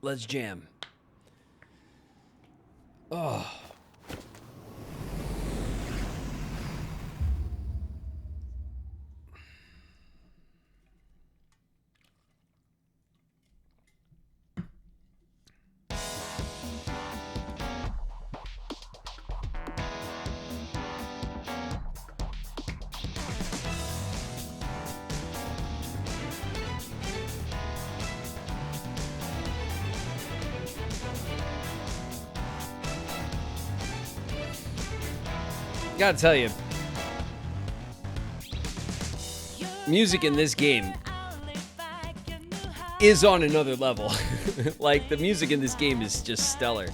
Let's jam. Oh. Gotta tell you, music in this game is on another level. Like, the music in this game is just stellar.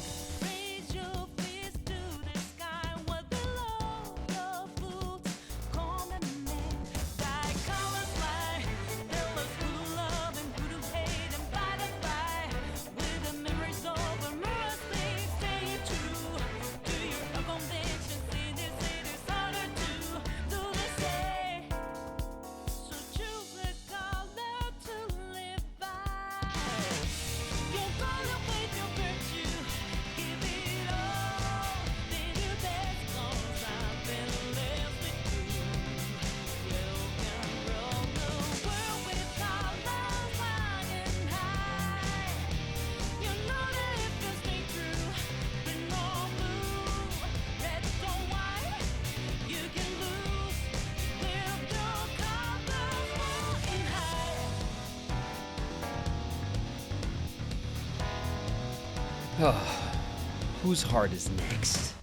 Whose heart is next?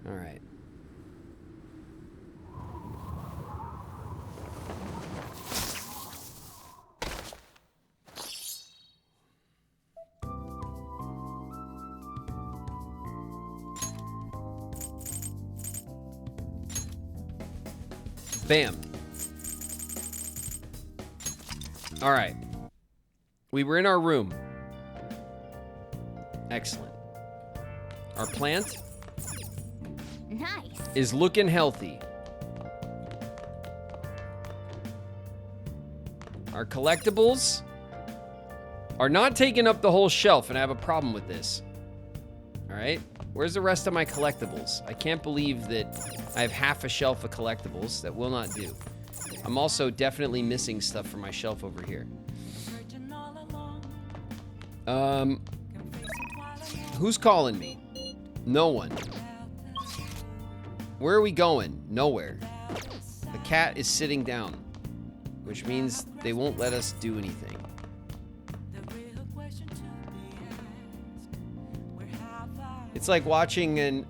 All right. Bam. All right. We were in our room. Excellent. Our plant is looking healthy. Our collectibles are not taking up the whole shelf, and I have a problem with this. All right? Where's the rest of my collectibles? I can't believe that I have half a shelf of collectibles. That will not do. I'm also definitely missing stuff from my shelf over here. Who's calling me? No one. Where are we going? Nowhere. The cat is sitting down, which means they won't let us do anything. It's like watching an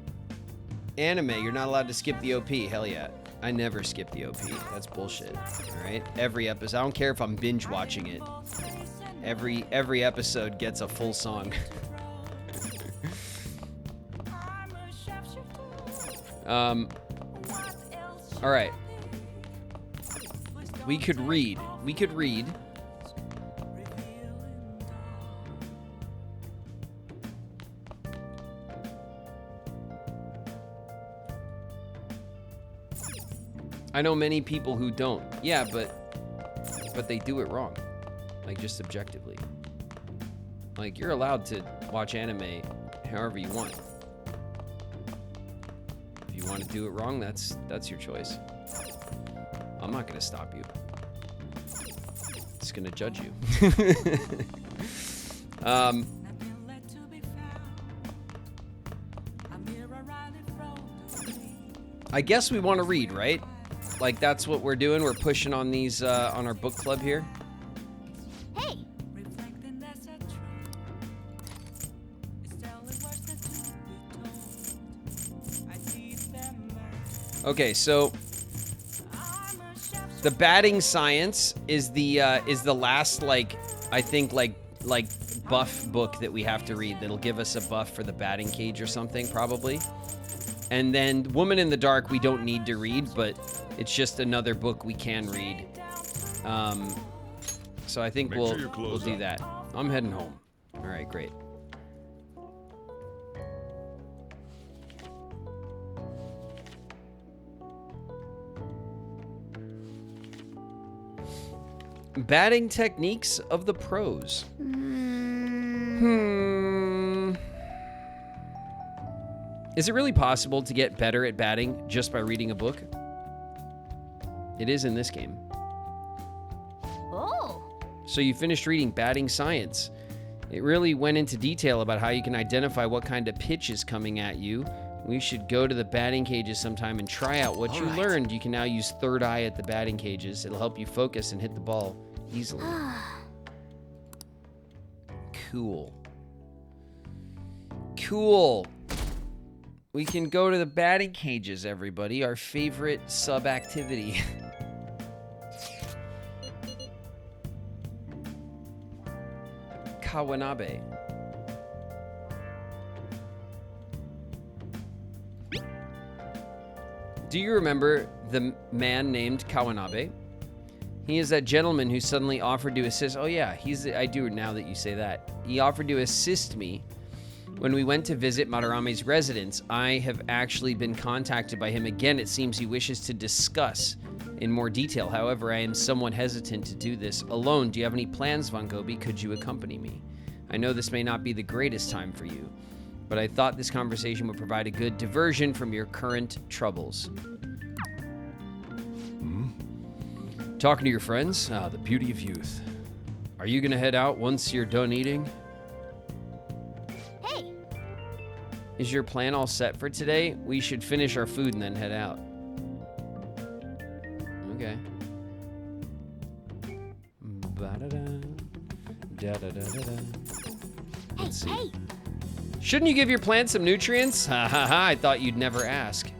anime. You're not allowed to skip the OP. Hell yeah. I never skip the OP. That's bullshit. All right? Every episode. I don't care if I'm binge watching it. Every episode gets a full song. All right. We could read. I know many people who don't. Yeah, but they do it wrong. Like, just objectively. Like, you're allowed to watch anime however you want. If you want to do it wrong, that's your choice. I'm not gonna stop you. Just gonna judge you. I guess we want to read, right? Like, that's what we're doing. We're pushing on these on our book club here. Hey. Okay, so the batting science is the last, like, I think like buff book that we have to read that'll give us a buff for the batting cage or something, probably. And then Woman in the Dark we don't need to read, but it's just another book we can read. So I think we'll do that. I'm heading home. All right, great. Batting techniques of the pros. Is it really possible to get better at batting just by reading a book? It is in this game. Oh. So you finished reading Batting Science. It really went into detail about how you can identify what kind of pitch is coming at you. We should go to the batting cages sometime and try out what you learned. You can now use third eye at the batting cages. It'll help you focus and hit the ball easily. Cool. Cool. We can go to the batting cages, everybody. Our favorite sub-activity. Kawanabe. Do you remember the man named Kawanabe? He is that gentleman who suddenly offered to assist. Oh yeah, I do now that you say that. He offered to assist me when we went to visit Madarame's residence. I have actually been contacted by him again. It seems he wishes to discuss in more detail. However, I am somewhat hesitant to do this alone. Do you have any plans, Von Gobi? Could you accompany me? I know this may not be the greatest time for you, but I thought this conversation would provide a good diversion from your current troubles. Talking to your friends? Ah, the beauty of youth. Are you gonna head out once you're done eating? Hey. Is your plan all set for today? We should finish our food and then head out. Okay. Let's see. Hey. Shouldn't you give your plant some nutrients? Ha ha ha, I thought you'd never ask.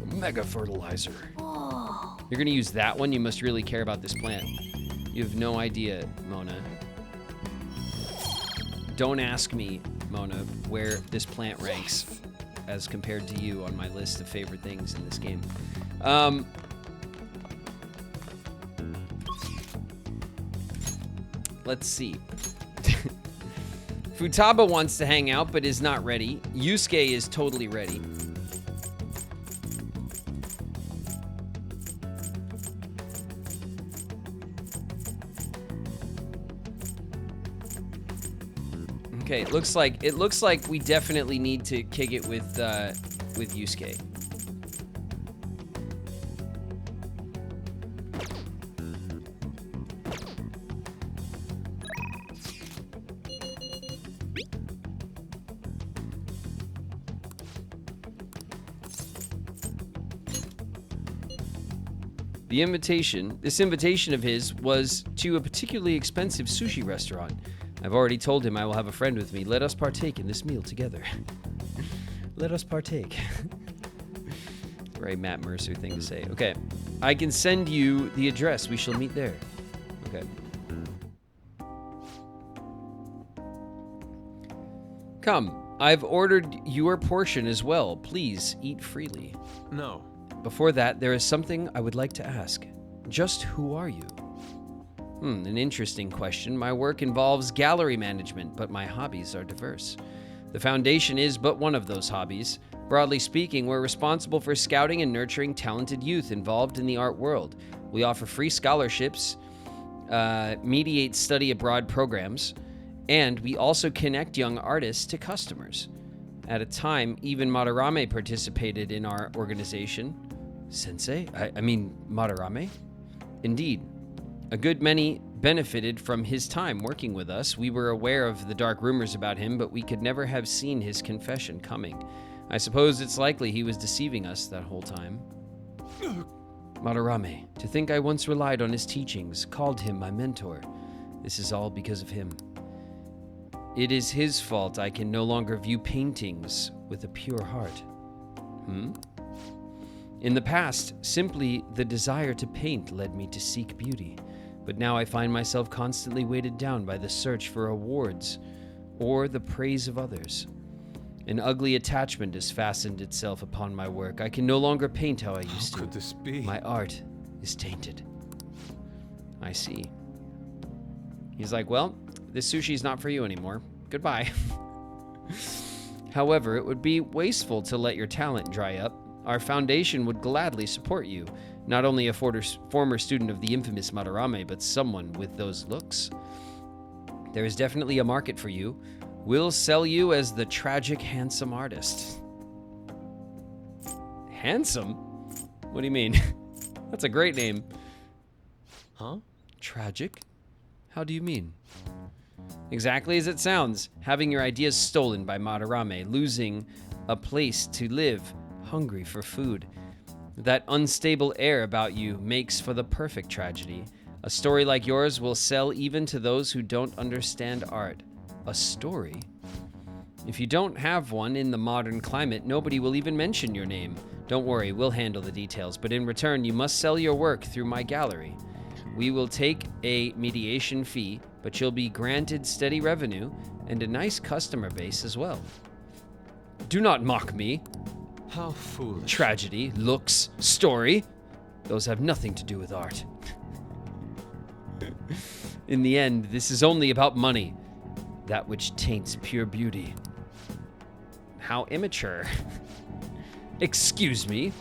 Mega fertilizer. Oh. You're gonna use that one? You must really care about this plant. You have no idea, Mona. Don't ask me, Mona, where this plant ranks as compared to you on my list of favorite things in this game. Let's see. Futaba wants to hang out but is not ready. Yusuke is totally ready. Okay, it looks like we definitely need to kick it with Yusuke. This invitation of his was to a particularly expensive sushi restaurant. I've already told him I will have a friend with me. Let us partake in this meal together. Let us partake. Very Matt Mercer thing to say. Okay. I can send you the address. We shall meet there. Okay. Come. I've ordered your portion as well. Please eat freely. No. Before that, there is something I would like to ask. Just who are you? An interesting question. My work involves gallery management, but my hobbies are diverse. The Foundation is but one of those hobbies. Broadly speaking, we're responsible for scouting and nurturing talented youth involved in the art world. We offer free scholarships, mediate study abroad programs, and we also connect young artists to customers. At a time, even Madarame participated in our organization. Sensei? I mean, Madarame? Indeed. A good many benefited from his time working with us. We were aware of the dark rumors about him, but we could never have seen his confession coming. I suppose it's likely he was deceiving us that whole time. Madarame, to think I once relied on his teachings, called him my mentor. This is all because of him. It is his fault I can no longer view paintings with a pure heart. In the past, simply the desire to paint led me to seek beauty. But now I find myself constantly weighted down by the search for awards or the praise of others. An ugly attachment has fastened itself upon my work. I can no longer paint how I used to. How could this be? My art is tainted. I see. He's like, well, this sushi's not for you anymore. Goodbye. However, it would be wasteful to let your talent dry up. our foundation would gladly support you. Not only a former student of the infamous Madarame, but someone with those looks. There is definitely a market for you. We'll sell you as the tragic handsome artist. Handsome? What do you mean? That's a great name. Huh? Tragic? How do you mean? Exactly as it sounds. Having your ideas stolen by Madarame, losing a place to live, hungry for food. That unstable air about you makes for the perfect tragedy. A story like yours will sell even to those who don't understand art. A story? If you don't have one in the modern climate, nobody will even mention your name. Don't worry, we'll handle the details, but in return, you must sell your work through my gallery. We will take a mediation fee, but you'll be granted steady revenue and a nice customer base as well. Do not mock me. How foolish. Tragedy, looks, story. Those have nothing to do with art. In the end, this is only about money. That which taints pure beauty. How immature. Excuse me.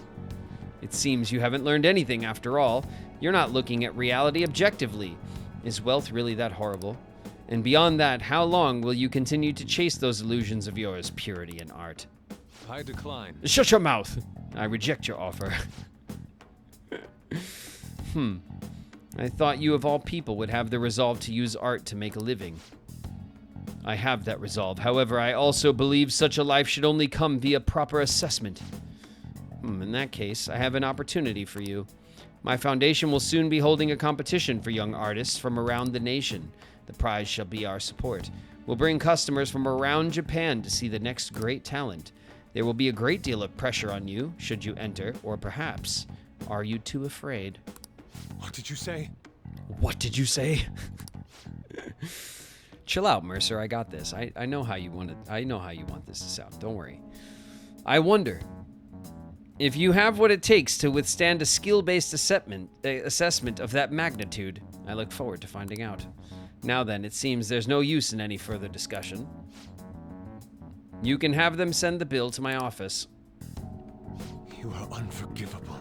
It seems you haven't learned anything after all. You're not looking at reality objectively. Is wealth really that horrible? And beyond that, how long will you continue to chase those illusions of yours, purity and art? I decline. Shut your mouth! I reject your offer. I thought you of all people would have the resolve to use art to make a living. I have that resolve. However, I also believe such a life should only come via proper assessment. In that case, I have an opportunity for you. My foundation will soon be holding a competition for young artists from around the nation. The prize shall be our support. We'll bring customers from around Japan to see the next great talent. There will be a great deal of pressure on you, should you enter, or perhaps, are you too afraid? What did you say? What did you say? Chill out, Mercer. I got this. I know how you want it. I know how you want this to sound. Don't worry. I wonder if you have what it takes to withstand a skill-based assessment of that magnitude. I look forward to finding out. Now then, it seems there's no use in any further discussion. You can have them send the bill to my office. You are unforgivable.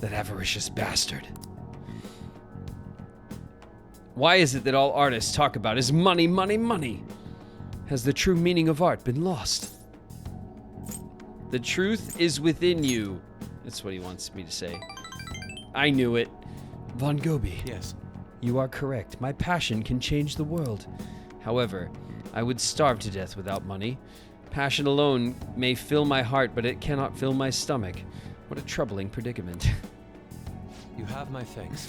That avaricious bastard. Why is it that all artists talk about is money, money, money? Has the true meaning of art been lost? The truth is within you. That's what he wants me to say. I knew it. Von Gobi. Yes. You are correct. My passion can change the world. However, I would starve to death without money. Passion alone may fill my heart, but it cannot fill my stomach. What a troubling predicament. You have my thanks.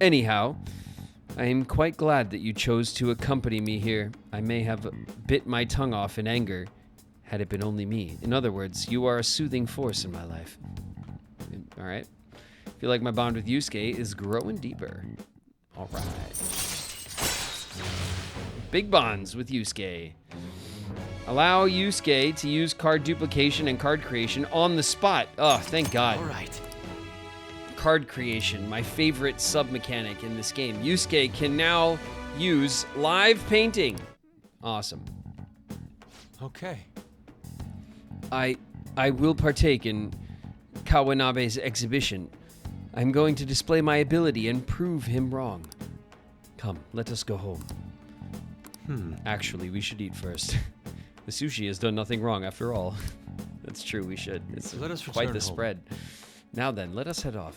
Anyhow, I am quite glad that you chose to accompany me here. I may have bit my tongue off in anger, had it been only me. In other words, you are a soothing force in my life. All right. I feel like my bond with Yusuke is growing deeper. All right. Big bonds with Yusuke. Allow Yusuke to use card duplication and card creation on the spot. Oh, thank God. All right. Card creation, my favorite sub-mechanic in this game. Yusuke can now use live painting. Awesome. Okay. I will partake in Kawanabe's exhibition. I'm going to display my ability and prove him wrong. Come, let us go home. Actually, we should eat first. The sushi has done nothing wrong after all. That's true, we should. It's Let us quite return the home. spread. Now then, let us head off.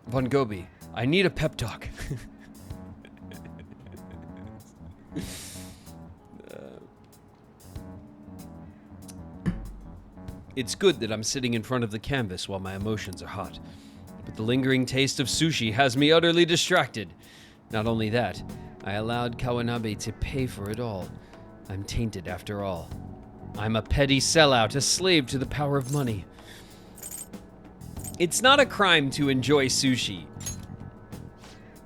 Von Gobi, I need a pep talk. It's good that I'm sitting in front of the canvas while my emotions are hot, but the lingering taste of sushi has me utterly distracted. Not only that, I allowed Kawanabe to pay for it all. I'm tainted after all. I'm a petty sellout, a slave to the power of money. It's not a crime to enjoy sushi,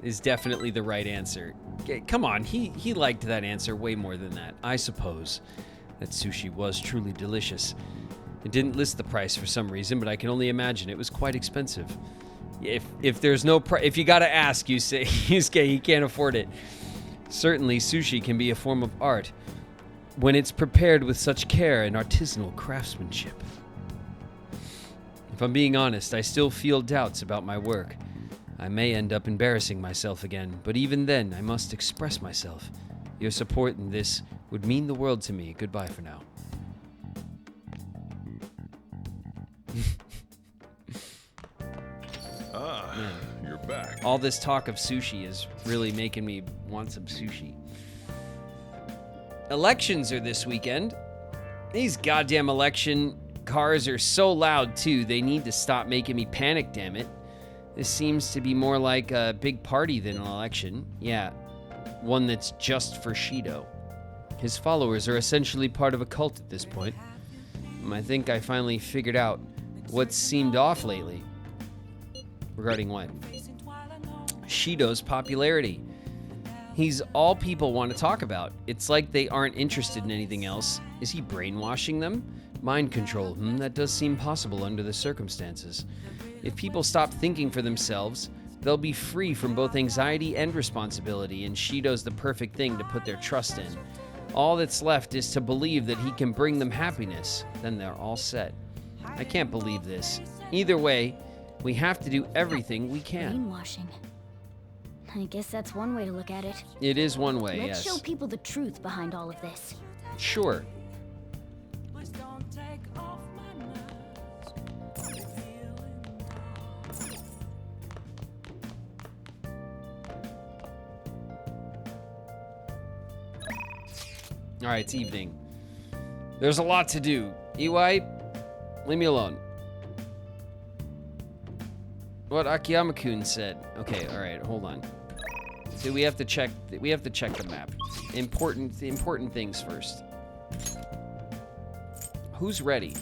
is definitely the right answer. Come on, he liked that answer way more than that. I suppose that sushi was truly delicious. It didn't list the price for some reason, but I can only imagine it was quite expensive. If there's no if you gotta ask, you say Yusuke, he can't afford it. Certainly, sushi can be a form of art when it's prepared with such care and artisanal craftsmanship. If I'm being honest, I still feel doubts about my work. I may end up embarrassing myself again, but even then, I must express myself. Your support in this would mean the world to me. Goodbye for now. You're back. All this talk of sushi is really making me want some sushi. Elections are this weekend. These goddamn election cars are so loud, too. They need to stop making me panic, damn it. This seems to be more like a big party than an election. Yeah, one that's just for Shido. His followers are essentially part of a cult at this point. I think I finally figured out what seemed off lately. Regarding what? Shido's popularity. He's all people want to talk about. It's like they aren't interested in anything else. Is he brainwashing them? Mind control. That does seem possible under the circumstances. If people stop thinking for themselves, they'll be free from both anxiety and responsibility, and Shido's the perfect thing to put their trust in. All that's left is to believe that he can bring them happiness. Then they're all set. I can't believe this. Either way, we have to do everything we can. Brainwashing. I guess that's one way to look at it. It is one way, Let's yes. show people the truth behind all of this. Sure. All right, it's evening. There's a lot to do. EY, leave me alone. What Akiyama-kun said. Okay, all right, hold on. So we have to check the map. Important things first. Who's ready?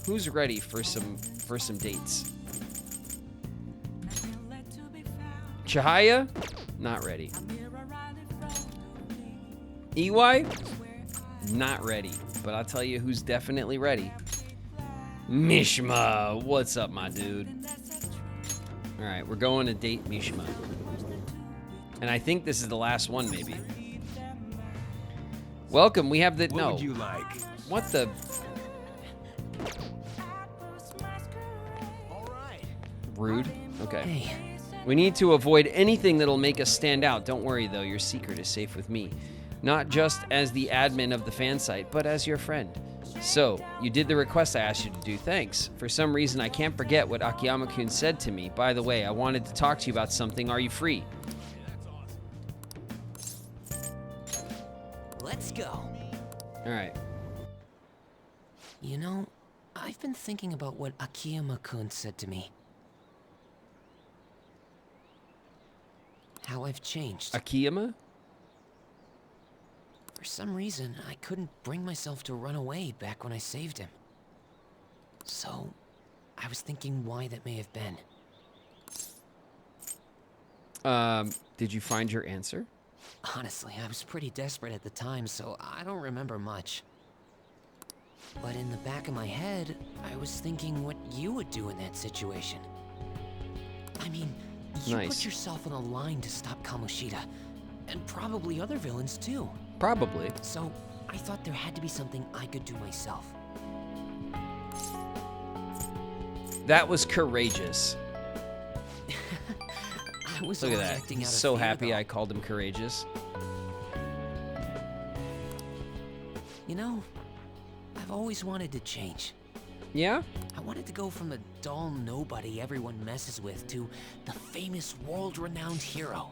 Who's ready for some dates? Chihaya? Not ready. EY? Not ready. But I'll tell you who's definitely ready. Mishima, what's up, my dude? All right, we're going to date Mishima. And I think this is the last one, maybe. Welcome, we have the, What would you like? What the? Rude. Okay. Hey, We need to avoid anything that'll make us stand out. Don't worry, though. Your secret is safe with me. Not just as the admin of the fan site, but as your friend. So, you did the request I asked you to do. Thanks. For some reason, I can't forget what Akiyama-kun said to me. By the way, I wanted to talk to you about something. Are you free? let's go. All right. You know, I've been thinking about what Akiyama-kun said to me. How I've changed. Akiyama? For some reason, I couldn't bring myself to run away back when I saved him. So, I was thinking why that may have been. Did you find your answer? Honestly, I was pretty desperate at the time, so I don't remember much. But in the back of my head, I was thinking what you would do in that situation. I mean, you Nice. put yourself on the line to stop Kamoshida, and probably other villains too. Probably. So, I thought there had to be something I could do myself. That was courageous. I was Look at only that. acting He's out of so fear, happy though. I called him courageous. You know, I've always wanted to change. Yeah? I wanted to go from the dull nobody everyone messes with to the famous world-renowned hero.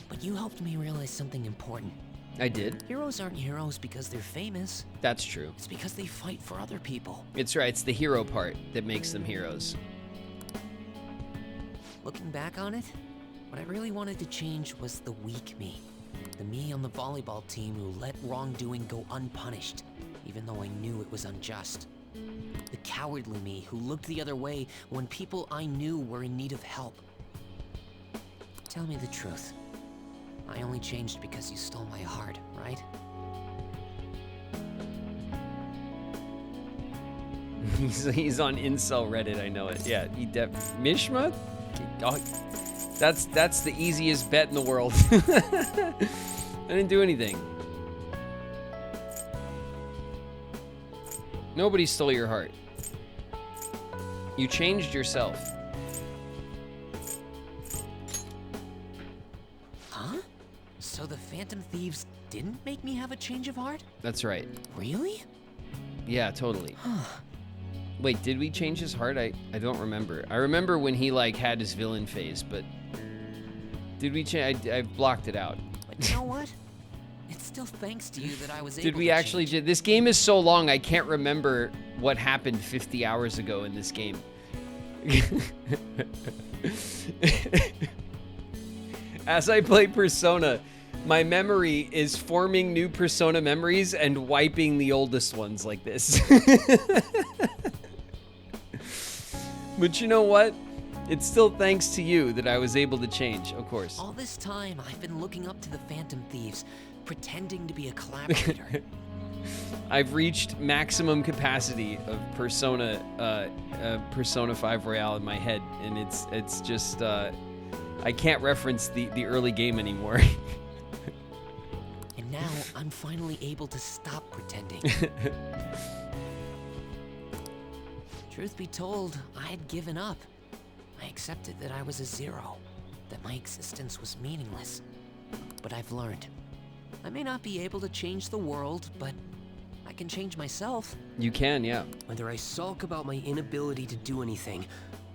But you helped me realize something important. I did. Heroes aren't heroes because they're famous. That's true. It's because they fight for other people. It's right. It's the hero part that makes them heroes. Looking back on it, what I really wanted to change was the weak me. The me on the volleyball team who let wrongdoing go unpunished, even though I knew it was unjust. The cowardly me who looked the other way when people I knew were in need of help. Tell me the truth. I only changed because you stole my heart, right? He's on incel Reddit, I know it. Yeah, Mishma? Oh, that's the easiest bet in the world. I didn't do anything. Nobody stole your heart. You changed yourself. Huh? So the Phantom Thieves didn't make me have a change of heart? That's right. Really? Yeah, totally. Wait, did we change his heart? I don't remember. I remember when he like had his villain phase, but did we change? I blocked it out. But you know what? It's still thanks to you that I was able Did we to actually? change. This game is so long, I can't remember what happened 50 hours ago in this game. As I play Persona, my memory is forming new Persona memories and wiping the oldest ones like this. But you know what? It's still thanks to you that I was able to change, of course. All this time, I've been looking up to the Phantom Thieves, pretending to be a collaborator. I've reached maximum capacity of Persona 5 Royale in my head, and it's just I can't reference the early game anymore. And now I'm finally able to stop pretending. Truth be told, I had given up. I accepted that I was a zero, that my existence was meaningless. But I've learned. I may not be able to change the world, but I can change myself. You can, yeah. Whether I sulk about my inability to do anything,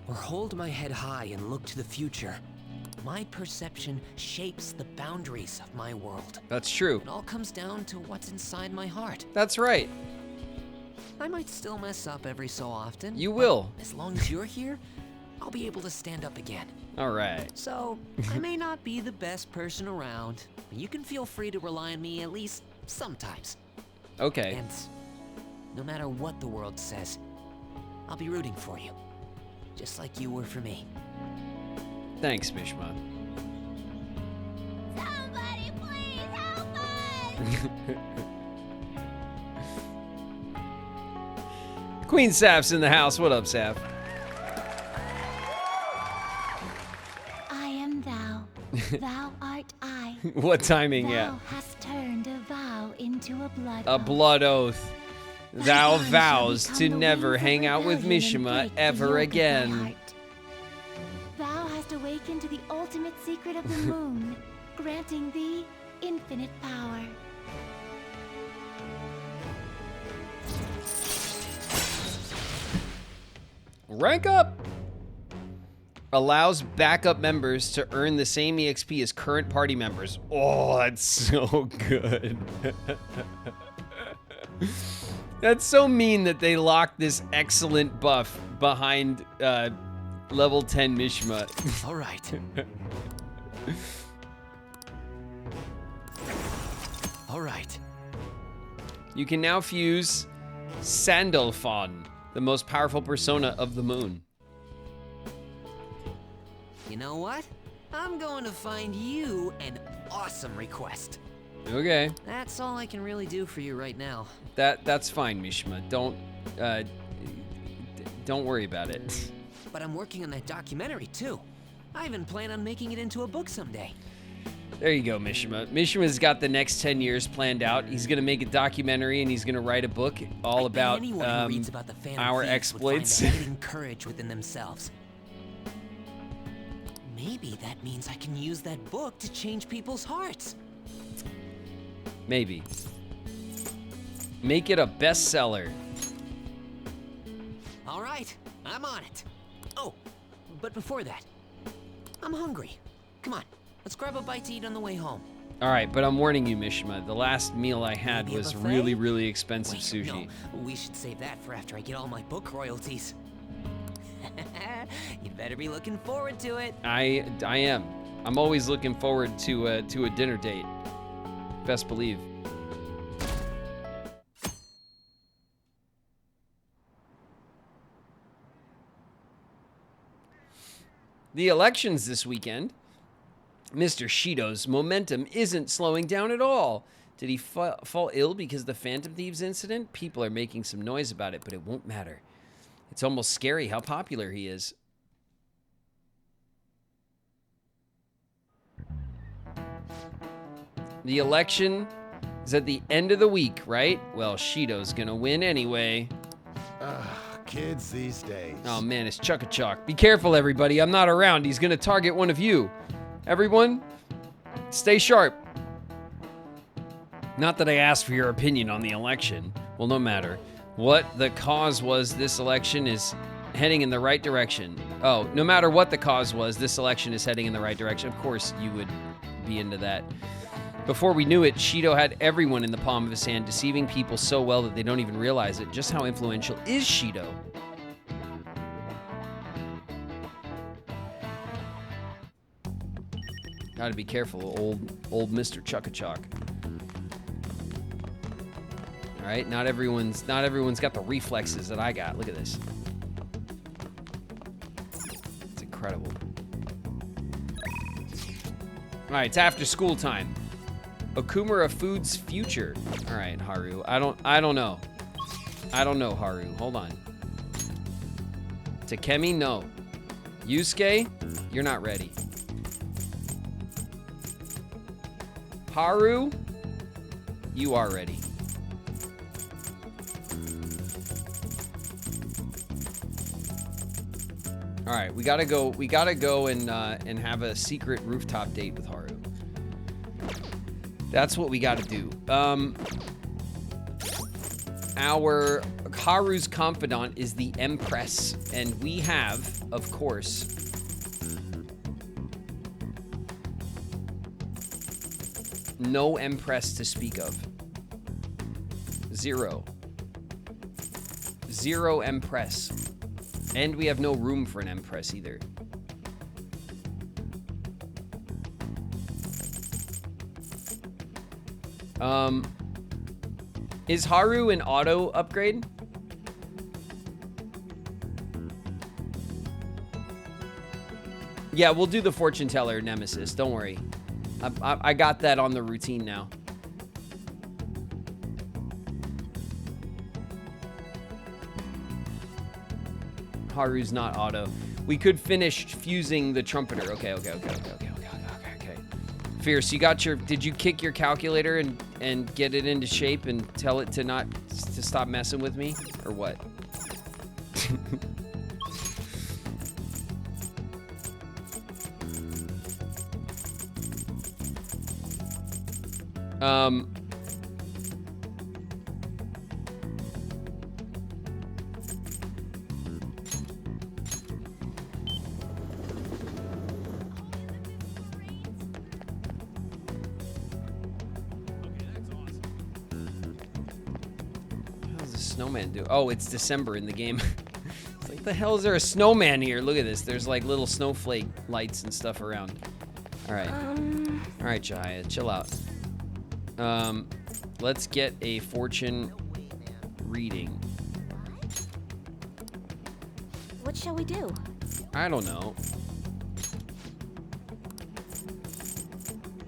or hold my head high and look to the future, My perception shapes the boundaries of my world. That's true. It all comes down to what's inside my heart. That's right. I might still mess up every so often. You but will. As long as you're here, I'll be able to stand up again. All right. So, I may not be the best person around, but you can feel free to rely on me at least sometimes. Okay. And no matter what the world says, I'll be rooting for you. Just like you were for me. Thanks, Mishma. Somebody please help us! Queen Saf's in the house. What up, Saf? I am thou. Thou art I. What timing, Thou yeah. hast turned a vow into a blood A oath. blood oath. Thou Thine shall vows become to the never wings of hang out with rebellion and Mishima break the ever yoke of thy again. heart. Thou hast awakened to the ultimate secret of the moon, granting thee infinite power. Rank up! Allows backup members to earn the same EXP as current party members. Oh, that's so good. That's so mean that they locked this excellent buff behind level 10 Mishima. All right. All right. You can now fuse Sandalphon, the most powerful persona of the moon. You know what? I'm going to find you an awesome request. Okay, That's all I can really do for you right now. that's fine, Mishima. Don't worry about it. But I'm working on that documentary too. I even plan on making it into a book someday. There you go, Mishima. Mishima's got the next 10 years planned out. He's gonna make a documentary and he's gonna write a book all I bet about anyone who reads about the Phantom our Thieves exploits. would find the hidden courage within themselves. Maybe that means I can use that book to change people's hearts. Maybe. Make it a bestseller. All right, I'm on it. Oh, but before that, I'm hungry. Come on, let's grab a bite to eat on the way home. All right, but I'm warning you, Mishima. The last meal I had Maybe a was buffet? really, really expensive Wait, sushi. no, we should save that for after I get all my book royalties. You'd better be looking forward to it. I am. I'm always looking forward to a dinner date. Best believe. The elections this weekend. Mr. Shido's momentum isn't slowing down at all. Did he fall ill because of the Phantom Thieves incident? People are making some noise about it, but it won't matter. It's almost scary how popular he is. The election is at the end of the week, right? Well, Shido's gonna win anyway. Kids these days. Oh man, it's Chuck-a-Chuck. Be careful, everybody. I'm not around. He's gonna target one of you. Everyone, stay sharp. Not that I asked for your opinion on the election. Well, no matter. What the cause was, this election is heading in the right direction. Oh, no matter what the cause was, this election is heading in the right direction. Of course, you would be into that. Before we knew it, Shido had everyone in the palm of his hand, deceiving people so well that they don't even realize it. Just how influential is Shido? Gotta be careful, old Mr. Chuck-a-Chuck. All right, not everyone's got the reflexes that I got. Look at this. It's incredible. All right, it's after school time. Okumura Food's future. All right, Haru. I don't know. I don't know, Haru. Hold on. Takemi, no. Yusuke, you're not ready. Haru, you are ready. All right, we gotta go and have a secret rooftop date with Haru. That's what we gotta do. Our Haru's confidant is the Empress, and we have, of course, no Empress to speak of. Zero Empress. And we have no room for an Empress either. Is Haru an auto upgrade? Yeah, we'll do the fortune teller nemesis. Don't worry. I got that on the routine now. Haru's not auto. We could finish fusing the trumpeter. Okay. Fierce, did you kick your calculator and get it into shape and tell it to stop messing with me? Or what? Snowman do? Oh, it's December in the game. It's like, the hell is there a snowman here? Look at this. There's like little snowflake lights and stuff around. All right. All right, Chihaya, chill out. Let's get a fortune reading. What shall we do? I don't know.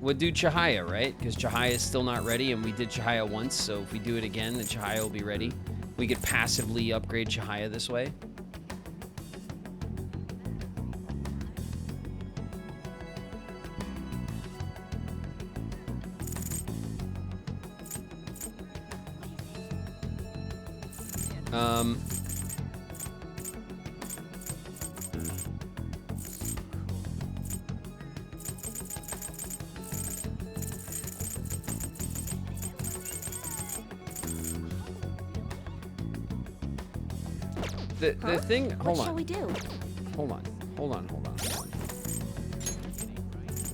We'll do Chihaya, right? Because Chihaya is still not ready, and we did Chihaya once, so if we do it again, then Chihaya will be ready. We could passively upgrade Chihaya this way. The thing, hold on. What shall we do? Hold on.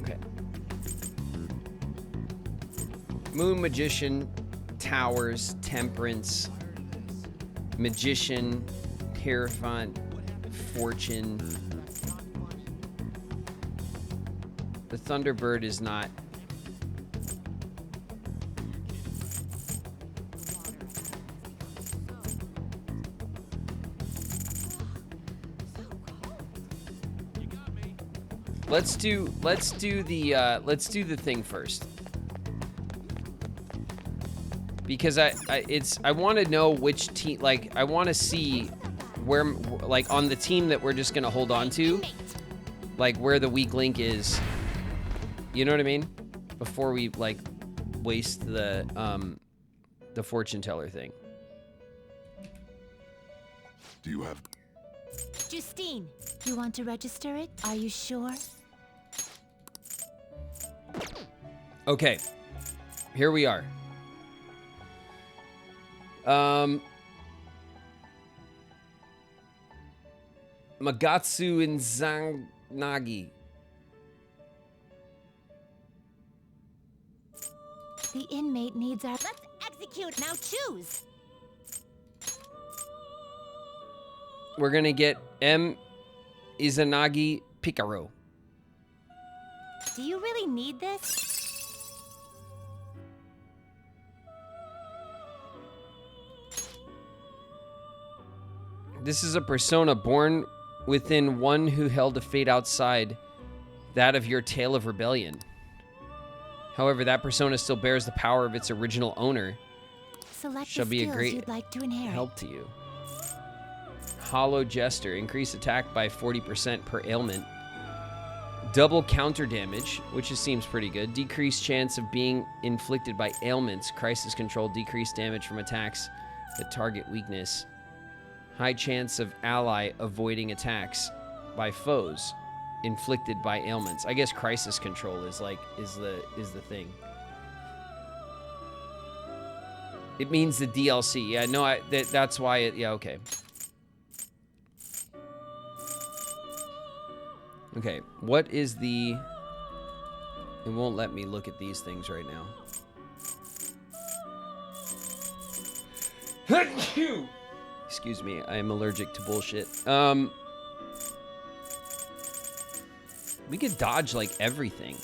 Okay. Moon Magician, Towers, Temperance, Magician, Hierophant, Fortune. The Thunderbird is not. Let's do the thing first. Because I want to know which team, like, I want to see where, like, on the team that we're just gonna hold on to, like, where the weak link is. You know what I mean? Before we, like, waste the fortune teller thing. Do you have... Justine, you want to register it? Are you sure? Okay. Here we are. Magatsu and Zanagi. The inmate needs our... Let's execute! Now choose! We're gonna get M. Izanagi Picaro. Do you really need this? This is a persona born within one who held a fate outside that of your tale of rebellion. However, that persona still bears the power of its original owner. Select Shall the be a skills great you'd like to inherit. help to you. Hollow Jester. Increase attack by 40% per ailment. Double counter damage, which just seems pretty good. Decreased chance of being inflicted by ailments. Crisis control. Decreased damage from attacks that target weakness. High chance of ally avoiding attacks by foes inflicted by ailments. I guess crisis control is like is the thing. It means the DLC. Yeah, no, that's why it, yeah, okay. Okay, what is the... It won't let me look at these things right now. Excuse me, I am allergic to bullshit. We could dodge, like, everything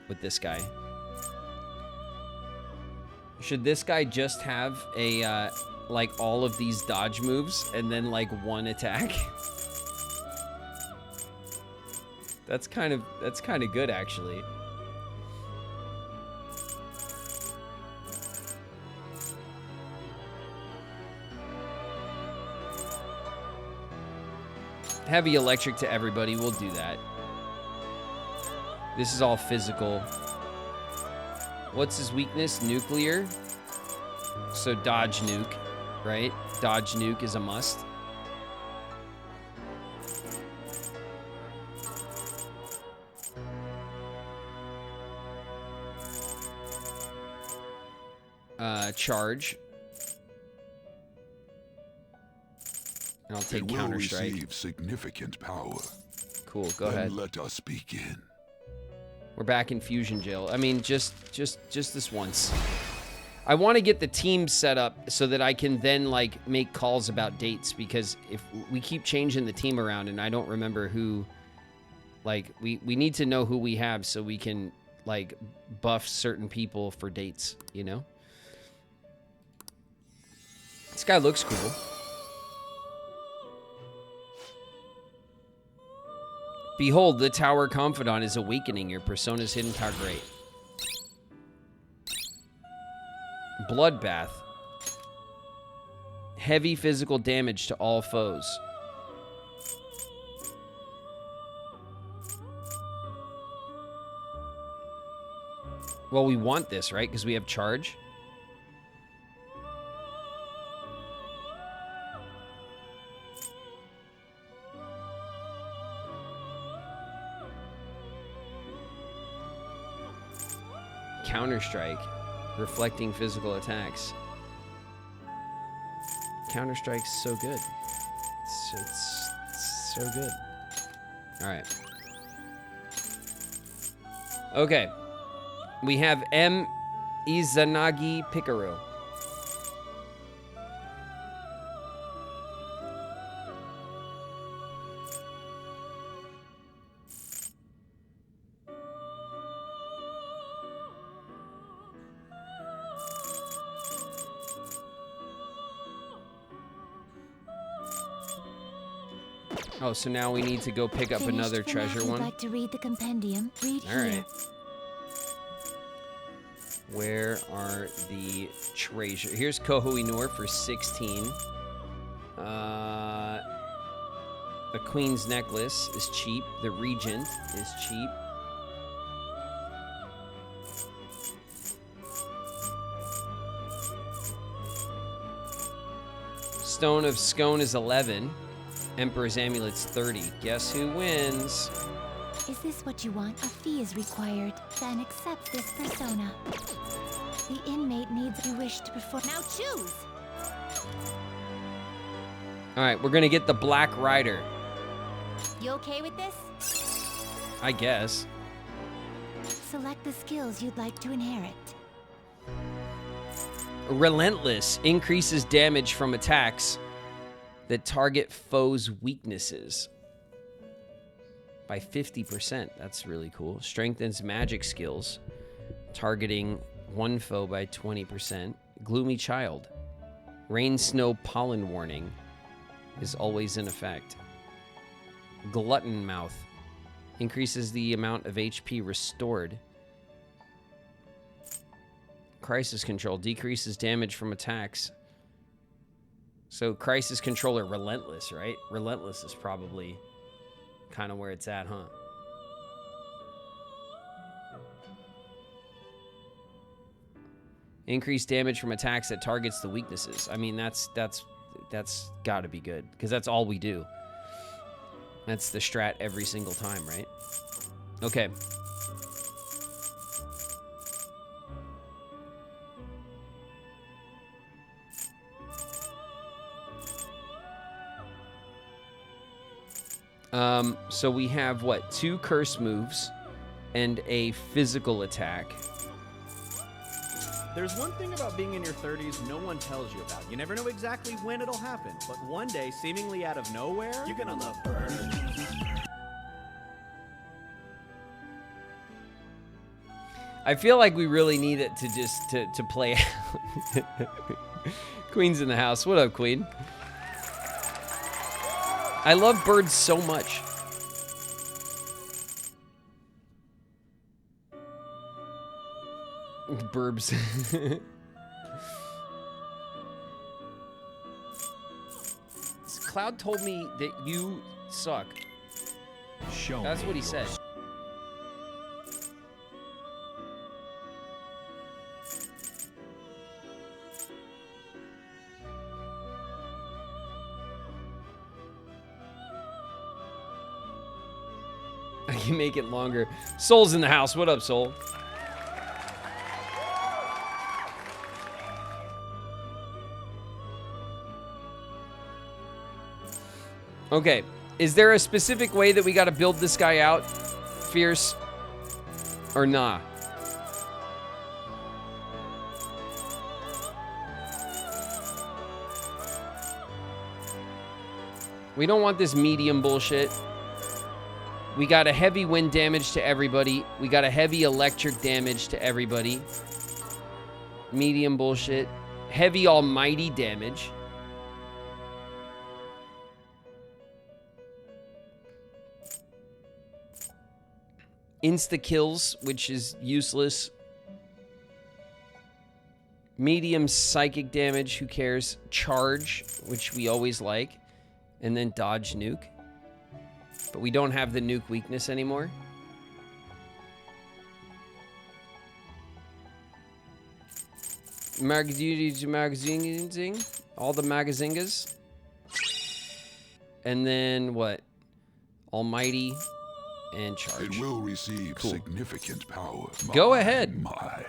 with this guy. Should this guy just have a, like, all of these dodge moves and then, like, one attack? That's kind of good, actually. Heavy electric to everybody, we'll do that. This is all physical. What's his weakness? Nuclear. So dodge nuke, right? Dodge nuke is a must. Charge. And I'll take counter strike. Receive significant power. Cool, go Then ahead. let us begin. We're back in fusion jail. I mean, just this once. I want to get the team set up so that I can then, like, make calls about dates, because if we keep changing the team around and I don't remember who, like, we need to know who we have so we can, like, buff certain people for dates, you know? This guy looks cool. Behold, the Tower Confidant is awakening. Your persona's hidden power. Great. Bloodbath. Heavy physical damage to all foes. Well, we want this, right? Because we have charge. Counter-Strike, reflecting physical attacks. Counter-Strike's so good. It's so good. All right. Okay. We have M. Izanagi Picaro. Oh, so now we need to go pick up Finished another for now. treasure If you'd one? like to read the compendium, read All here. right. Where are the treasure? Here's Koh-i-Noor for 16. The Queen's Necklace is cheap. The Regent is cheap. Stone of Scone is 11. Emperor's Amulet's 30. Guess who wins? Is this what you want? A fee is required. Then accept this persona. The inmate needs you wish to perform. Now choose! All right, we're gonna get the Black Rider. You okay with this? I guess. Select the skills you'd like to inherit. Relentless increases damage from attacks that target foes' weaknesses by 50%. That's really cool. Strengthens magic skills, targeting one foe by 20%. Gloomy Child. Rain, snow, pollen warning is always in effect. Glutton Mouth increases the amount of HP restored. Crisis Control decreases damage from attacks. So Crisis Controller Relentless, right? Relentless is probably kind of where it's at, huh? Increased damage from attacks that targets the weaknesses. I mean, that's got to be good because that's all we do. That's the strat every single time, right? Okay. So we have what? 2 curse moves and a physical attack. There's one thing about being in your 30s no one tells you about. You never know exactly when it'll happen, but one day, seemingly out of nowhere, you're gonna love birds. I feel like we really need it to just to play out. Queen's in the house. What up, Queen? I love birds so much. Burbs. Cloud told me that you suck. That's what he said. I can make it longer. Soul's in the house. What up, Soul? Okay, is there a specific way that we got to build this guy out, Fierce, or nah? We don't want this medium bullshit. We got a heavy wind damage to everybody. We got a heavy electric damage to everybody. Medium bullshit. Heavy almighty damage. Insta-kills, which is useless. Medium psychic damage, who cares? Charge, which we always like. And then dodge nuke. But we don't have the nuke weakness anymore. Magazine, all the magazingas. And then what? Almighty and charge. It will receive significant power. Go ahead. My.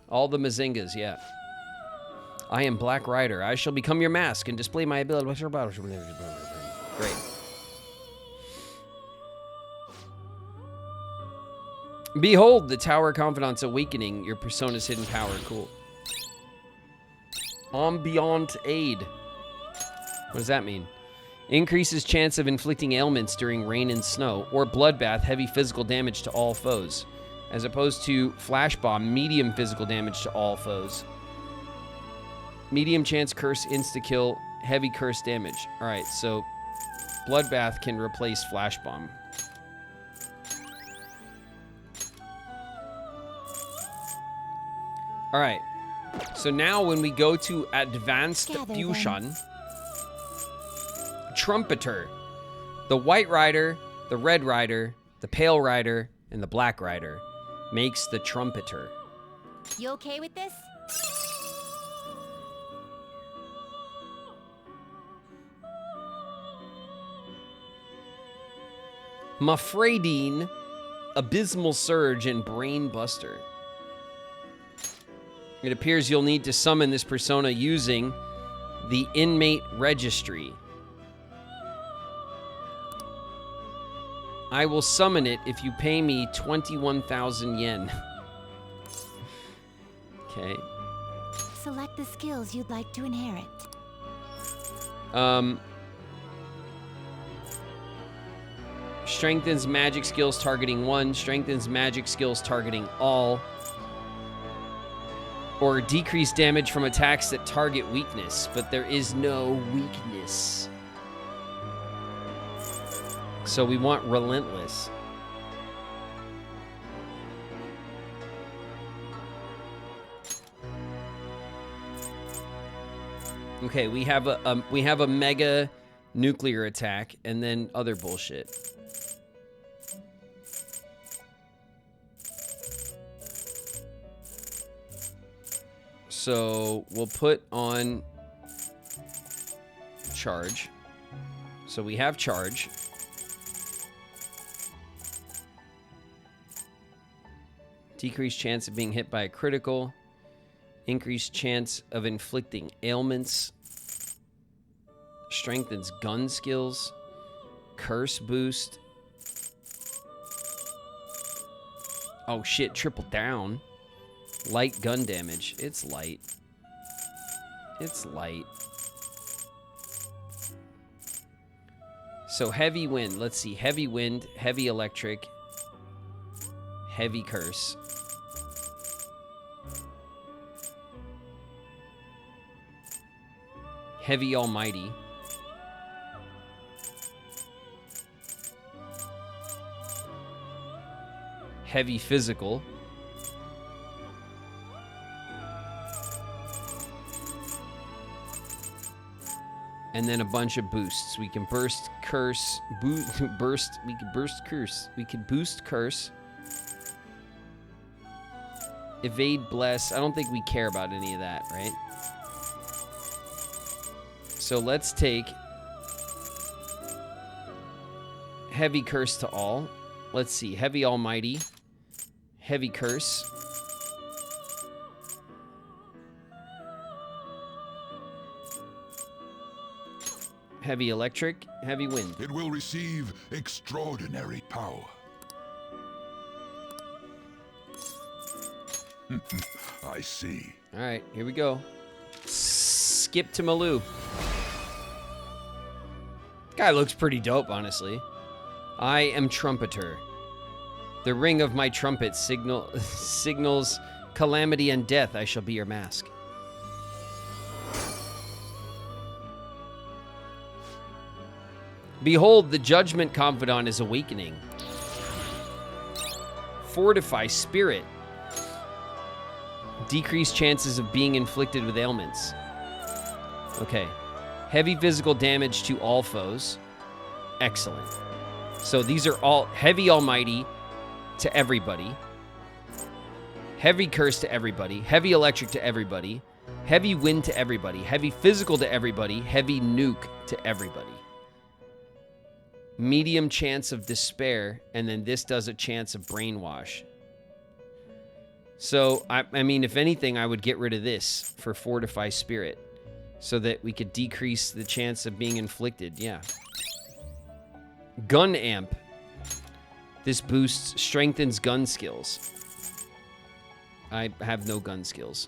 All the mazingas, yeah. I am Black Rider. I shall become your mask and display my ability. Great. Behold, the Tower Confidant's awakening. Your persona's hidden power. Cool. Ambient aid. What does that mean? Increases chance of inflicting ailments during rain and snow, or bloodbath, heavy physical damage to all foes, as opposed to flash bomb, medium physical damage to all foes. Medium chance curse insta-kill, heavy curse damage. All right, so bloodbath can replace flash bomb. All right, So now when we go to advanced Gather fusion, trumpeter, the white rider, the red rider, the pale rider, and the black rider makes the trumpeter. You okay with this? Mafradine, Abysmal Surge, and Brain Buster. It appears you'll need to summon this persona using the inmate registry. I will summon it if you pay me 21,000 yen. Okay. Select the skills you'd like to inherit. Strengthens magic skills targeting one, strengthens magic skills targeting all, or decrease damage from attacks that target weakness, but there is no weakness. So we want relentless. Okay, we have a mega nuclear attack and then other bullshit. So we'll put on charge. So we have charge. Decreased chance of being hit by a critical. Increased chance of inflicting ailments. Strengthens gun skills. Curse boost. Oh shit, triple down. Light gun damage. It's light. It's light. So heavy wind. Let's see. Heavy wind, heavy electric, heavy curse. Heavy almighty. Heavy physical. And then a bunch of boosts. We can burst curse, burst. We can burst curse. We can boost curse. Evade bless. I don't think we care about any of that, right? So let's take heavy curse to all. Let's see. Heavy almighty. Heavy curse. Heavy electric, heavy wind. It will receive extraordinary power. I see. All right, here we go. Skip to Maloo. Guy looks pretty dope, honestly. I am trumpeter. The ring of my trumpet signals calamity and death. I shall be your mask. Behold, the judgment confidant is awakening. Fortify spirit. Decrease chances of being inflicted with ailments. Okay. Heavy physical damage to all foes. Excellent. So these are all heavy almighty to everybody. Heavy curse to everybody. Heavy electric to everybody. Heavy wind to everybody. Heavy physical to everybody. Heavy nuke to everybody. Medium chance of despair, and then this does a chance of brainwash. So, I mean, if anything, I would get rid of this for Fortify Spirit so that we could decrease the chance of being inflicted. Yeah. Gun Amp. This boosts, strengthens gun skills. I have no gun skills.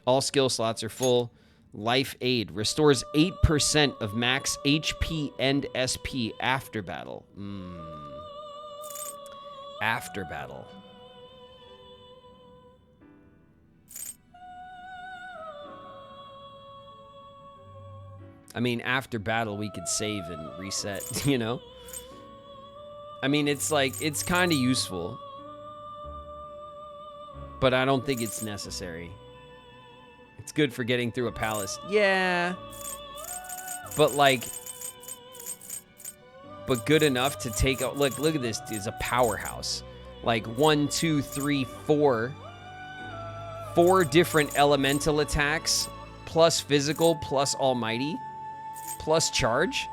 All skill slots are full. Life Aid restores 8% of max HP and SP after battle. After battle. I mean, after battle, we could save and reset, you know? I mean, it's like, it's kind of useful. But I don't think it's necessary. It's good for getting through a palace. Yeah. But like... But good enough to take out... Look at this. It's a powerhouse. Like 1, 2, 3, 4. 4 different elemental attacks. Plus physical, plus almighty. Plus charge.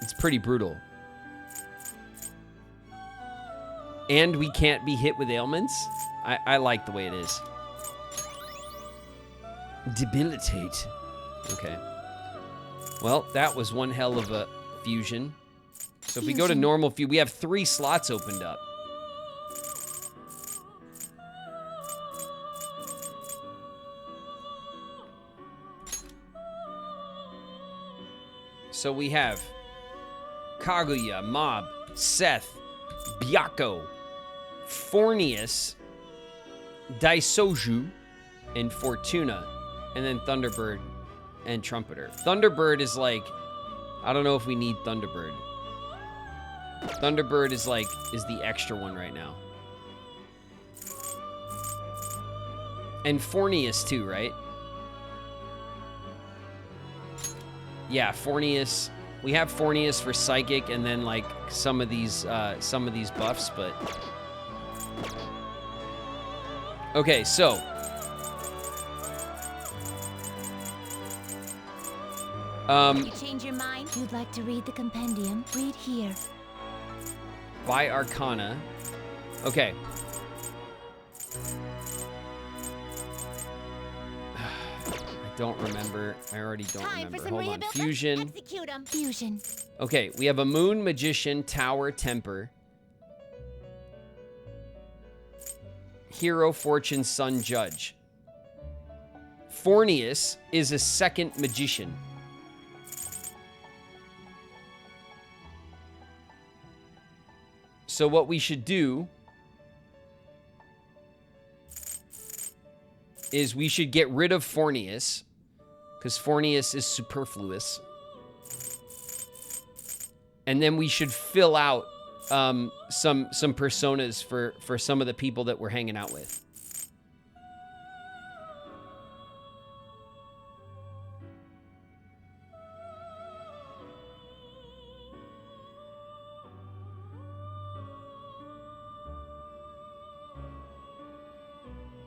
It's pretty brutal. And we can't be hit with ailments. I like the way it is. Debilitate. Okay. Well, that was one hell of a fusion. So if we go to normal fusion, we have 3 slots opened up. So we have Kaguya, Mob, Seth, Byakko, Fornius, Daisoju, and Fortuna, and then Thunderbird and Trumpeter. Thunderbird is like, I don't know if we need Thunderbird. Thunderbird is like, is the extra one right now. And Fornius too, right? Yeah, Fornius. We have Fornius for Psychic and then like some of these buffs, but... Okay, so... If you change your mind, you'd like to read the compendium, read here. By Arcana. Okay. I don't remember. I already don't remember. Hold on. Fusion. Execute 'em. Fusion. Okay, we have a Moon, Magician, Tower, Temper. Hero, Fortune, Sun, Judge. Fornius is a second Magician. So what we should do is we should get rid of Fornius, because Fornius is superfluous. And then we should fill out some personas for some of the people that we're hanging out with.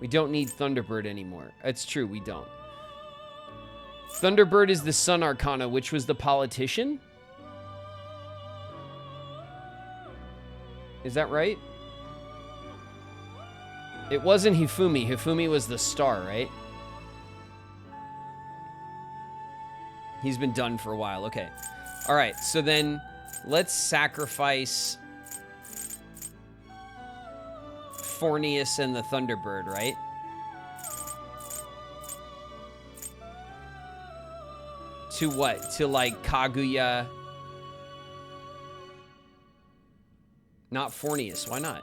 We don't need Thunderbird anymore. It's true, we don't. Thunderbird is the Sun Arcana, which was the politician? Is that right? It wasn't Hifumi. Hifumi was the star, right? He's been done for a while. Okay. All right, so then let's sacrifice Fornius and the Thunderbird, right? To what? To like Kaguya. Not Fornius. Why not?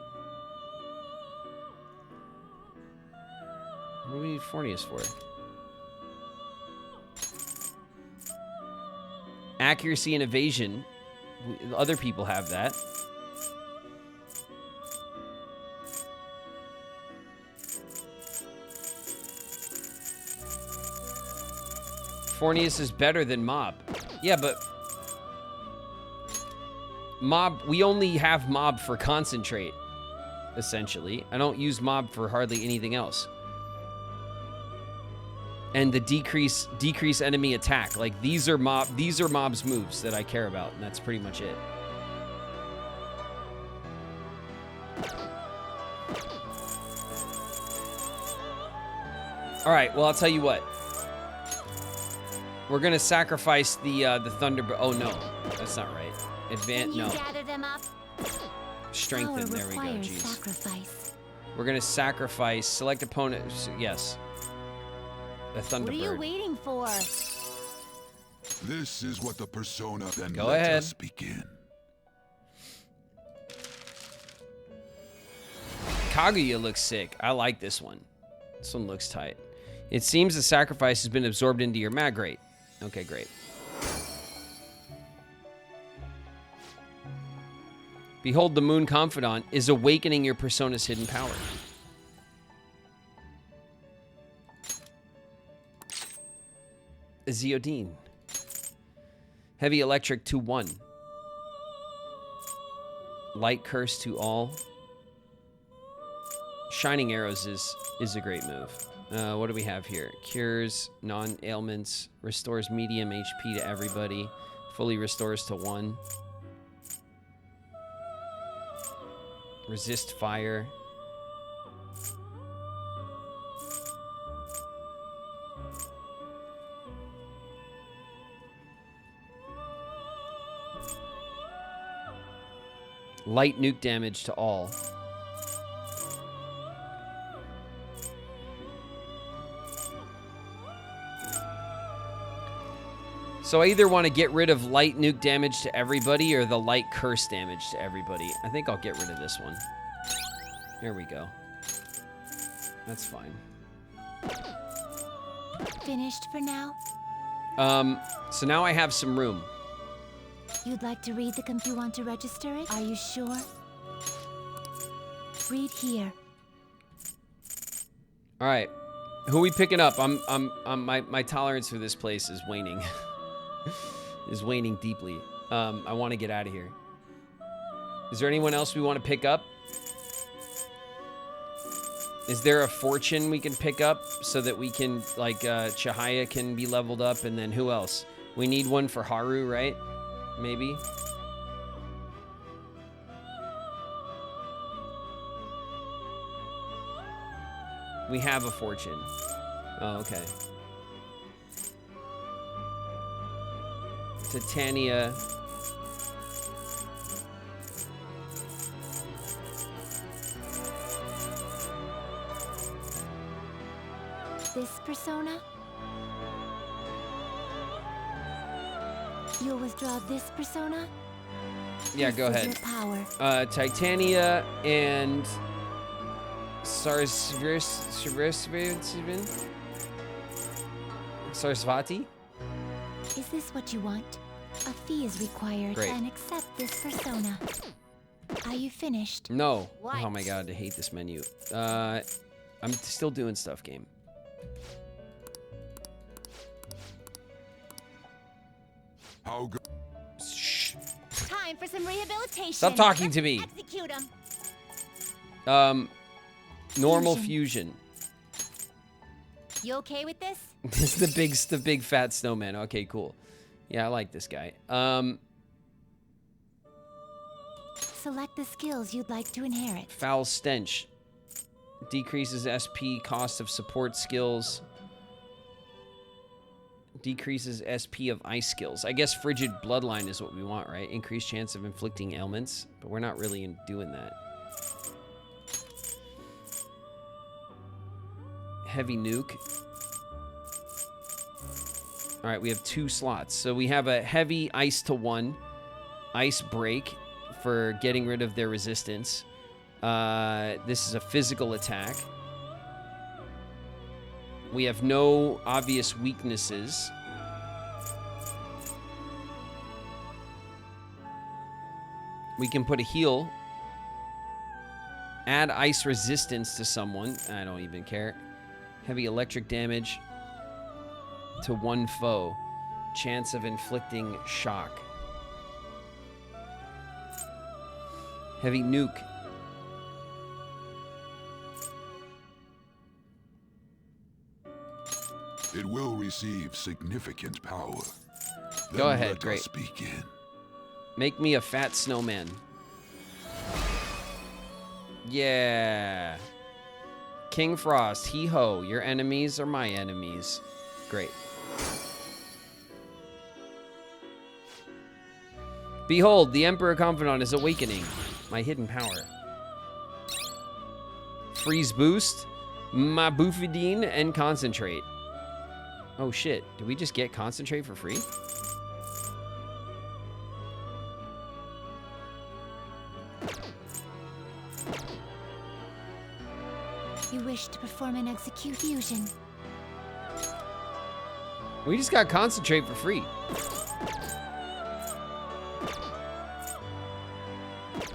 What do we need Fornius for? Accuracy and evasion. Other people have that. Fornius is better than Mob. Yeah, but Mob, we only have Mob for concentrate, essentially. I don't use Mob for hardly anything else. And the decrease enemy attack. Like these are Mob's moves that I care about, and that's pretty much it. All right, well, I'll tell you what. We're gonna sacrifice the Thunderbird. Oh no, that's not right. No. Gather them up. Strengthen. There we go. Jeez. Sacrifice. We're gonna sacrifice. Select opponent. Yes. The Thunderbird. What are you waiting for? This is what the persona then Go let ahead. us begin. Kaguya looks sick. I like this one. This one looks tight. It seems the sacrifice has been absorbed into your mag. Great. Okay, great. Behold, the Moon Confidant is awakening your persona's hidden power. Zeodine. Heavy Electric to 1. Light Curse to all. Shining Arrows is a great move. What do we have here? Cures non-ailments. Restores medium HP to everybody. Fully restores to 1. Resist fire. Light nuke damage to all. So I either want to get rid of light nuke damage to everybody or the light curse damage to everybody. I think I'll get rid of this one. Here we go. That's fine. Finished for now? So now I have some room. You'd like to read the you want to register it? Are you sure? Read here. All right. Who are we picking up? My tolerance for this place is waning. Is waning deeply. I want to get out of here. Is there anyone else we want to pick up? Is there a fortune we can pick up so that we can, like, Chihaya can be leveled up, and then who else? We need one for Haru, right? Maybe. We have a fortune. Oh, okay. Titania. This persona? You'll withdraw this persona? Yeah, This go is ahead. your power. Titania and Sarasvati? Is this what you want? A fee is required. Great. And accept this persona. Are you finished? No. What? Oh my god, I hate this menu. I'm still doing stuff, game. How good? Shh. Time for some rehabilitation. Stop talking to me. Execute him. Normal Fusion. fusion. You okay with this? This is the big fat snowman. Okay, cool. Yeah, I like this guy. Select the skills you'd like to inherit. Foul stench. Decreases SP cost of support skills. Decreases SP of ice skills. I guess frigid bloodline is what we want, right? Increased chance of inflicting ailments, but we're not really doing that. Heavy nuke. All right, we have 2 slots. So we have a heavy ice to 1, ice break for getting rid of their resistance. This is a physical attack. We have no obvious weaknesses. We can put a heal. Add ice resistance to someone. I don't even care. Heavy electric damage to 1 foe. Chance of inflicting shock. Heavy nuke. It will receive significant power. Go Then ahead, let great. us begin. Make me a fat snowman. Yeah. King Frost, hee-ho, your enemies are my enemies. Great. Behold, the Emperor Confidant is awakening. My hidden power. Freeze boost, Mabufidine, and concentrate. Oh shit, did we just get concentrate for free? You wish to perform an execute fusion. We just got concentrate for free.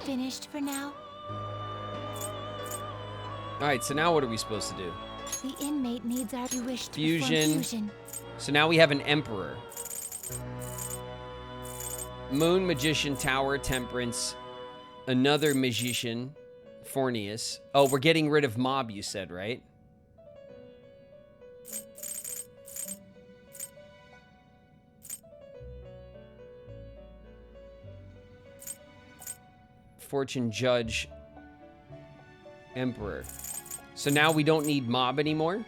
finished for now? All right, so now what are we supposed to do? The inmate needs our you wish to Fusion. perform fusion. So now we have an emperor. Moon, magician, tower, temperance, another magician, Fornius. Oh, we're getting rid of mob, you said, right? Fortune, judge, emperor. So now we don't need mob anymore?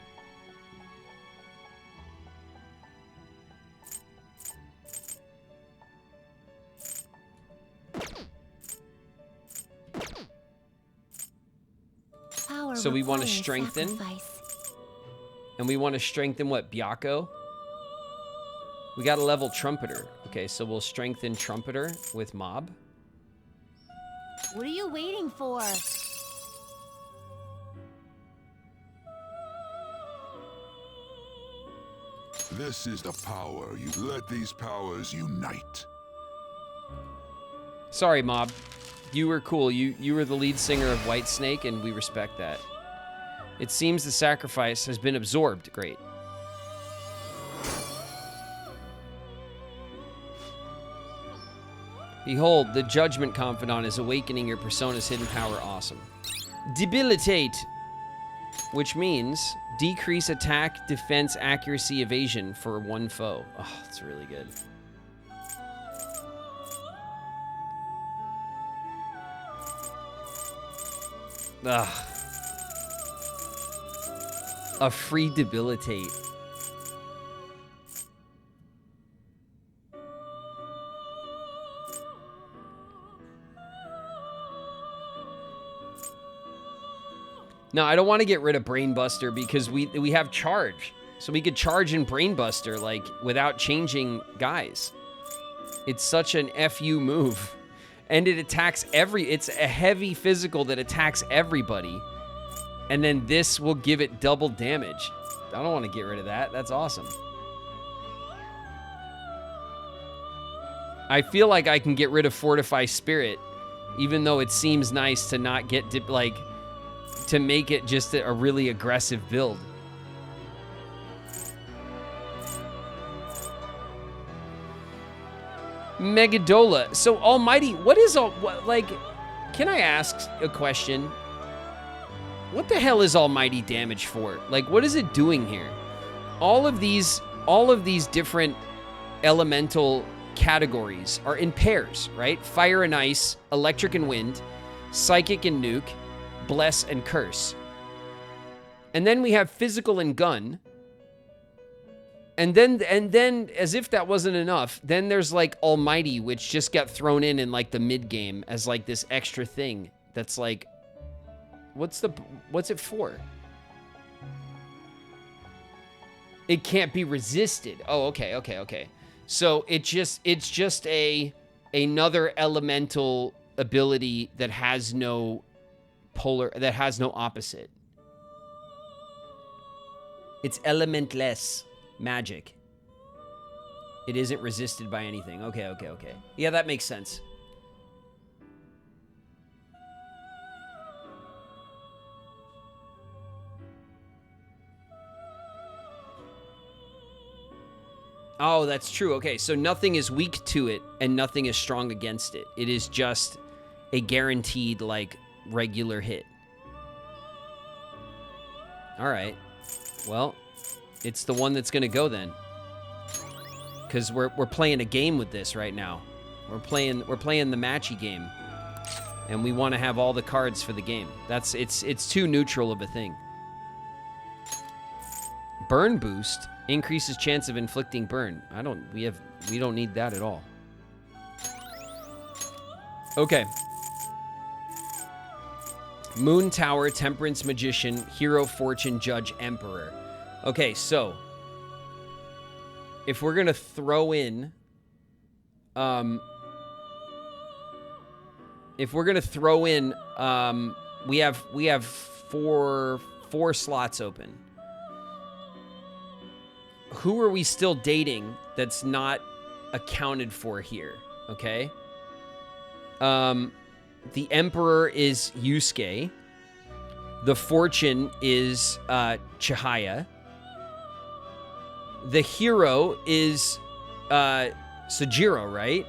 Power So we want to requires strengthen? sacrifice. And we want to strengthen what? Byakko? We got a level trumpeter. Okay, so we'll strengthen trumpeter with mob. What are you waiting for? This is the power. You let these powers unite. Sorry, mob. You were cool. You were the lead singer of Whitesnake, and we respect that. It seems the sacrifice has been absorbed. Great. Behold, the Judgment Confidant is awakening your persona's hidden power. Awesome. Debilitate, which means decrease attack, defense, accuracy, evasion for one foe. Oh, that's really good. Ugh. A free debilitate. No, I don't want to get rid of Brainbuster because we have charge. So we could charge in Brainbuster, like, without changing guys. It's such an FU move. And it attacks it's a heavy physical that attacks everybody. And then this will give it double damage. I don't want to get rid of that. That's awesome. I feel like I can get rid of Fortify Spirit, even though it seems nice to not get, to make it just a really aggressive build. Megadola. So Almighty, what is can I ask a question? What the hell is Almighty damage for? Like, what is it doing here? All of these different elemental categories are in pairs, right? Fire and ice, electric and wind, psychic and nuke, bless and curse. And then we have physical and gun. And then, as if that wasn't enough, then there's like Almighty, which just got thrown in like the mid game as like this extra thing. That's like, what's it for? It can't be resisted. Oh, okay. So it's just another elemental ability that has no opposite. It's elementless magic. It isn't resisted by anything. Okay. Yeah, that makes sense. Oh, that's true. Okay, so nothing is weak to it and nothing is strong against it. It is just a guaranteed, like, regular hit. All right. Well, it's the one that's going to go then. Because we're playing a game with this right now. We're playing the matchy game. And we want to have all the cards for the game. It's too neutral of a thing. Burn boost increases chance of inflicting burn. We don't need that at all. Okay. Moon Tower, Temperance Magician, Hero Fortune, Judge, Emperor. Okay, so if we're gonna throw in, we have four slots open. Who are we still dating that's not accounted for here? Okay. The Emperor is Yusuke. The Fortune is Chihaya. The Hero is Sojiro, right?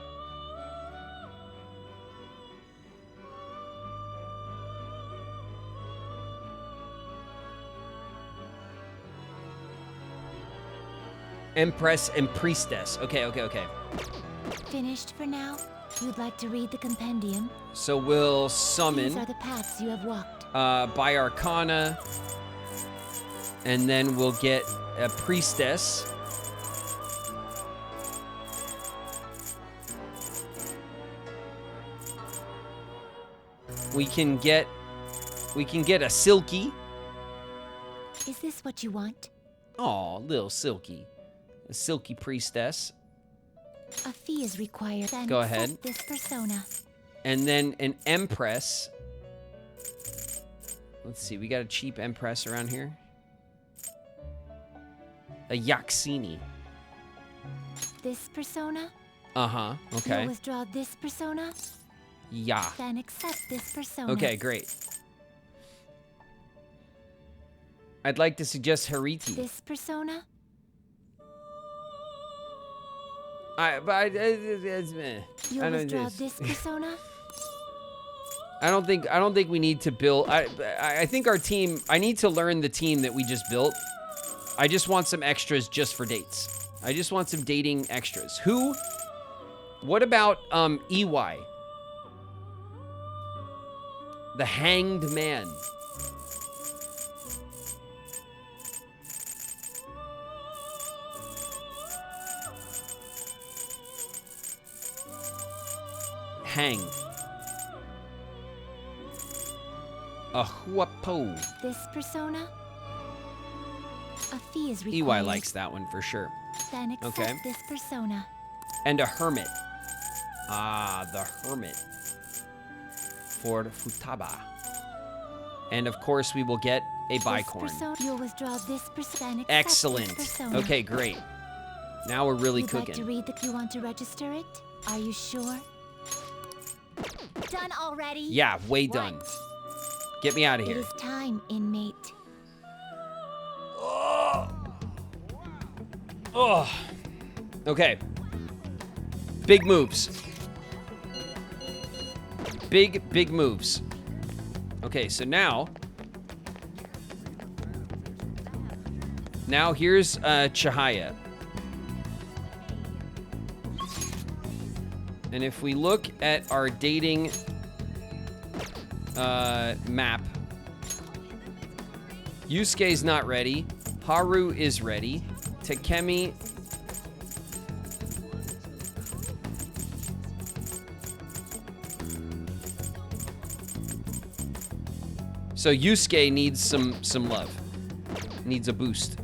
Empress and Priestess. Okay. Finished for now? You'd like to read the compendium? So we'll summon These are the paths you have walked. by Arcana, and then we'll get a Priestess. We can get a Silky. Is this what you want? Aw, little Silky. A Silky Priestess. A fee is required. Then Go accept ahead. this persona. And then an Empress. Let's see, we got a cheap Empress around here. A Yaxini. This persona? Uh-huh, okay. You'll withdraw this persona? Yeah. Then accept this persona. Okay, great. I'd like to suggest Hariti. This persona? I You'll withdraw this persona? don't think we need to build. I think our team. I need to learn the team that we just built. I just want some extras just for dates. I just want some dating extras. Who? What about EY? The Hanged Man. Hanged. A Huapo. This persona? A fee is required. EY likes that one for sure. Then accept Okay. this persona. And a Hermit. Ah, the Hermit. For Futaba. And of course, we will get a Bicorn. You'll withdraw this persona. Excellent. Okay, great. Now we're really You'd cooking. like to read the. You want to register it? Are you sure? Done already? Yeah, way done. What? Get me out of It here. is time, inmate. Oh. Okay. Big moves. Big moves. Okay, so now here's Chihaya. And if we look at our dating map, Yusuke's not ready. Haru is ready. Takemi. So Yusuke needs some love. Needs a boost.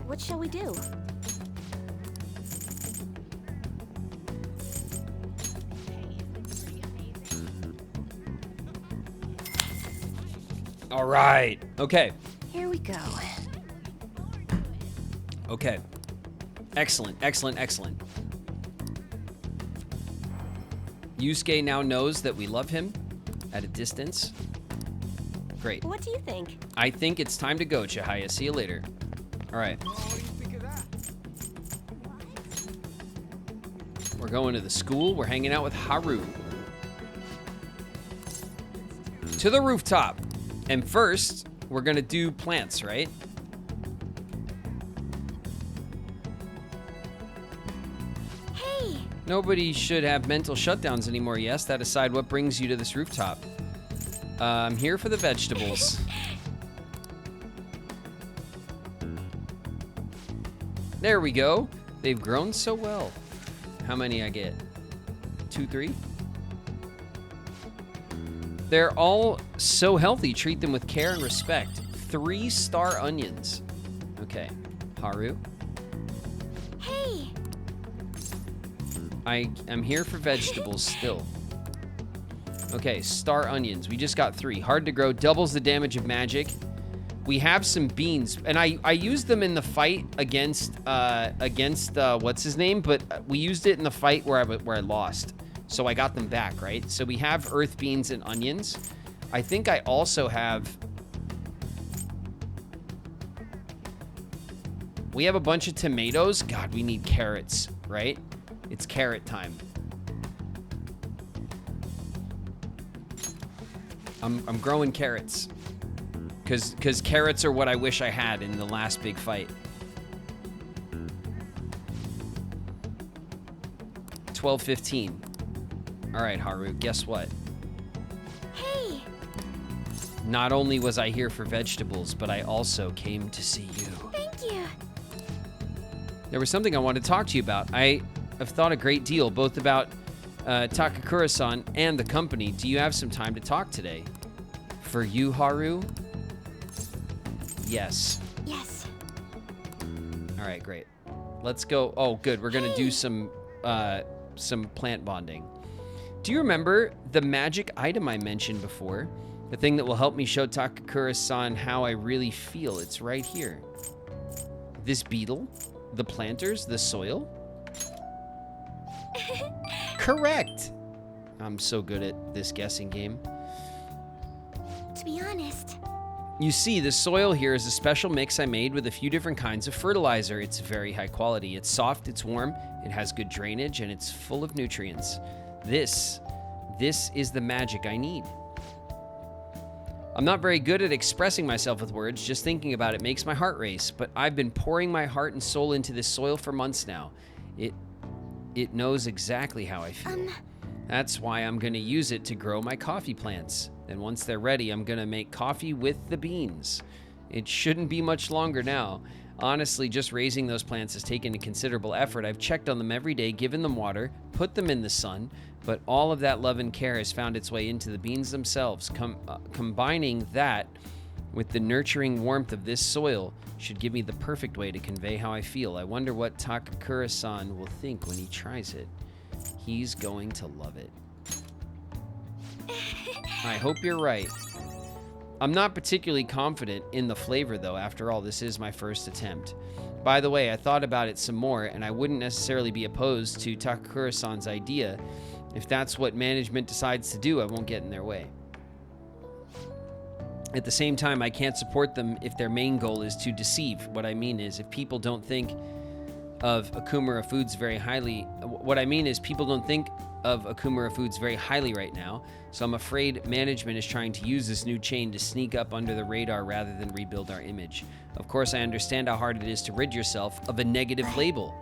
What shall we do? All right. Okay. Here we go. Okay. Excellent. Yusuke now knows that we love him at a distance. Great. What do you think? I think it's time to go, Chihaya. See you later. All right. We're going to the school. We're hanging out with Haru. To the rooftop. And first, we're going to do plants, right? Hey! Nobody should have mental shutdowns anymore, yes? That aside, what brings you to this rooftop? I'm here for the vegetables. There we go. They've grown so well. How many I get? 2, 3? They're all so healthy. Treat them with care and respect. 3-star onions. Okay. Haru. Hey! I'm here for vegetables still. Okay, star onions. We just got 3. Hard to grow. Doubles the damage of magic. we have some beans, and I used them in the fight against what's his name, but we used it in the fight where I lost, so I got them back, right? So we have earth beans and onions. I think I also have. We have a bunch of tomatoes. God, we need carrots, right? It's carrot time. I'm growing carrots. Because carrots are what I wish I had in the last big fight. 12:15. All right, Haru, guess what? Hey! Not only was I here for vegetables, but I also came to see you. Thank you. There was something I wanted to talk to you about. I have thought a great deal, both about Takakura-san and the company. Do you have some time to talk today? For you, Haru? Yes. Yes. All right, great. Let's go. Oh, good. We're gonna do some plant bonding. Do you remember the magic item I mentioned before? The thing that will help me show Takakura-san how I really feel. It's right here. This beetle, the planters, the soil. Correct. I'm so good at this guessing game. To be honest, You see, the soil here is a special mix I made with a few different kinds of fertilizer. It's very high quality. It's soft, it's warm, it has good drainage, and it's full of nutrients. This is the magic I need. I'm not very good at expressing myself with words. Just thinking about it makes my heart race, but I've been pouring my heart and soul into this soil for months now. It knows exactly how I feel. That's why I'm going to use it to grow my coffee plants. Then once they're ready, I'm going to make coffee with the beans. It shouldn't be much longer now. Honestly, just raising those plants has taken a considerable effort. I've checked on them every day, given them water, put them in the sun, but all of that love and care has found its way into the beans themselves. Combining that with the nurturing warmth of this soil should give me the perfect way to convey how I feel. I wonder what Takakura-san will think when he tries it. He's going to love it. I hope you're right. I'm not particularly confident in the flavor, though. After all, this is my first attempt. By the way, I thought about it some more, and I wouldn't necessarily be opposed to Takakura-san's idea. If that's what management decides to do, I won't get in their way. At the same time, I can't support them if their main goal is to deceive. What I mean is, if people don't think of Akumura Foods very highly, people don't think of Akumura Foods very highly right now, so I'm afraid management is trying to use this new chain to sneak up under the radar rather than rebuild our image. Of course, I understand how hard it is to rid yourself of a negative label,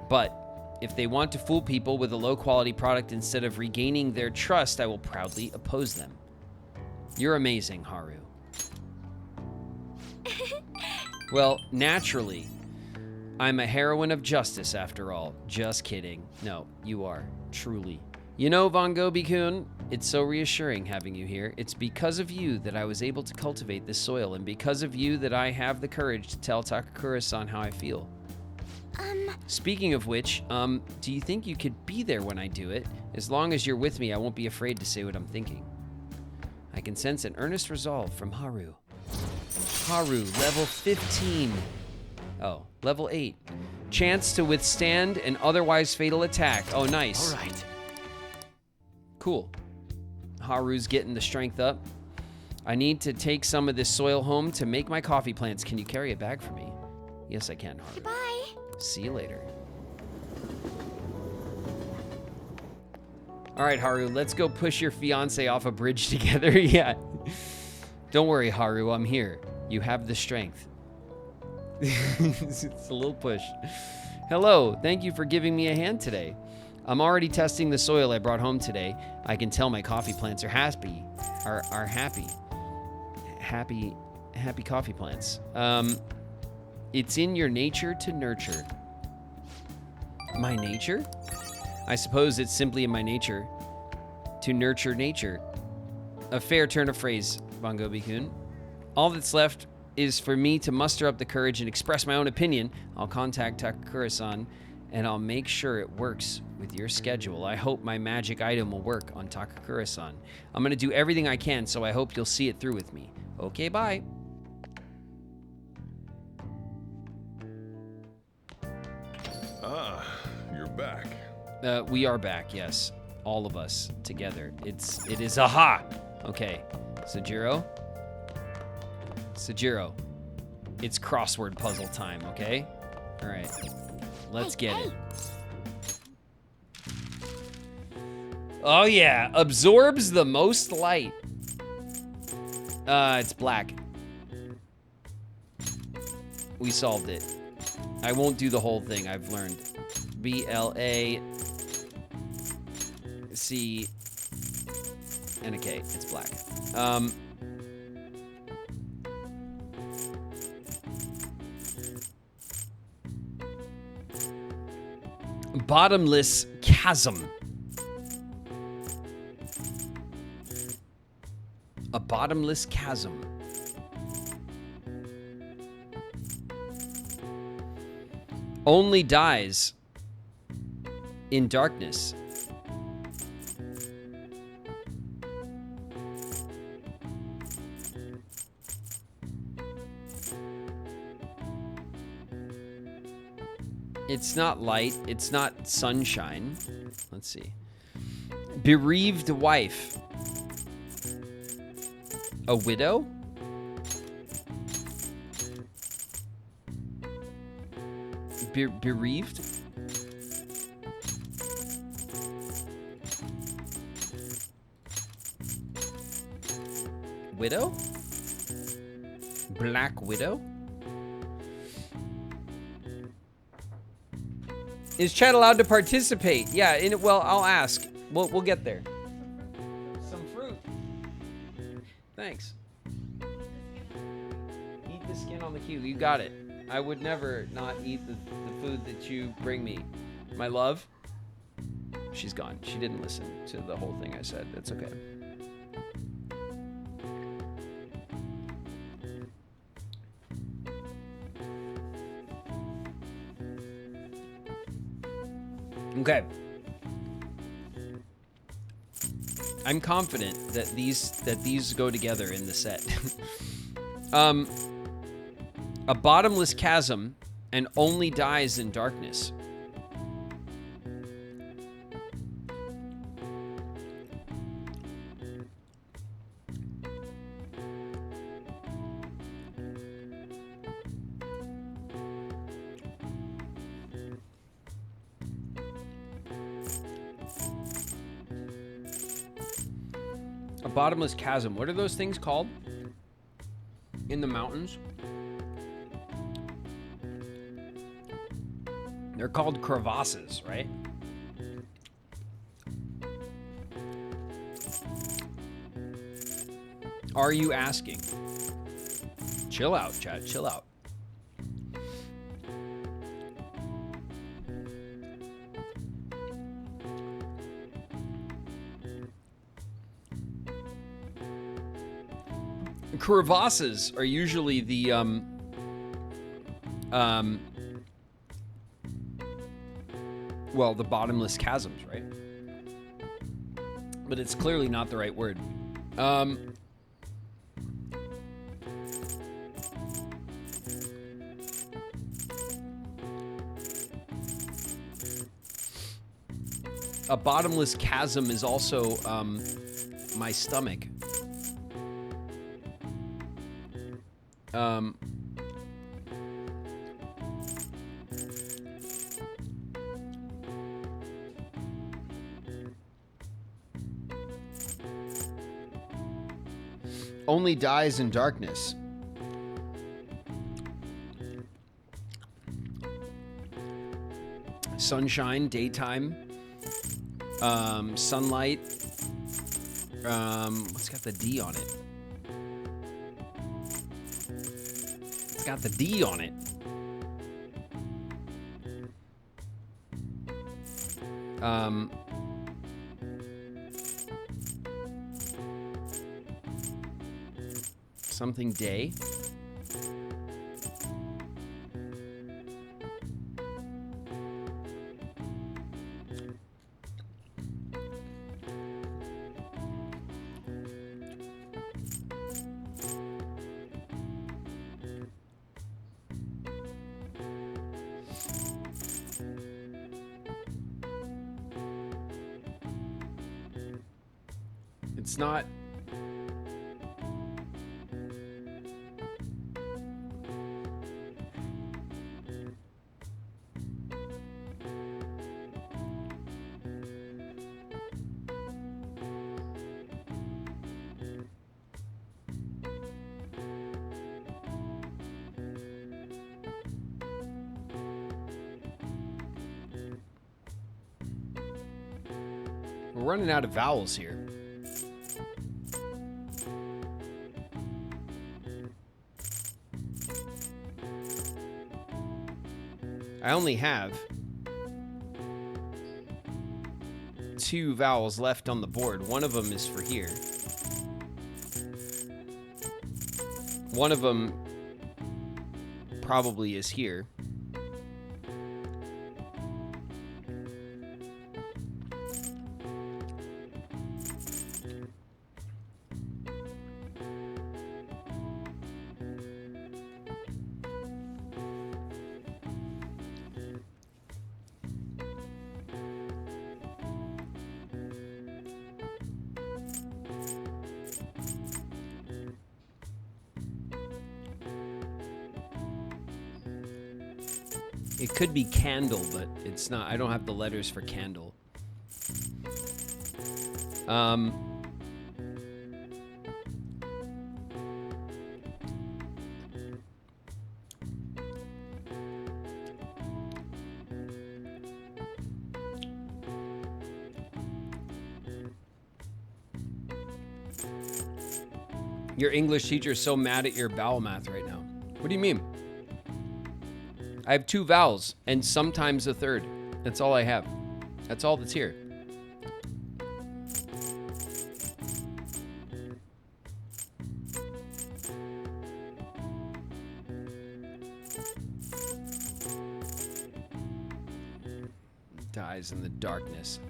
but if they want to fool people with a low-quality product instead of regaining their trust, I will proudly oppose them. You're amazing, Haru. Well, naturally, I'm a heroine of justice after all. Just kidding. No, you are. Truly. You know, Von Gobi-kun, it's so reassuring having you here. It's because of you that I was able to cultivate this soil, and because of you that I have the courage to tell Takakura-san how I feel. Speaking of which, do you think you could be there when I do it? As long as you're with me, I won't be afraid to say what I'm thinking. I can sense an earnest resolve from Haru. Haru, level 15. Oh, level 8. Chance to withstand an otherwise fatal attack. Oh, nice. All right. Cool. Haru's getting the strength up. I need to take some of this soil home to make my coffee plants. Can you carry a bag for me? Yes, I can, Haru. goodbye. See you later. All right, Haru, let's go push your fiance off a bridge together. Yeah. Don't worry, Haru, I'm here. You have the strength. It's a little push. Hello, thank you for giving me a hand today. I'm already testing the soil I brought home today. I can tell my coffee plants are happy. Are happy. Happy coffee plants. It's in your nature to nurture. My nature? I suppose it's simply in my nature to nurture nature. A fair turn of phrase, Von Gobi-kun. All that's left is for me to muster up the courage and express my own opinion. I'll contact Takakura-san, and I'll make sure it works with your schedule. I hope my magic item will work on Takakura-san. I'm going to do everything I can, so I hope you'll see it through with me. Okay, bye. back. We are back, yes. All of us together. It is aha! Okay. Sajiro. It's crossword puzzle time, okay? Alright. Let's get it. Oh yeah, absorbs the most light. It's black. We solved it. I won't do the whole thing, I've learned. B-L-A C and a K. It's black. Bottomless chasm. A bottomless chasm. Only dies in darkness. It's not light. It's not sunshine. Let's see. Bereaved wife. A widow? Bereaved? Widow? Black widow? Is chat allowed to participate? Yeah, well, I'll ask. We'll get there. Some fruit. Thanks. Eat the skin on the cue. You got it. I would never not eat the food that you bring me. My love. She's gone. She didn't listen to the whole thing I said. It's okay. Okay. I'm confident that these go together in the set. A bottomless chasm and only dies in darkness. A bottomless chasm. What are those things called? In the mountains? They're called crevasses, right? Are you asking? Chill out, Chad. Chill out. Crevasses are usually the well, the bottomless chasms, right? But it's clearly not the right word. A bottomless chasm is also my stomach. Only dies in darkness. Sunshine, daytime, sunlight. What's got the D on it? It's got the D on it. Something day. It's not... We're running out of vowels here. I only have 2 vowels left on the board. One of them is for here. One of them probably is here. It could be candle, but it's not. I don't have the letters for candle. Your English teacher is so mad at your vowel math right now. What do you mean? I have 2 vowels and sometimes a third. That's all I have. That's all that's here. Dies in the darkness.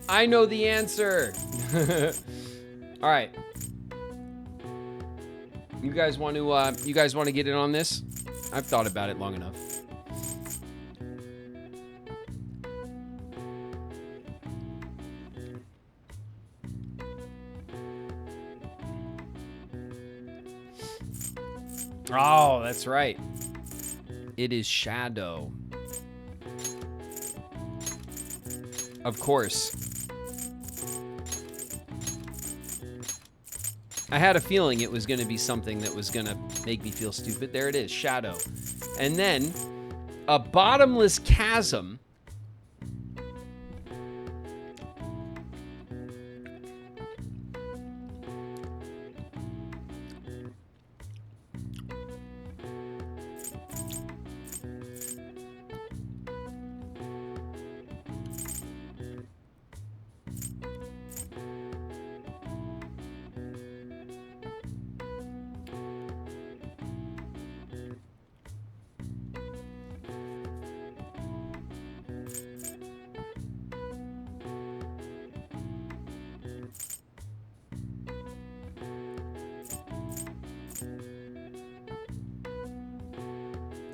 I know the answer. All right. You guys want to get in on this? I've thought about it long enough. Oh, that's right. It is shadow. Of course. I had a feeling it was going to be something that was going to make me feel stupid. There it is, shadow. And then a bottomless chasm.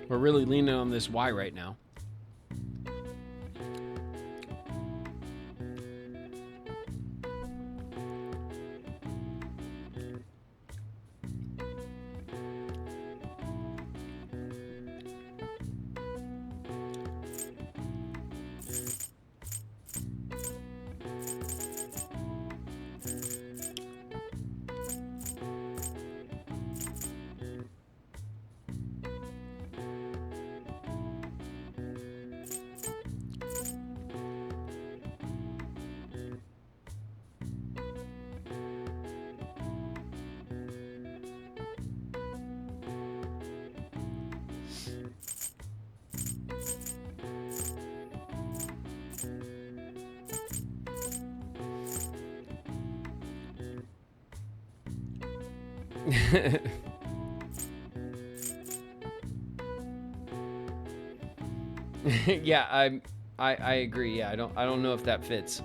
We're really leaning on this Y right now. Yeah, I agree. Yeah, I don't know if that fits.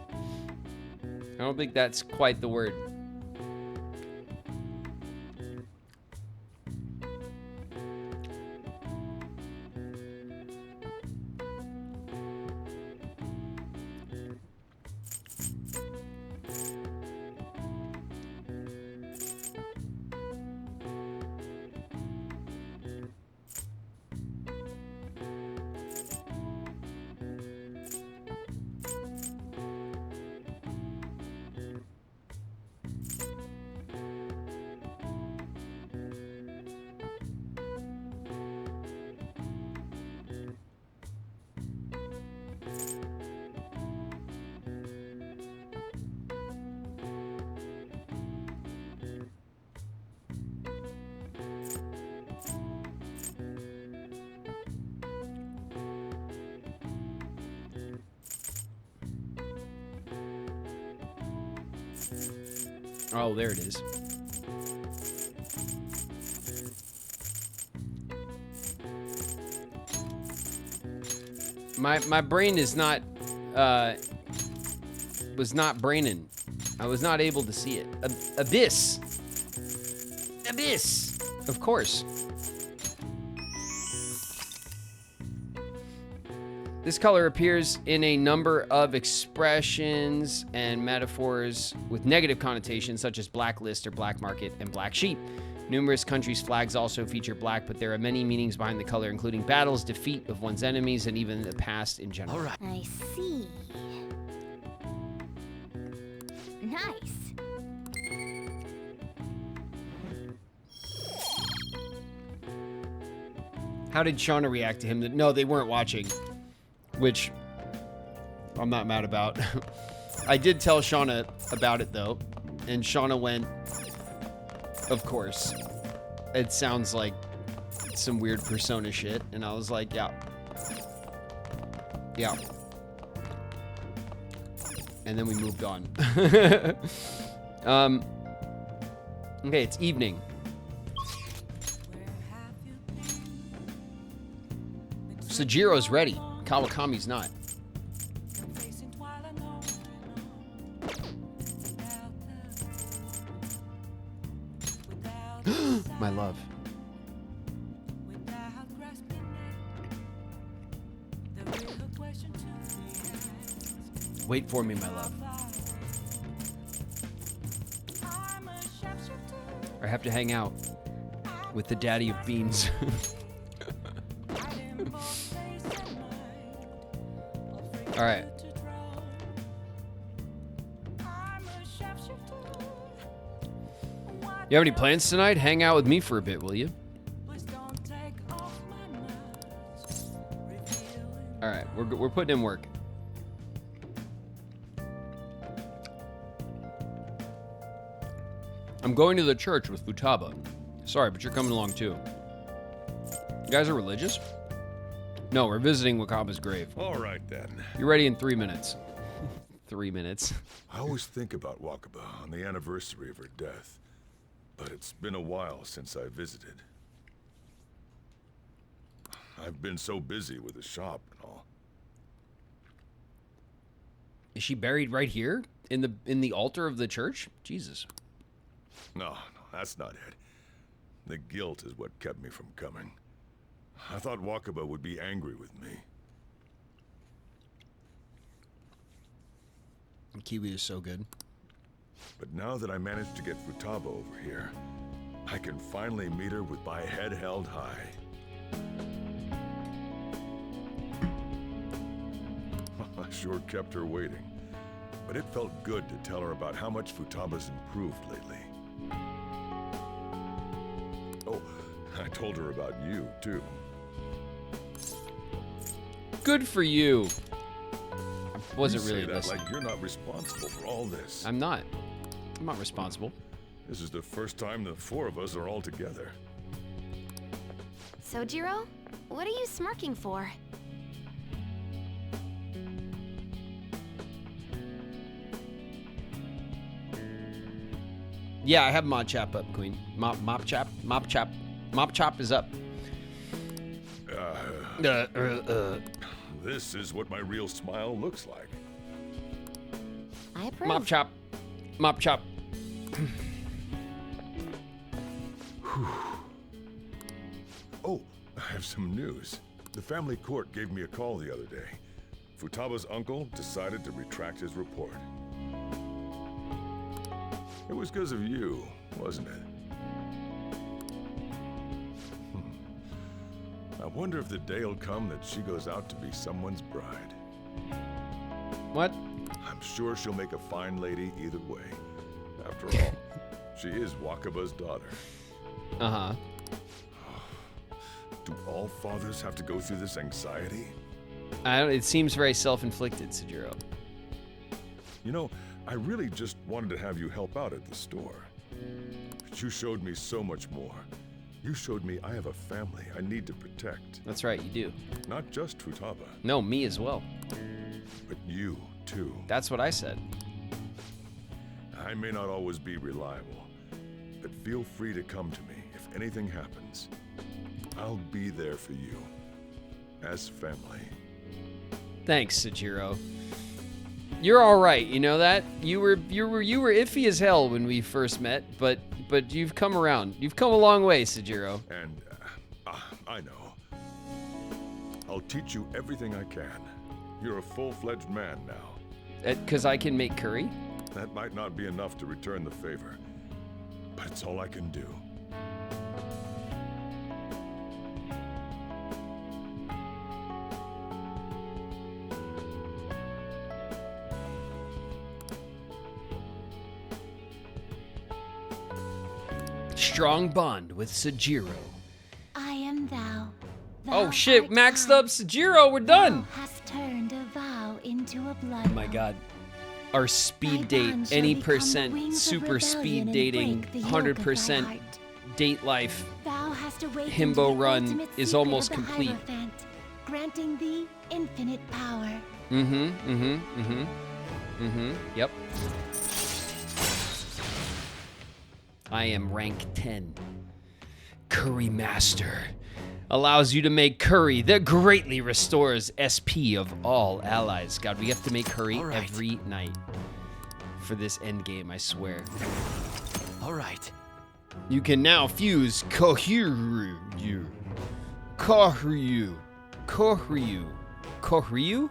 I don't think that's quite the word. Oh, there it is. My brain is not was not braining. I was not able to see it. Abyss. Abyss. Of course. This color appears in a number of expressions and metaphors with negative connotations such as blacklist or black market and black sheep. Numerous countries' flags also feature black, but there are many meanings behind the color, including battles, defeat of one's enemies, and even the past in general. All right. I see. Nice. How did Shauna react to him? No, they weren't watching, which I'm not mad about. I did tell Shauna about it, though, and Shauna went, of course. It sounds like some weird Persona shit, and I was like, yeah. Yeah. And then we moved on. Okay, it's evening. Sajiro's ready. Kawakami's not. My love. Wait for me, my love. I have to hang out with the daddy of beans. All right. You have any plans tonight? Hang out with me for a bit, will you? All right, we're putting in work. I'm going to the church with Futaba. Sorry, but you're coming along too. You guys are religious? No, we're visiting Wakaba's grave. All right, then. You're ready in 3 minutes. 3 minutes. I always think about Wakaba on the anniversary of her death, but it's been a while since I visited. I've been so busy with the shop and all. Is she buried right here in the altar of the church? Jesus. No, that's not it. The guilt is what kept me from coming. I thought Wakaba would be angry with me. Kiwi is so good. But now that I managed to get Futaba over here, I can finally meet her with my head held high. I sure kept her waiting. But it felt good to tell her about how much Futaba's improved lately. Oh, I told her about you, too. Good for you. I wasn't You really say that listening. like you're not responsible for all this. I'm not responsible. This is the first time the four of us are all together. Sojiro, what are you smirking for? Yeah, I have Mop Chop up, Queen. Mop Chop is up. This is what my real smile looks like. I approve. Mop Chop. Oh, I have some news. The family court gave me a call the other day. Futaba's uncle decided to retract his report. It was because of you, wasn't it? I wonder if the day will come that she goes out to be someone's bride. What? I'm sure she'll make a fine lady either way. After all, she is Wakaba's daughter. Uh-huh. Do all fathers have to go through this anxiety? It seems very self-inflicted, Sejiro. You know, I really just wanted to have you help out at the store. But you showed me so much more. You showed me I have a family I need to protect. That's right, you do. Not just Futaba, No, me as well. but you, too. That's what I said. I may not always be reliable, but feel free to come to me if anything happens. I'll be there for you. As family. Thanks, Sejiro. You're all right, you know that? You were iffy as hell when we first met, but you've come around. You've come a long way, Sejiro. And I know. I'll teach you everything I can. You're a full-fledged man now. Because I can make curry? That might not be enough to return the favor, but it's all I can do. Strong bond with Sejiro. I am thou. Oh Thou shit, art maxed I. up Sejiro, we're done! Thou hast turned a vow into a blood. Oh my god. Our speed Thy date, bond shall any become the percent, wings of super rebellion speed and dating, break the yoke of thy 100% heart. date life. Thou hast awakened Himbo the run ultimate is secret almost of the complete. Hierophant, granting thee infinite power. Yep. I am rank 10. Curry Master. Allows you to make curry that greatly restores SP of all allies. God, we have to make curry All right. every night for this end game, I swear. All right. You can now fuse Kohiryu. Kohiryu. Kohiryu. Kohiryu?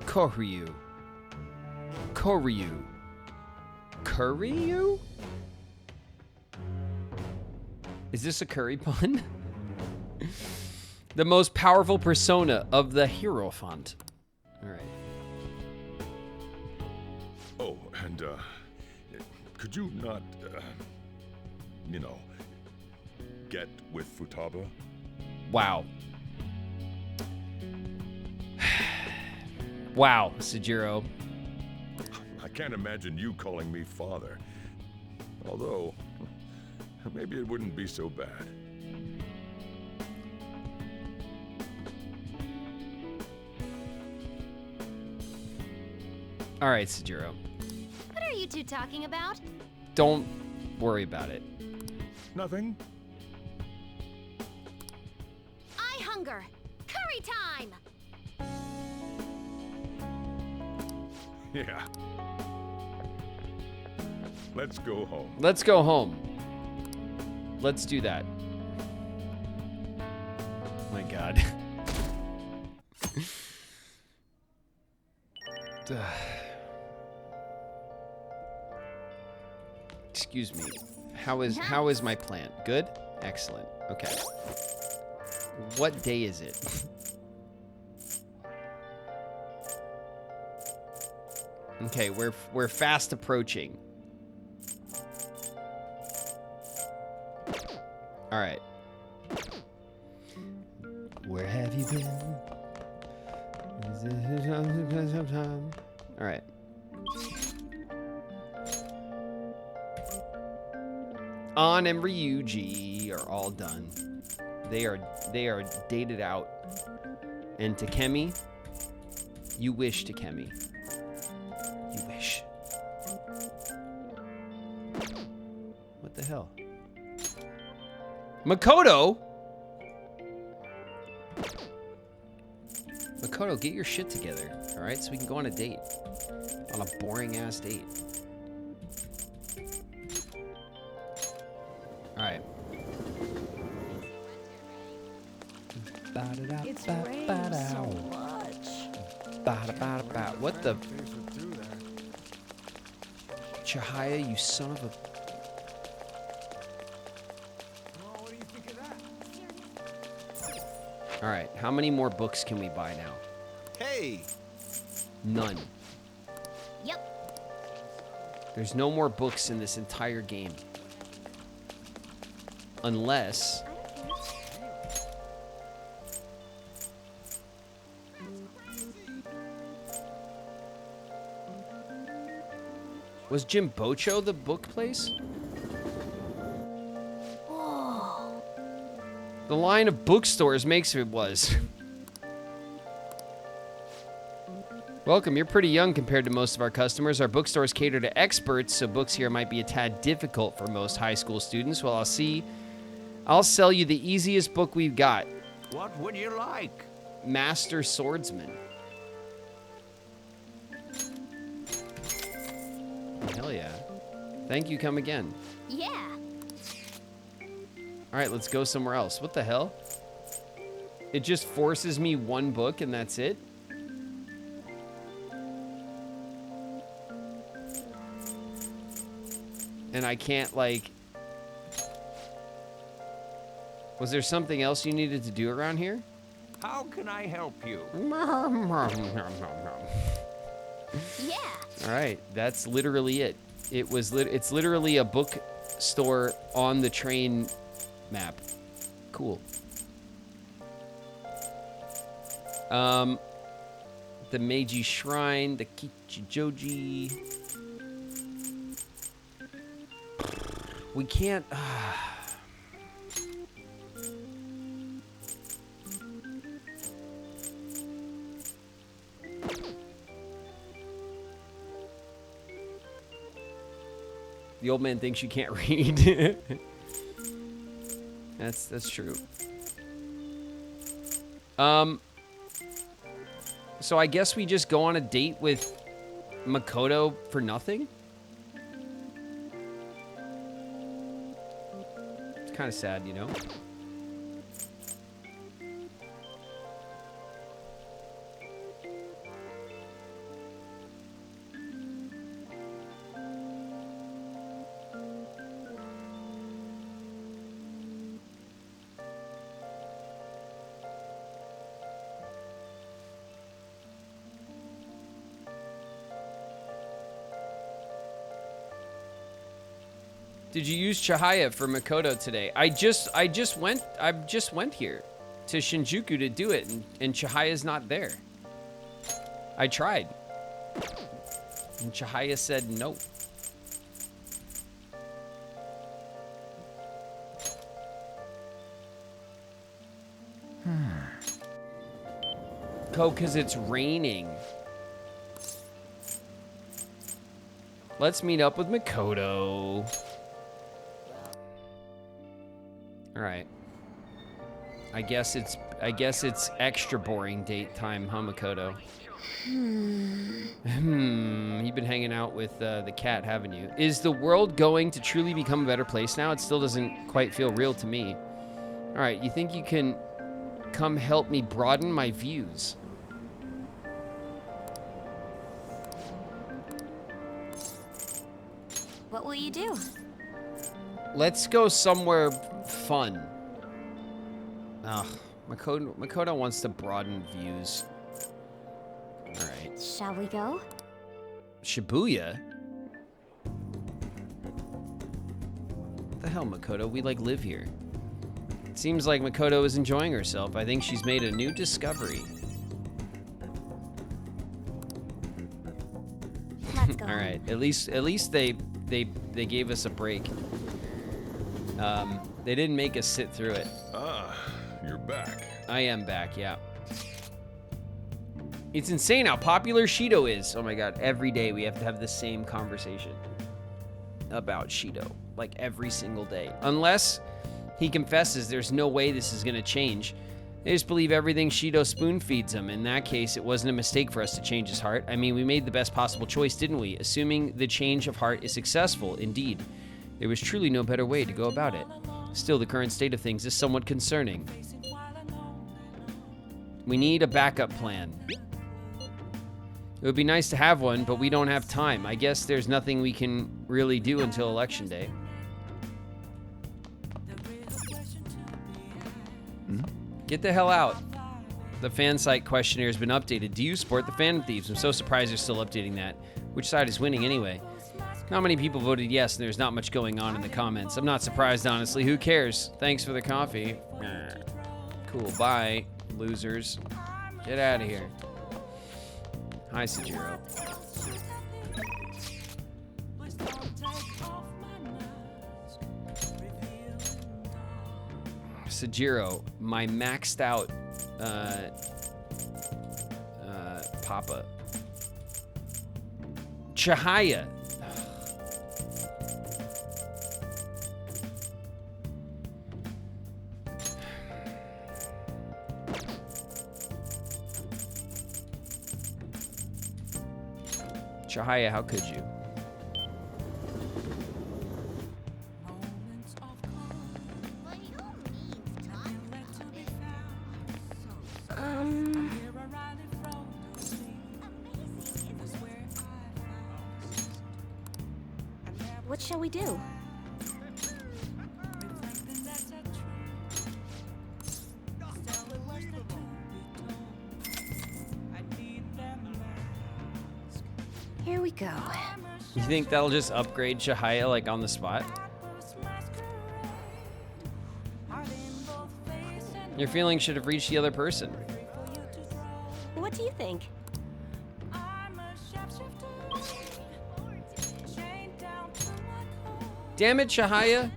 Kohiryu. Koryu. Kuryu? Is this a curry pun? The most powerful persona of the Hierophant. All right. Oh, and, could you not, you know, get with Futaba? Wow. Wow, Sejiro. I can't imagine you calling me father. Although, maybe it wouldn't be so bad. All right, Sejiro. What are you two talking about? Don't worry about it. Nothing? I hunger. Curry time! Yeah. Let's go home. Let's go home. Let's do that. My God. Excuse me. How is my plant? Good? Excellent. Okay. What day is it? Okay, we're fast approaching. All right. Where have you been? All right. An and Ryuji are all done. They are dated out. And Takemi, you wish, Takemi. You wish. the hell? Makoto? Makoto, get your shit together, all right? So we can go on a date. On a boring-ass date. All right. It's rained so much. What the? Chihaya, you son of a... All right, how many more books can we buy now? Hey! None. Yep. There's no more books in this entire game. Unless... Was Jimbocho the book place? Whoa. The line of bookstores makes it was. Welcome, you're pretty young compared to most of our customers. Our bookstores cater to experts, so books here might be a tad difficult for most high school students. Well, I'll sell you the easiest book we've got. What would you like? Master Swordsman. Hell yeah. Thank you, come again. Yeah. All right, let's go somewhere else. What the hell? It just forces me one book and that's it? And I can't, like... Was there something else you needed to do around here? How can I help you? Yeah. All right, that's literally it. It's literally a bookstore on the train map. Cool. The Meiji Shrine, the Kichijoji. We can't. The old man thinks you can't read. That's true. So I guess we just go on a date with Makoto for nothing? It's kind of sad, you know? Did you use Chihaya for Makoto today? I just went here to Shinjuku to do it, and Chihaya's not there. I tried. And Chihaya said no. Go, 'cause it's raining. Let's meet up with Makoto. All right. I guess it's extra boring date time, huh, Makoto? You've been hanging out with the cat, haven't you? Is the world going to truly become a better place now? It still doesn't quite feel real to me. All right, you think you can come help me broaden my views? What will you do? Let's go somewhere fun. Ugh, Makoto wants to broaden views. All right. Shall we go? Shibuya? What the hell, Makoto? We, like, live here. It seems like Makoto is enjoying herself. I think she's made a new discovery. Let's go. All right. At least they gave us a break. They didn't make us sit through it. Ah, you're back. I am back, yeah. It's insane how popular Shido is. Oh my god, every day we have to have the same conversation. about Shido, like every single day. Unless he confesses there's no way this is going to change. They just believe everything Shido spoon feeds him. In that case, it wasn't a mistake for us to change his heart. I mean, we made the best possible choice, didn't we? Assuming the change of heart is successful, indeed. There was truly no better way to go about it. Still, the current state of things is somewhat concerning. We need a backup plan. It would be nice to have one, but we don't have time. I guess there's nothing we can really do until Election Day. Get the hell out. The fan site questionnaire has been updated. Do you support the fan thieves? I'm so surprised they're still updating that. Which side is winning anyway? Not many people voted yes, and there's not much going on in the comments. I'm not surprised, honestly. Who cares? Thanks for the coffee. Cool, bye, losers. Get out of here. Hi, Sajiro. Sajiro, my maxed out Papa. Chihaya. Chihaya, how could you? What shall we do? Here we go. You think that'll just upgrade Chihaya like on the spot? Your feelings should have reached the other person. What do you think? Damn it, Chihaya.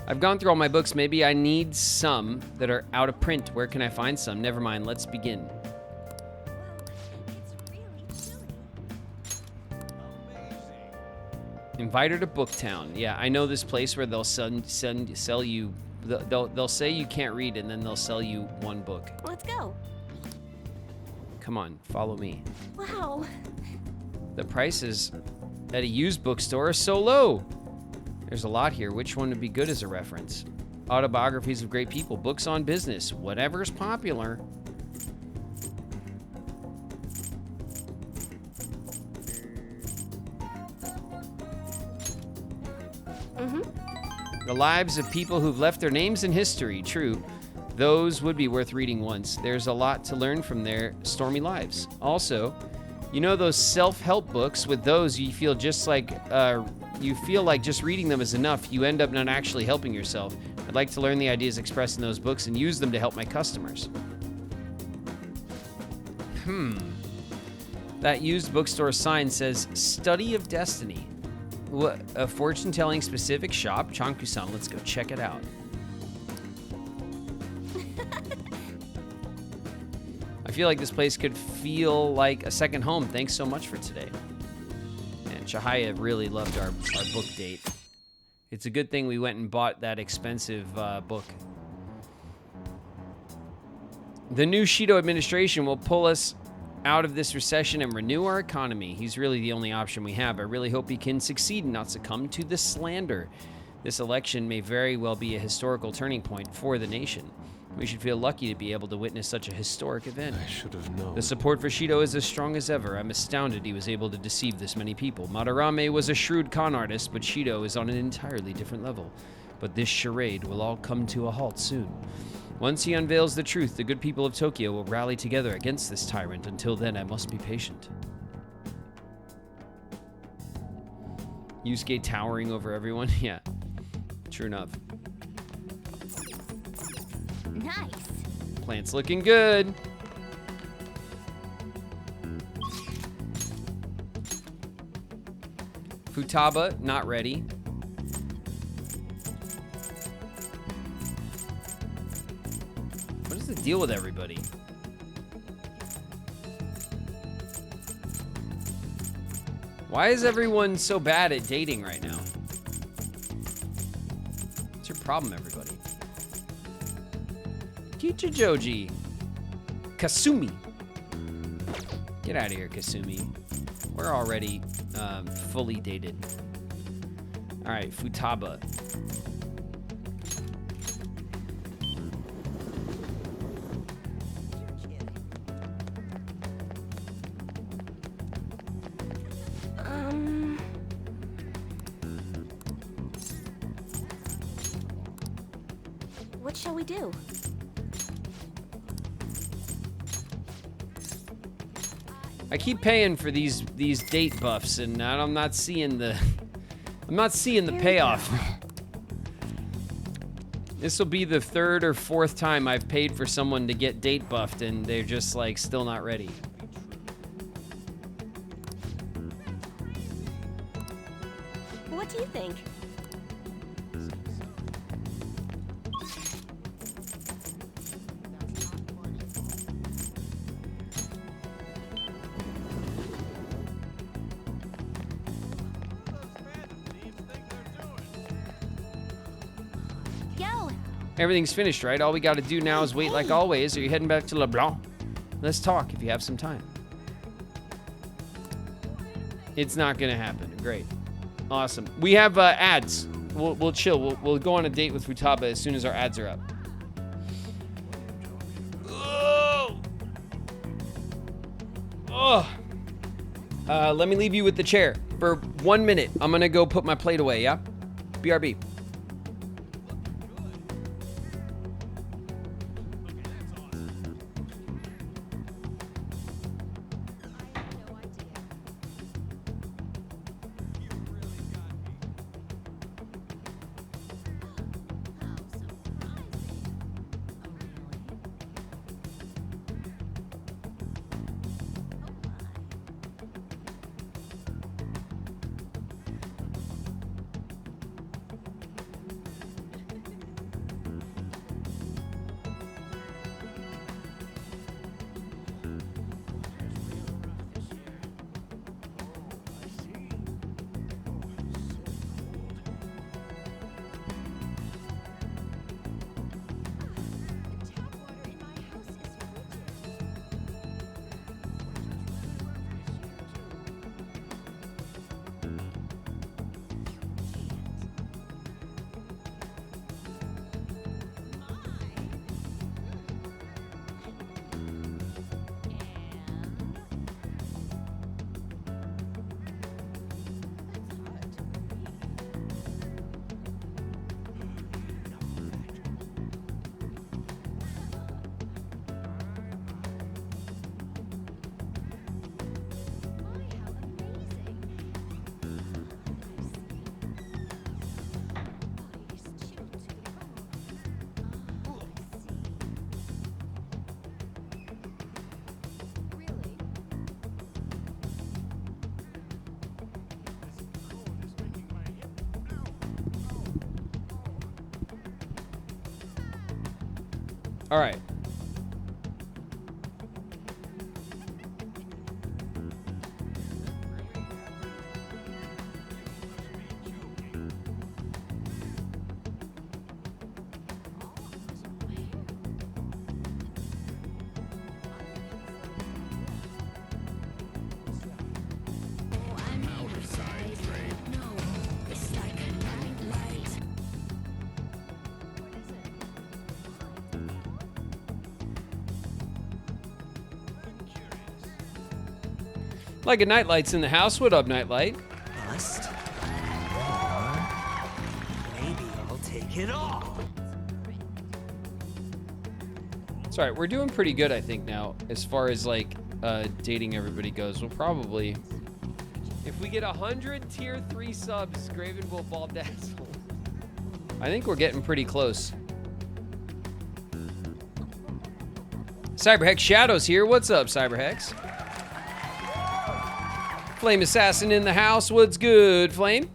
I've gone through all my books. Maybe I need some that are out of print. Where can I find some? Never mind. Let's begin. Invite her to Booktown. Yeah, I know this place where they'll sell you. They'll say you can't read, and then they'll sell you one book. Let's go. Come on, follow me. Wow. The prices at a used bookstore are so low. There's a lot here. Which one would be good as a reference? Autobiographies of great people, books on business, whatever's popular. The lives of people who've left their names in history. True. Those would be worth reading once. There's a lot to learn from their stormy lives. Also, you know those self-help books? With those, you feel just like just reading them is enough. You end up not actually helping yourself. I'd like to learn the ideas expressed in those books and use them to help my customers. That used bookstore sign says Study of Destiny. What, a fortune-telling specific shop? Chanku-san, let's go check it out. I feel like this place could feel like a second home. Thanks so much for today. And Chihaya really loved our book date. It's a good thing we went and bought that expensive book. The new Shido administration will pull us out of this recession and renew our economy. He's really the only option we have. I really hope he can succeed and not succumb to the slander. This election may very well be a historical turning point for the nation. We should feel lucky to be able to witness such a historic event. I should have known. The support for Shido is as strong as ever. I'm astounded he was able to deceive this many people. Madarame was a shrewd con artist, but Shido is on an entirely different level. But this charade will all come to a halt soon. Once he unveils the truth, the good people of Tokyo will rally together against this tyrant. Until then, I must be patient. Yusuke towering over everyone? Yeah, true enough. Nice. Plant's looking good. Futaba, not ready. the deal with everybody? Why is everyone so bad at dating right now? What's your problem, everybody? Kichijoji. Kasumi. Get out of here, Kasumi. We're already fully dated. All right, Futaba. What shall we do? I keep paying for these date buffs, and I'm not seeing the payoff. This will be the third or fourth time I've paid for someone to get date buffed, and they're just like still not ready. What do you think? Yo! Everything's finished, right? All we got to do now is wait like always. Are you heading back to LeBlanc? Let's talk if you have some time. It's not gonna happen. Great. Awesome. We have ads. We'll chill. We'll go on a date with Futaba as soon as our ads are up. Oh. Let me leave you with the chair for 1 minute. I'm gonna go put my plate away, yeah? BRB. All right. Like a Nightlight's in the house. What up, Nightlight? Bust? Maybe I'll take it off. It's all right. We're doing pretty good, I think, now, as far as like dating everybody goes. We'll probably, if we get 100 tier 3 subs, Graven will ball dazzle. I think we're getting pretty close. Cyberhex Shadows here. What's up, Cyberhex? Flame Assassin in the house. What's good, Flame?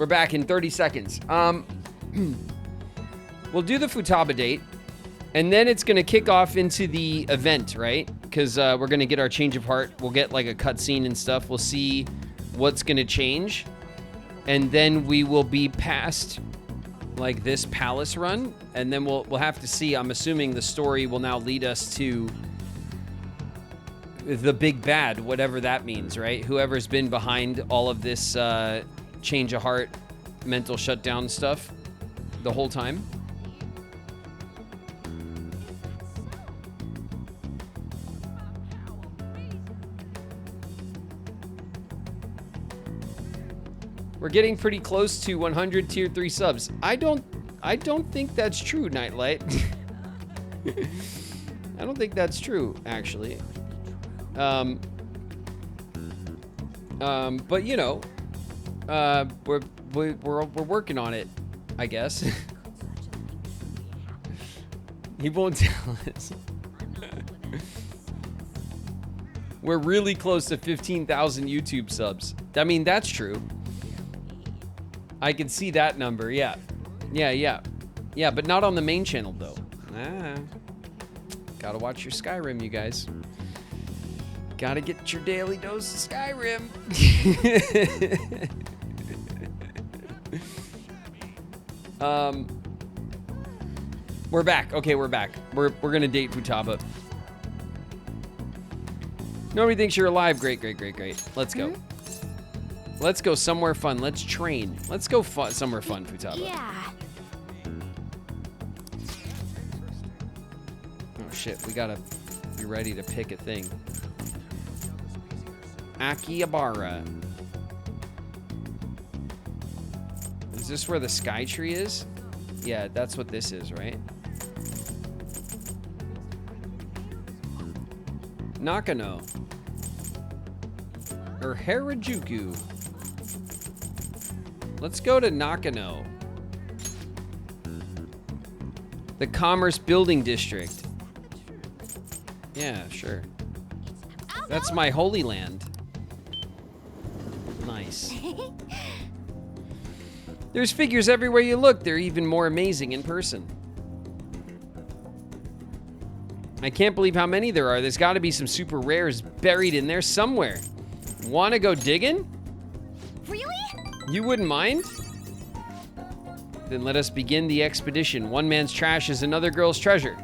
We're back in 30 seconds. We'll do the Futaba date, and then it's going to kick off into the event, right? Because we're going to get our change of heart. We'll get like a cutscene and stuff. We'll see what's going to change. And then we will be past like this palace run. And then we'll have to see. I'm assuming the story will now lead us to the big bad, whatever that means, right? Whoever's been behind all of this change of heart, mental shutdown stuff the whole time. We're getting pretty close to 100 tier 3 subs. I don't think that's true, Nightlight. I don't think that's true, actually. But you know, we're working on it, I guess. He won't tell us. We're really close to 15,000 YouTube subs. I mean, that's true. I can see that number, yeah. Yeah, but not on the main channel, though. Gotta watch your Skyrim, you guys. Gotta get your daily dose of Skyrim. We're back. Okay, we're back. We're gonna date Futaba. Nobody thinks you're alive. Great. Let's go. Let's go somewhere fun. Let's train. Let's go somewhere fun, Futaba. Yeah. Oh shit, we gotta be ready to pick a thing. Akihabara. Is this where the sky tree is? Yeah, that's what this is, right? Nakano. Or Harajuku. Let's go to Nakano. The Commerce Building District. Yeah, sure. That's my holy land. Nice. There's figures everywhere you look. They're even more amazing in person. I can't believe how many there are. There's got to be some super rares buried in there somewhere. Want to go digging? Really? You wouldn't mind? Then let us begin the expedition. One man's trash is another girl's treasure.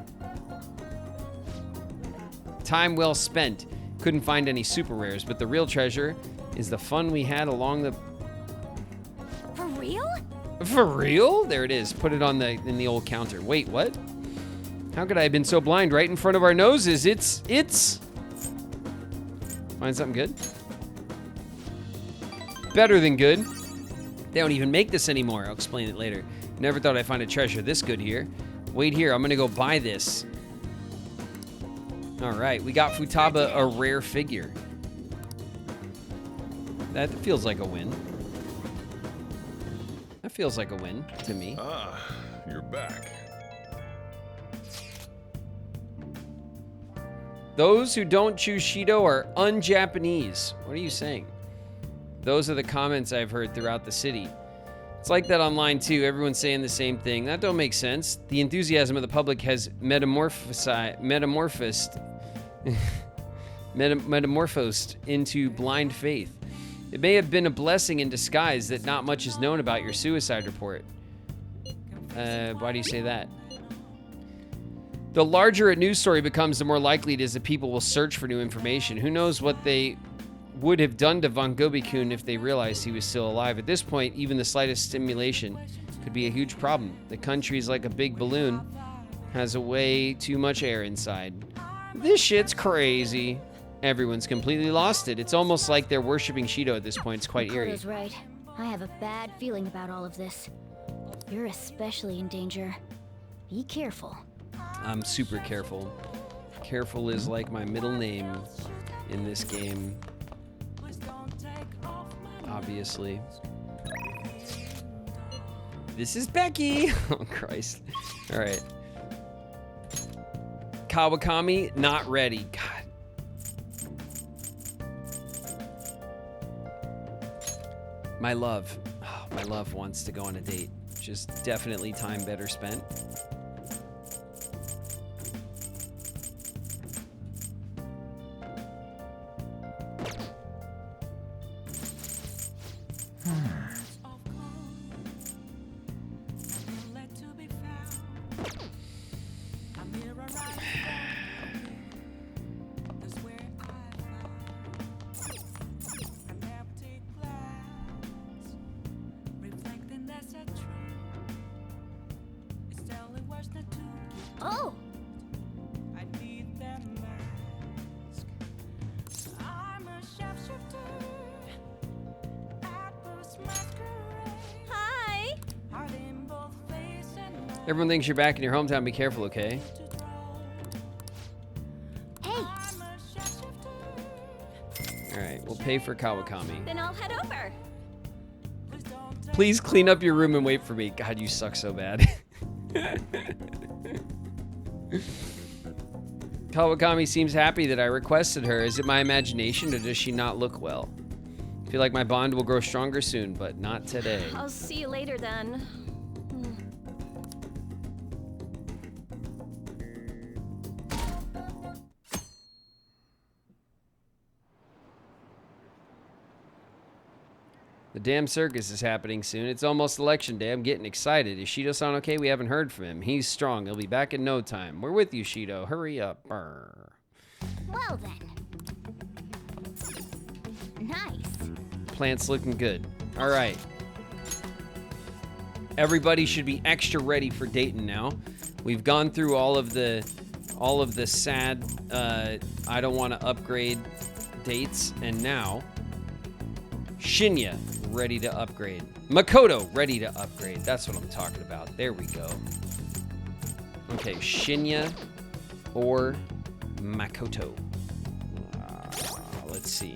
Time well spent. Couldn't find any super rares, but the real treasure is the fun we had along the... For real? For real? There it is. Put it on in the old counter. Wait, what? How could I have been so blind? Right in front of our noses. It's... Find something good? Better than good. They don't even make this anymore. I'll explain it later. Never thought I'd find a treasure this good here. Wait here. I'm going to go buy this. All right. We got Futaba, a rare figure. That feels like a win. That feels like a win to me. Ah, you're back. Those who don't choose Shido are un-Japanese. What are you saying? Those are the comments I've heard throughout the city. It's like that online too. Everyone's saying the same thing. That don't make sense. The enthusiasm of the public has metamorphosed into blind faith. It may have been a blessing in disguise that not much is known about your suicide report. Why do you say that? The larger a news story becomes, the more likely it is that people will search for new information. Who knows what they would have done to Von Gobi-kun if they realized he was still alive. At this point, even the slightest stimulation could be a huge problem. The country's like a big balloon, has a way too much air inside. This shit's crazy. Everyone's completely lost it. It's almost like they're worshipping Shido at this point. It's quite eerie. Makoto's right. I have a bad feeling about all of this. You're especially in danger. Be careful. I'm super careful. Careful is like my middle name in this game. Obviously. This is Becky. Oh, Christ. All right. Kawakami, not ready. God. My love. Oh, My love wants to go on a date. Just definitely time better spent. Oh! Hi! Everyone thinks you're back in your hometown. Be careful, okay? Hey, Alright, we'll pay for Kawakami. then I'll head over. Please clean up your room and wait for me. God, you suck so bad. Kawakami seems happy that I requested her. Is it my imagination or does she not look well? I feel like my bond will grow stronger soon, but not today. I'll see you later then. The damn circus is happening soon. It's almost election day. I'm getting excited. Is Shido sound okay? We haven't heard from him. He's strong. He'll be back in no time. We're with you, Shido. Hurry up. Brr. Well then. Nice. Plant's looking good. All right. Everybody should be extra ready for Dayton now. We've gone through all of the sad I don't want to upgrade dates, and now Shinya ready to upgrade. Makoto ready to upgrade. That's what I'm talking about. There we go. Okay, Shinya or Makoto. Let's see.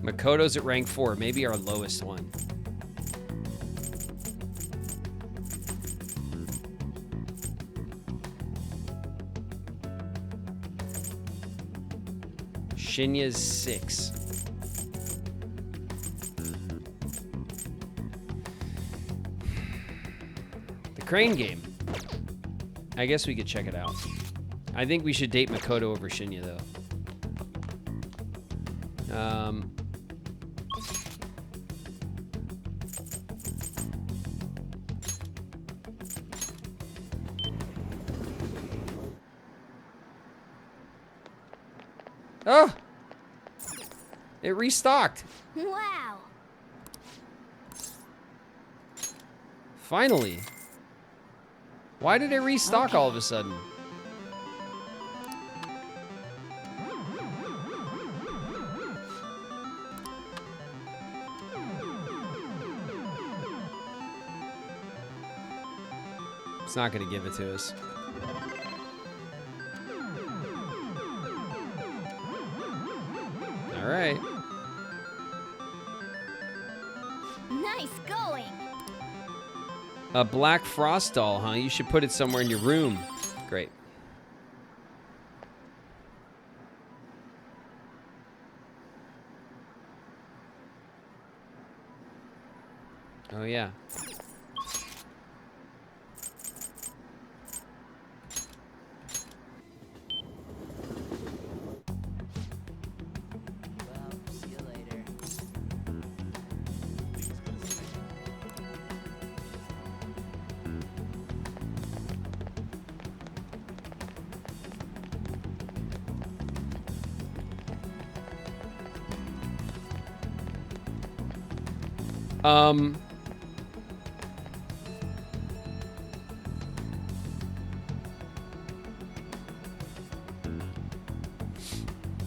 Makoto's at rank 4, maybe our lowest one. Shinya's 6. The crane game. I guess we could check it out. I think we should date Makoto over Shinya, though. Oh! It restocked. Wow. Finally. Why did it restock all of a sudden? It's not going to give it to us. All right. Nice going. A black frost doll, huh? You should put it somewhere in your room. Great. Oh, yeah. See you later.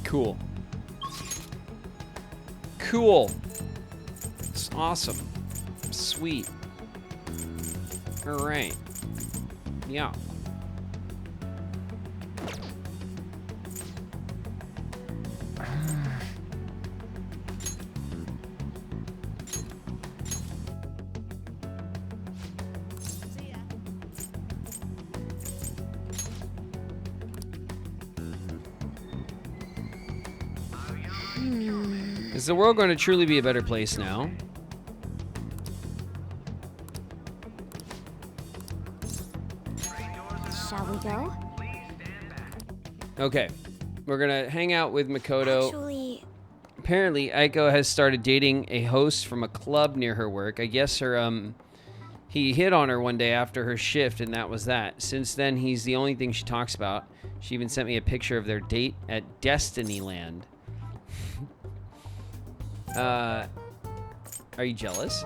Cool. Cool. It's awesome. Sweet. All right. Yeah. Is the world going to truly be a better place now? Shall we go? Okay. We're going to hang out with Makoto. Actually, Apparently, Aiko has started dating a host from a club near her work. I guess he hit on her one day after her shift, and that was that. Since then, he's the only thing she talks about. She even sent me a picture of their date at Destinyland. Are you jealous?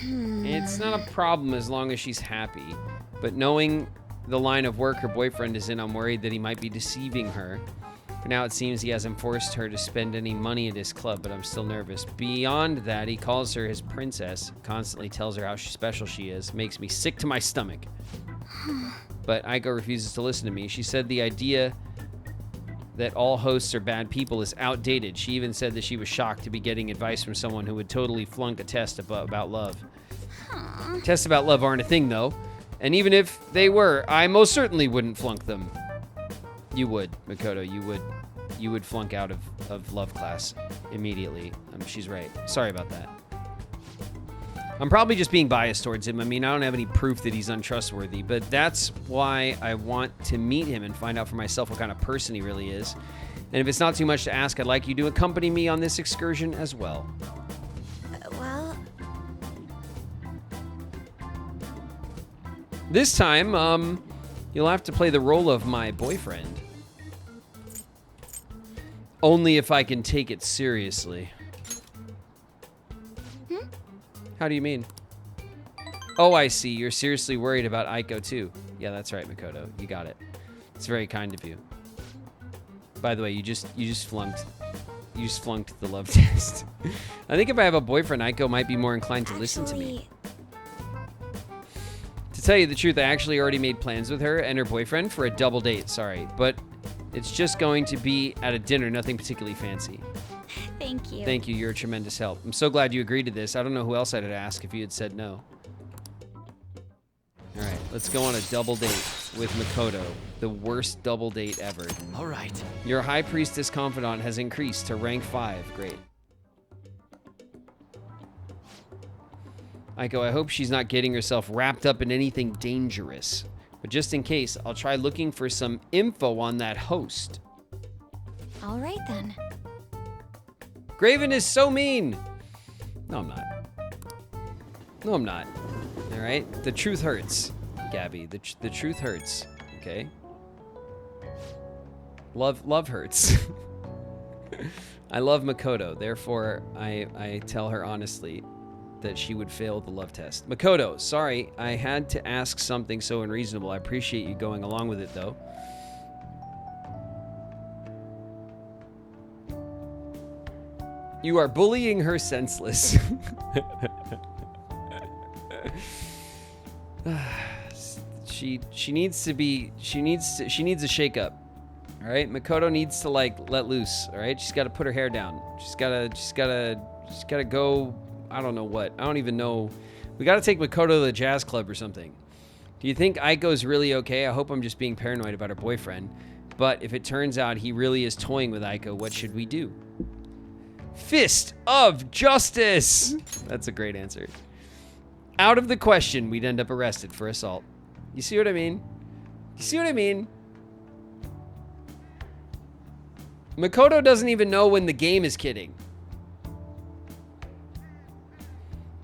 It's not a problem as long as she's happy. But knowing the line of work her boyfriend is in, I'm worried that he might be deceiving her. For now, it seems he hasn't forced her to spend any money at his club, but I'm still nervous. Beyond that, he calls her his princess, constantly tells her how special she is, makes me sick to my stomach. But Aiko refuses to listen to me. She said the idea that all hosts are bad people is outdated. She even said that she was shocked to be getting advice from someone who would totally flunk a test about love. Tests about love aren't a thing, though. And even if they were, I most certainly wouldn't flunk them. You would, Makoto. You would flunk out of love class immediately. She's right. Sorry about that. I'm probably just being biased towards him. I mean, I don't have any proof that he's untrustworthy, but that's why I want to meet him and find out for myself what kind of person he really is. And if it's not too much to ask, I'd like you to accompany me on this excursion as well. well, This time, you'll have to play the role of my boyfriend. Only if I can take it seriously. How do you mean? Oh, I see. You're seriously worried about Aiko too. Yeah, that's right, Makoto. You got it. It's very kind of you. By the way, you just flunked the love test. I think if I have a boyfriend, Aiko might be more inclined to listen to me. To tell you the truth, I actually already made plans with her and her boyfriend for a double date. Sorry, but it's just going to be at a dinner, nothing particularly fancy. thank you. Thank you. You're a tremendous help. I'm so glad you agreed to this. I don't know who else I'd ask if you had said no. All right, let's go on a double date with Makoto. The worst double date ever. All right. Your High Priestess confidant has increased to rank 5. Great. Aiko, I hope she's not getting herself wrapped up in anything dangerous. But just in case, I'll try looking for some info on that host. All right, then. Graven is so mean. No, I'm not. No, I'm not. All right? The truth hurts, Gabby. The truth hurts, okay? Love hurts. I love Makoto. Therefore, I tell her honestly that she would fail the love test. Makoto, sorry. I had to ask something so unreasonable. I appreciate you going along with it, though. You are bullying her senseless. She needs a shake up. All right? Makoto needs to like let loose, all right? She's got to put her hair down. She's got to go, I don't know what. I don't even know. We got to take Makoto to the jazz club or something. Do you think Aiko's really okay? I hope I'm just being paranoid about her boyfriend. But if it turns out he really is toying with Aiko, what should we do? Fist of justice. That's a great answer. Out of the question, we'd end up arrested for assault. You see what I mean? You see what I mean? Makoto doesn't even know when the game is kidding.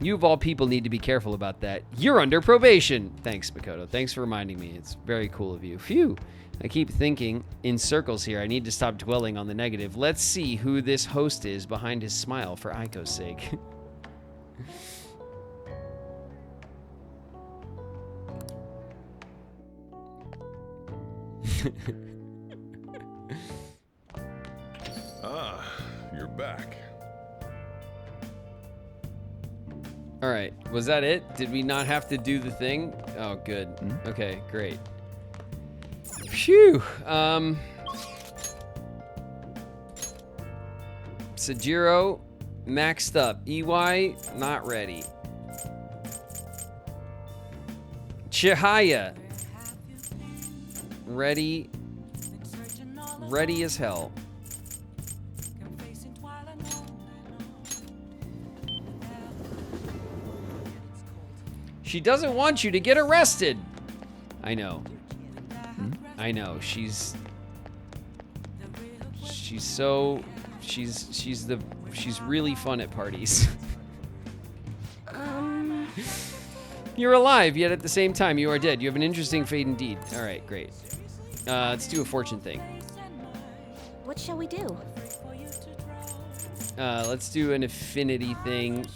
You of all people need to be careful about that. You're under probation. Thanks, Makoto. Thanks for reminding me. It's very cool of you. Phew. I keep thinking in circles here. I need to stop dwelling on the negative. Let's see who this host is behind his smile for Aiko's sake. You're back. All right. Was that it? Did we not have to do the thing? Oh, good. Okay, great. Phew. Sajiro, maxed up. EY, not ready. Chihaya, ready as hell. She doesn't want you to get arrested. I know. I know. She's really fun at parties. You're alive, yet at the same time you are dead. You have an interesting fate indeed. All right, great. Let's do a fortune thing. What shall we do? Let's do an affinity thing.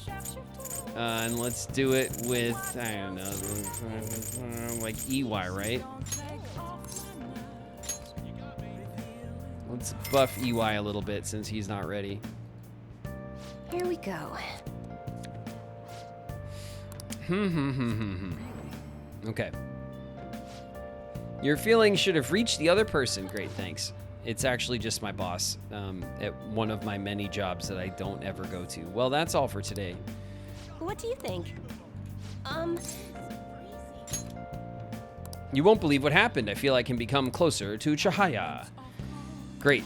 And let's do it with, I don't know, like EY, right? Let's buff EY a little bit since he's not ready. Here we go. Okay. Your feelings should have reached the other person. Great, thanks. It's actually just my boss at one of my many jobs that I don't ever go to. Well, that's all for today. What do you think? You won't believe what happened. I feel I can become closer to Chahaya. Great.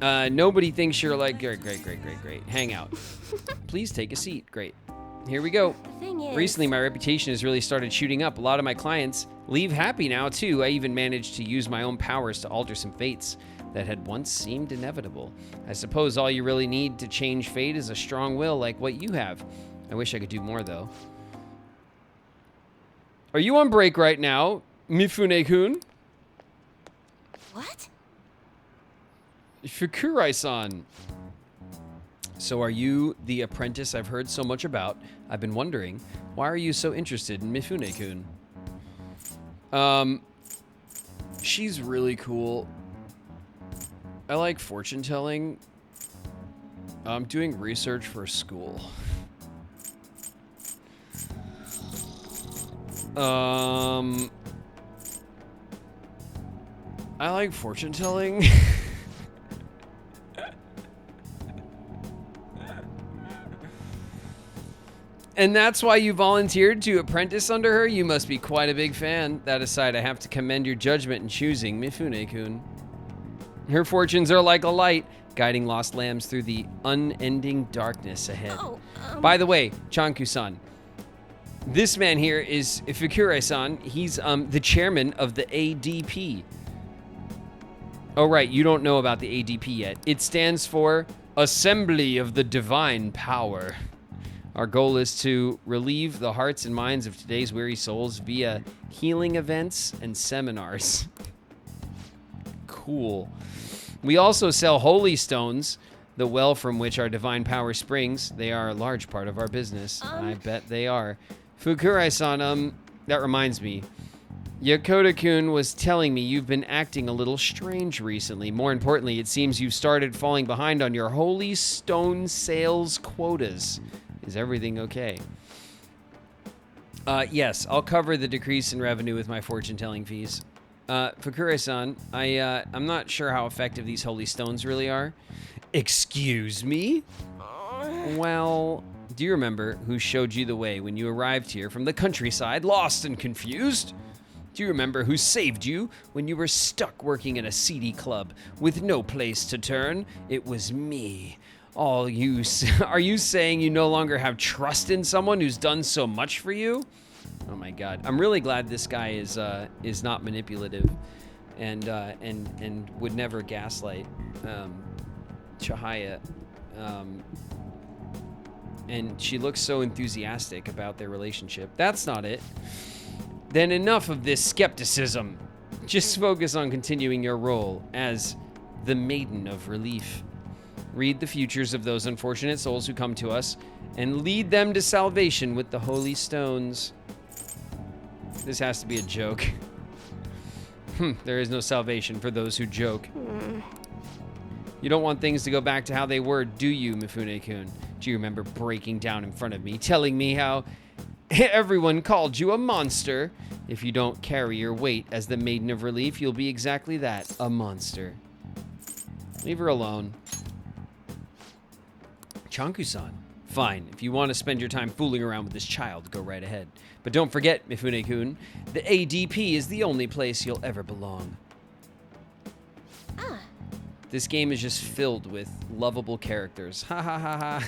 Nobody thinks you're like, great. Hang out. Please take a seat. Great. Here we go. The thing is, Recently, my reputation has really started shooting up. A lot of my clients leave happy now, too. I even managed to use my own powers to alter some fates that had once seemed inevitable. I suppose all you really need to change fate is a strong will like what you have. I wish I could do more, though. Are you on break right now, Mifune-kun? what? Fukurai-san. So are you the apprentice I've heard so much about? I've been wondering, why are you so interested in Mifune-kun? She's really cool. I like fortune telling. I'm doing research for a school. I like fortune telling. And that's why you volunteered to apprentice under her? You must be quite a big fan. That aside, I have to commend your judgment in choosing Mifune-kun. Her fortunes are like a light, guiding lost lambs through the unending darkness ahead. Oh, By the way, Chanku-san, this man here is Fukurai-san. He's the chairman of the ADP. Oh, right, you don't know about the ADP yet. It stands for Assembly of the Divine Power. Our goal is to relieve the hearts and minds of today's weary souls via healing events and seminars. Cool. We also sell holy stones, the well from which our divine power springs. They are a large part of our business. I bet they are. Fukurai-san, that reminds me. Yokota-kun was telling me you've been acting a little strange recently. More importantly, it seems you've started falling behind on your holy stone sales quotas. Is everything okay? Yes, I'll cover the decrease in revenue with my fortune-telling fees. Fukurai-san, I'm not sure how effective these holy stones really are. Excuse me? Well, do you remember who showed you the way when you arrived here from the countryside, lost and confused? Do you remember who saved you when you were stuck working at a seedy club with no place to turn? It was me. Are you saying you no longer have trust in someone who's done so much for you? Oh my God, I'm really glad this guy is not manipulative, and would never gaslight Chahaya. And she looks so enthusiastic about their relationship. That's not it. Then enough of this skepticism. Just focus on continuing your role as the Maiden of Relief. Read the futures of those unfortunate souls who come to us and lead them to salvation with the holy stones. This has to be a joke. There is no salvation for those who joke. You don't want things to go back to how they were, do you, Mifune-kun? Do you remember breaking down in front of me, telling me how everyone called you a monster? If you don't carry your weight as the Maiden of Relief, you'll be exactly that, a monster. Leave her alone. Chanku-san. Fine, if you want to spend your time fooling around with this child, go right ahead. But don't forget, Mifune-kun, the ADP is the only place you'll ever belong. This game is just filled with lovable characters. Ha ha ha ha.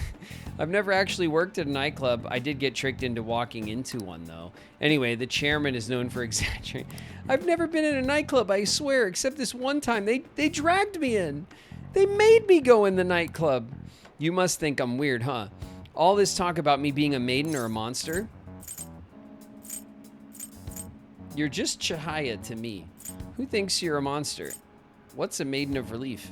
I've never actually worked at a nightclub. I did get tricked into walking into one, though. Anyway, the chairman is known for exaggerating. I've never been in a nightclub, I swear, except this one time. They dragged me in. They made me go in the nightclub. You must think I'm weird, huh? All this talk about me being a maiden or a monster? You're just Chihaya to me. Who thinks you're a monster? What's a Maiden of Relief?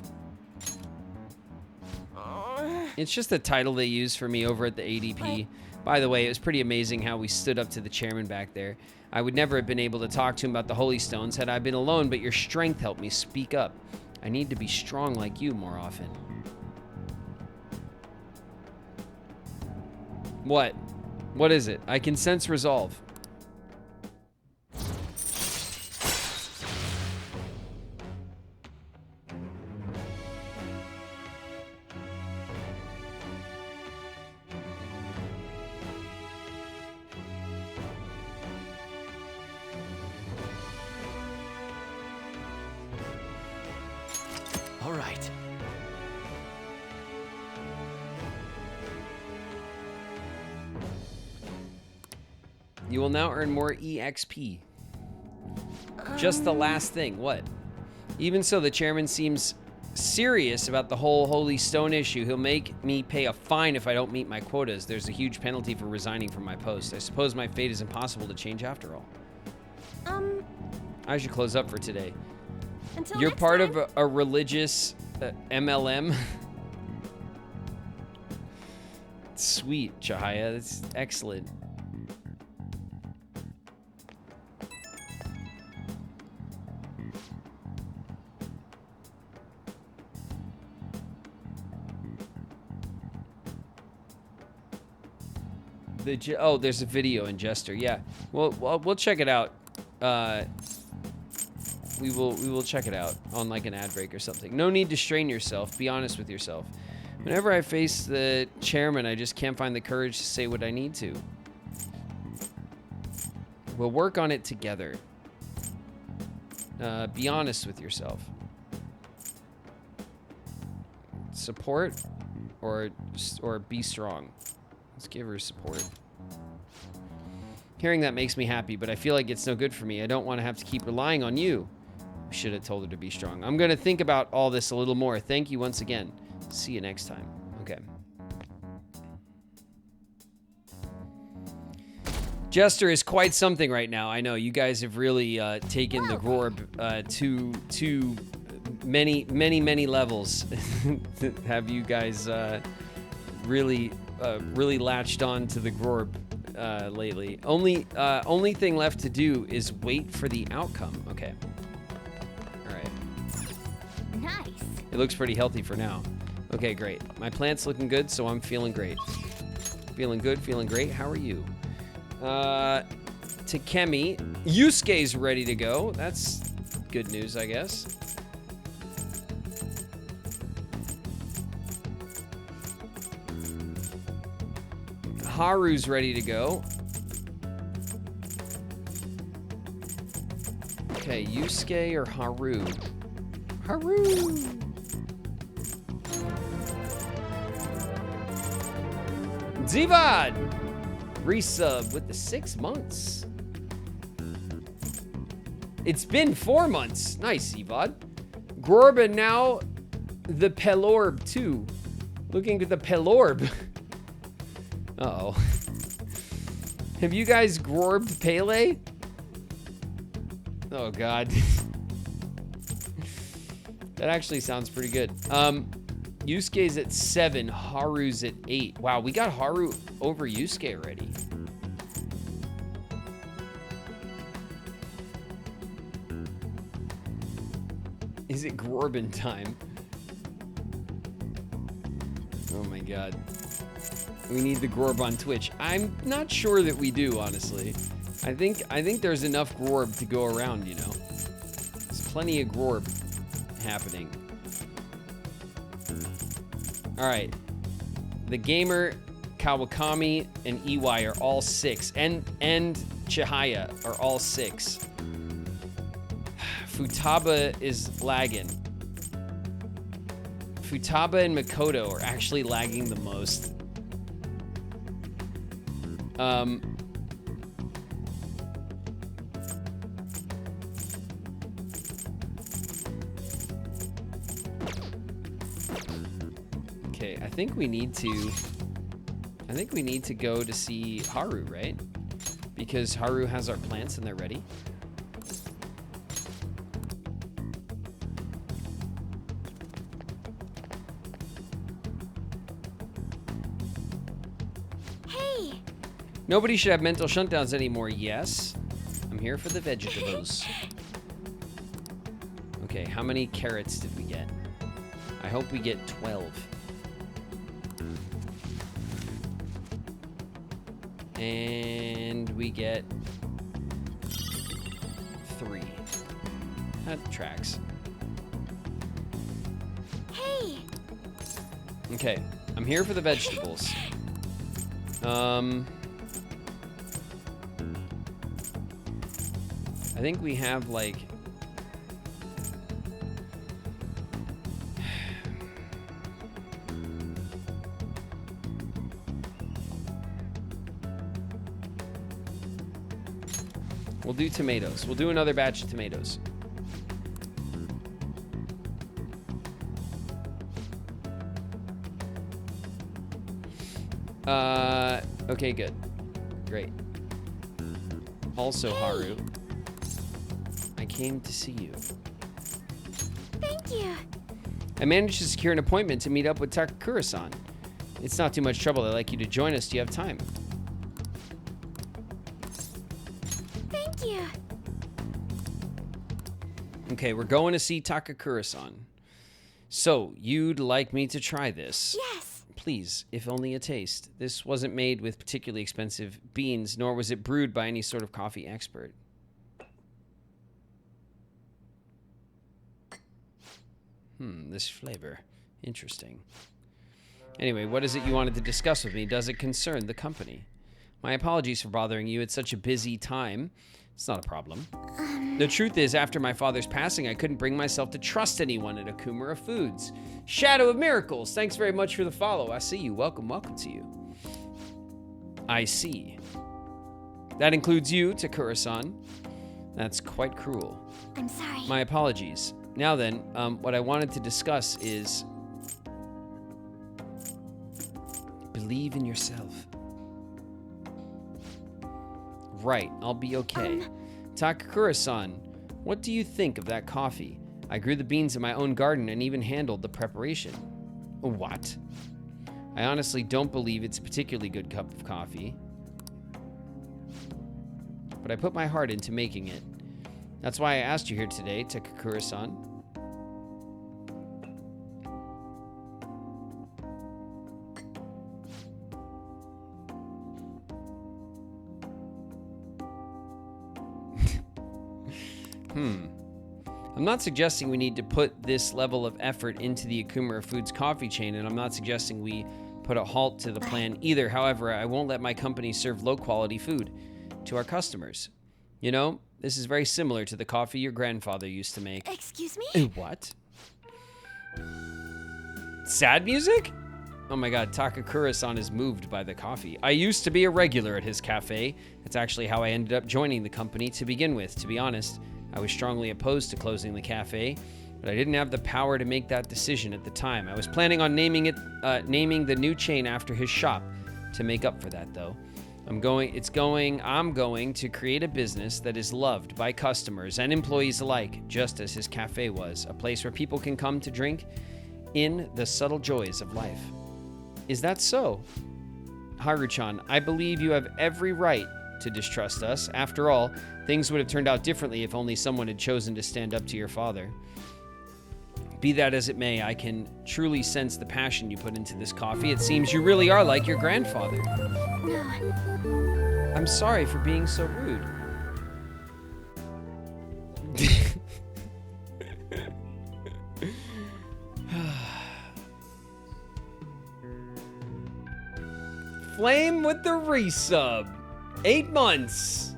It's just the title they use for me over at the ADP. By the way, it was pretty amazing how we stood up to the chairman back there. I would never have been able to talk to him about the Holy Stones had I been alone, but your strength helped me speak up. I need to be strong like you more often. What? What is it? I can sense resolve. All right. You will now earn more EXP. Just the last thing. What? Even so, the chairman seems serious about the whole Holy Stone issue. He'll make me pay a fine if I don't meet my quotas. There's a huge penalty for resigning from my post. I suppose my fate is impossible to change after all. I should close up for today. Until You're next part time. of a religious MLM. Sweet, Chihaya. That's excellent. Oh, there's a video in Jester. Yeah, we'll check it out. We will check it out on like an ad break or something. No need to strain yourself. Be honest with yourself. Whenever I face the chairman, I just can't find the courage to say what I need to. We'll work on it together. Be honest with yourself. Support or be strong. Let's give her support. Hearing that makes me happy, but I feel like it's no good for me. I don't want to have to keep relying on you. I should have told her to be strong. I'm going to think about all this a little more. Thank you once again. See you next time. Okay. Jester is quite something right now. I know you guys have really taken the Gorb to many levels. Have you guys really latched on to the Gorb lately? Only thing left to do is wait for the outcome. Okay. All right. Nice. It looks pretty healthy for now. Okay, great. My plant's looking good, so I'm feeling great. Feeling good, feeling great. How are you? Takemi. Yusuke's ready to go. That's good news, I guess. Haru's ready to go. Okay, Yusuke or Haru? Haru! Zivad! Resub with the 6 months. It's been 4 months. Nice, Zivad. Gorba now the Pelorb too. Looking at the Pelorb. Uh-oh. Have you guys Gorbed Pele? Oh, God. That actually sounds pretty good. Yusuke's at 7, Haru's at 8. Wow, we got Haru over Yusuke already. Is it Gorbin time? Oh my God. We need the Gorb on Twitch. I'm not sure that we do, honestly. I think there's enough Gorb to go around, you know. There's plenty of Gorb happening. All right. The Gamer, Kawakami, and EY are all 6. And Chihaya are all 6. Futaba is lagging. Futaba and Makoto are actually lagging the most. Okay, I think we need to go to see Haru, right? Because Haru has our plants and they're ready. Hey! Nobody should have mental shutdowns anymore. Yes. I'm here for the vegetables. Okay, how many carrots did we get? I hope we get 12. And we get 3. That tracks. Hey! Okay, I'm here for the vegetables. I think we have like we'll do tomatoes. We'll do another batch of tomatoes. Okay, good. Great. Also, Haru, I came to see you. Thank you. I managed to secure an appointment to meet up with Takakura-san. It's not too much trouble. I'd like you to join us. Do you have time? Thank you. Okay, we're going to see Takakura-san. So, you'd like me to try this? Yes. Please, if only a taste. This wasn't made with particularly expensive beans, nor was it brewed by any sort of coffee expert. This flavor. Interesting. Anyway, what is it you wanted to discuss with me? Does it concern the company? My apologies for bothering you at such a busy time. It's not a problem. The truth is, after my father's passing, I couldn't bring myself to trust anyone at Akumura Foods. Shadow of Miracles, thanks very much for the follow. I see you. Welcome, welcome to you. I see. That includes you, Takura-san. That's quite cruel. I'm sorry. My apologies. Now then, what I wanted to discuss is... believe in yourself. Right, I'll be okay. Takakura-san, what do you think of that coffee? I grew the beans in my own garden and even handled the preparation. What? I honestly don't believe it's a particularly good cup of coffee. But I put my heart into making it. That's why I asked you here today, Takakura-san. I'm not suggesting we need to put this level of effort into the Akumura Foods coffee chain, and I'm not suggesting we put a halt to the plan either. However, I won't let my company serve low-quality food to our customers. You know, this is very similar to the coffee your grandfather used to make. Excuse me? What? Sad music? Oh my god, Takakura-san is moved by the coffee. I used to be a regular at his cafe. That's actually how I ended up joining the company to begin with. To be honest, I was strongly opposed to closing the cafe, but I didn't have the power to make that decision at the time. I was planning on naming the new chain after his shop. To make up for that, though, I'm going to create a business that is loved by customers and employees alike, just as his cafe was, a place where people can come to drink in the subtle joys of life. Is that so? Haru-chan, I believe you have every right to distrust us. After all, things would have turned out differently if only someone had chosen to stand up to your father. Be that as it may, I can truly sense the passion you put into this coffee. It seems you really are like your grandfather. No. I'm sorry for being so rude. Flame with the resub. 8 months.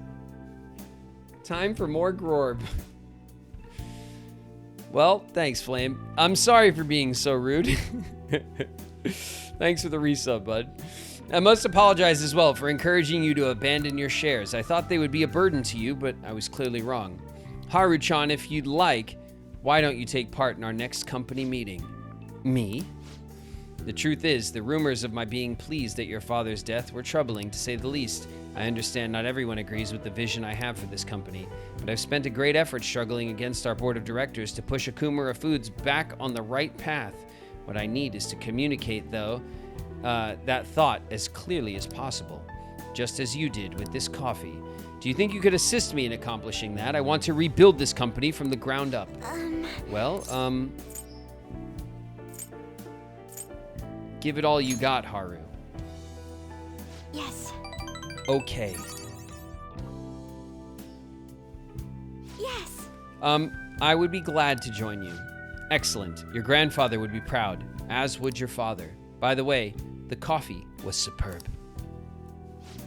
Time for more Grorb. Well, thanks, Flame. I'm sorry for being so rude. Thanks for the resub, bud. I must apologize as well for encouraging you to abandon your shares. I thought they would be a burden to you, but I was clearly wrong. Haru-chan, if you'd like, why don't you take part in our next company meeting? Me? The truth is, the rumors of my being pleased at your father's death were troubling, to say the least. I understand not everyone agrees with the vision I have for this company, but I've spent a great effort struggling against our board of directors to push Akumura Foods back on the right path. What I need is to communicate, though, that thought as clearly as possible, just as you did with this coffee. Do you think you could assist me in accomplishing that? I want to rebuild this company from the ground up. Well, give it all you got, Haru. Yes. Okay. Yes. I would be glad to join you. Excellent. Your grandfather would be proud, as would your father. By the way, the coffee was superb.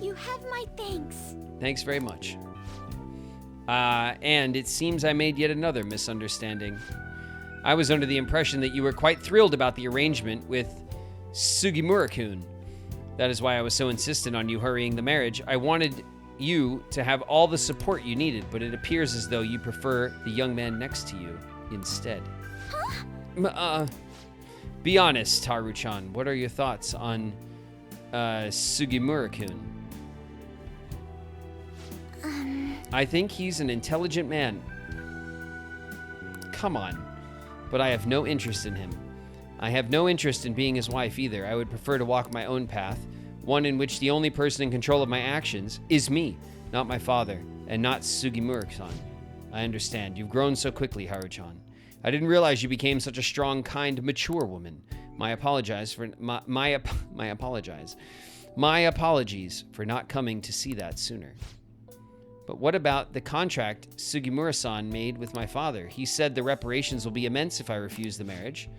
You have my thanks. Thanks very much. And it seems I made yet another misunderstanding. I was under the impression that you were quite thrilled about the arrangement with Sugimura-kun. That is why I was so insistent on you hurrying the marriage. I wanted you to have all the support you needed, but it appears as though you prefer the young man next to you instead. Huh? Be honest, Haru-chan. What are your thoughts on Sugimura-kun? I think he's an intelligent man. Come on. But I have no interest in him. I have no interest in being his wife either. I would prefer to walk my own path, one in which the only person in control of my actions is me, not my father, and not Sugimura-san. I understand. You've grown so quickly, Haru-chan. I didn't realize you became such a strong, kind, mature woman. My apologies for not coming to see that sooner. But what about the contract Sugimura-san made with my father? He said the reparations will be immense if I refuse the marriage.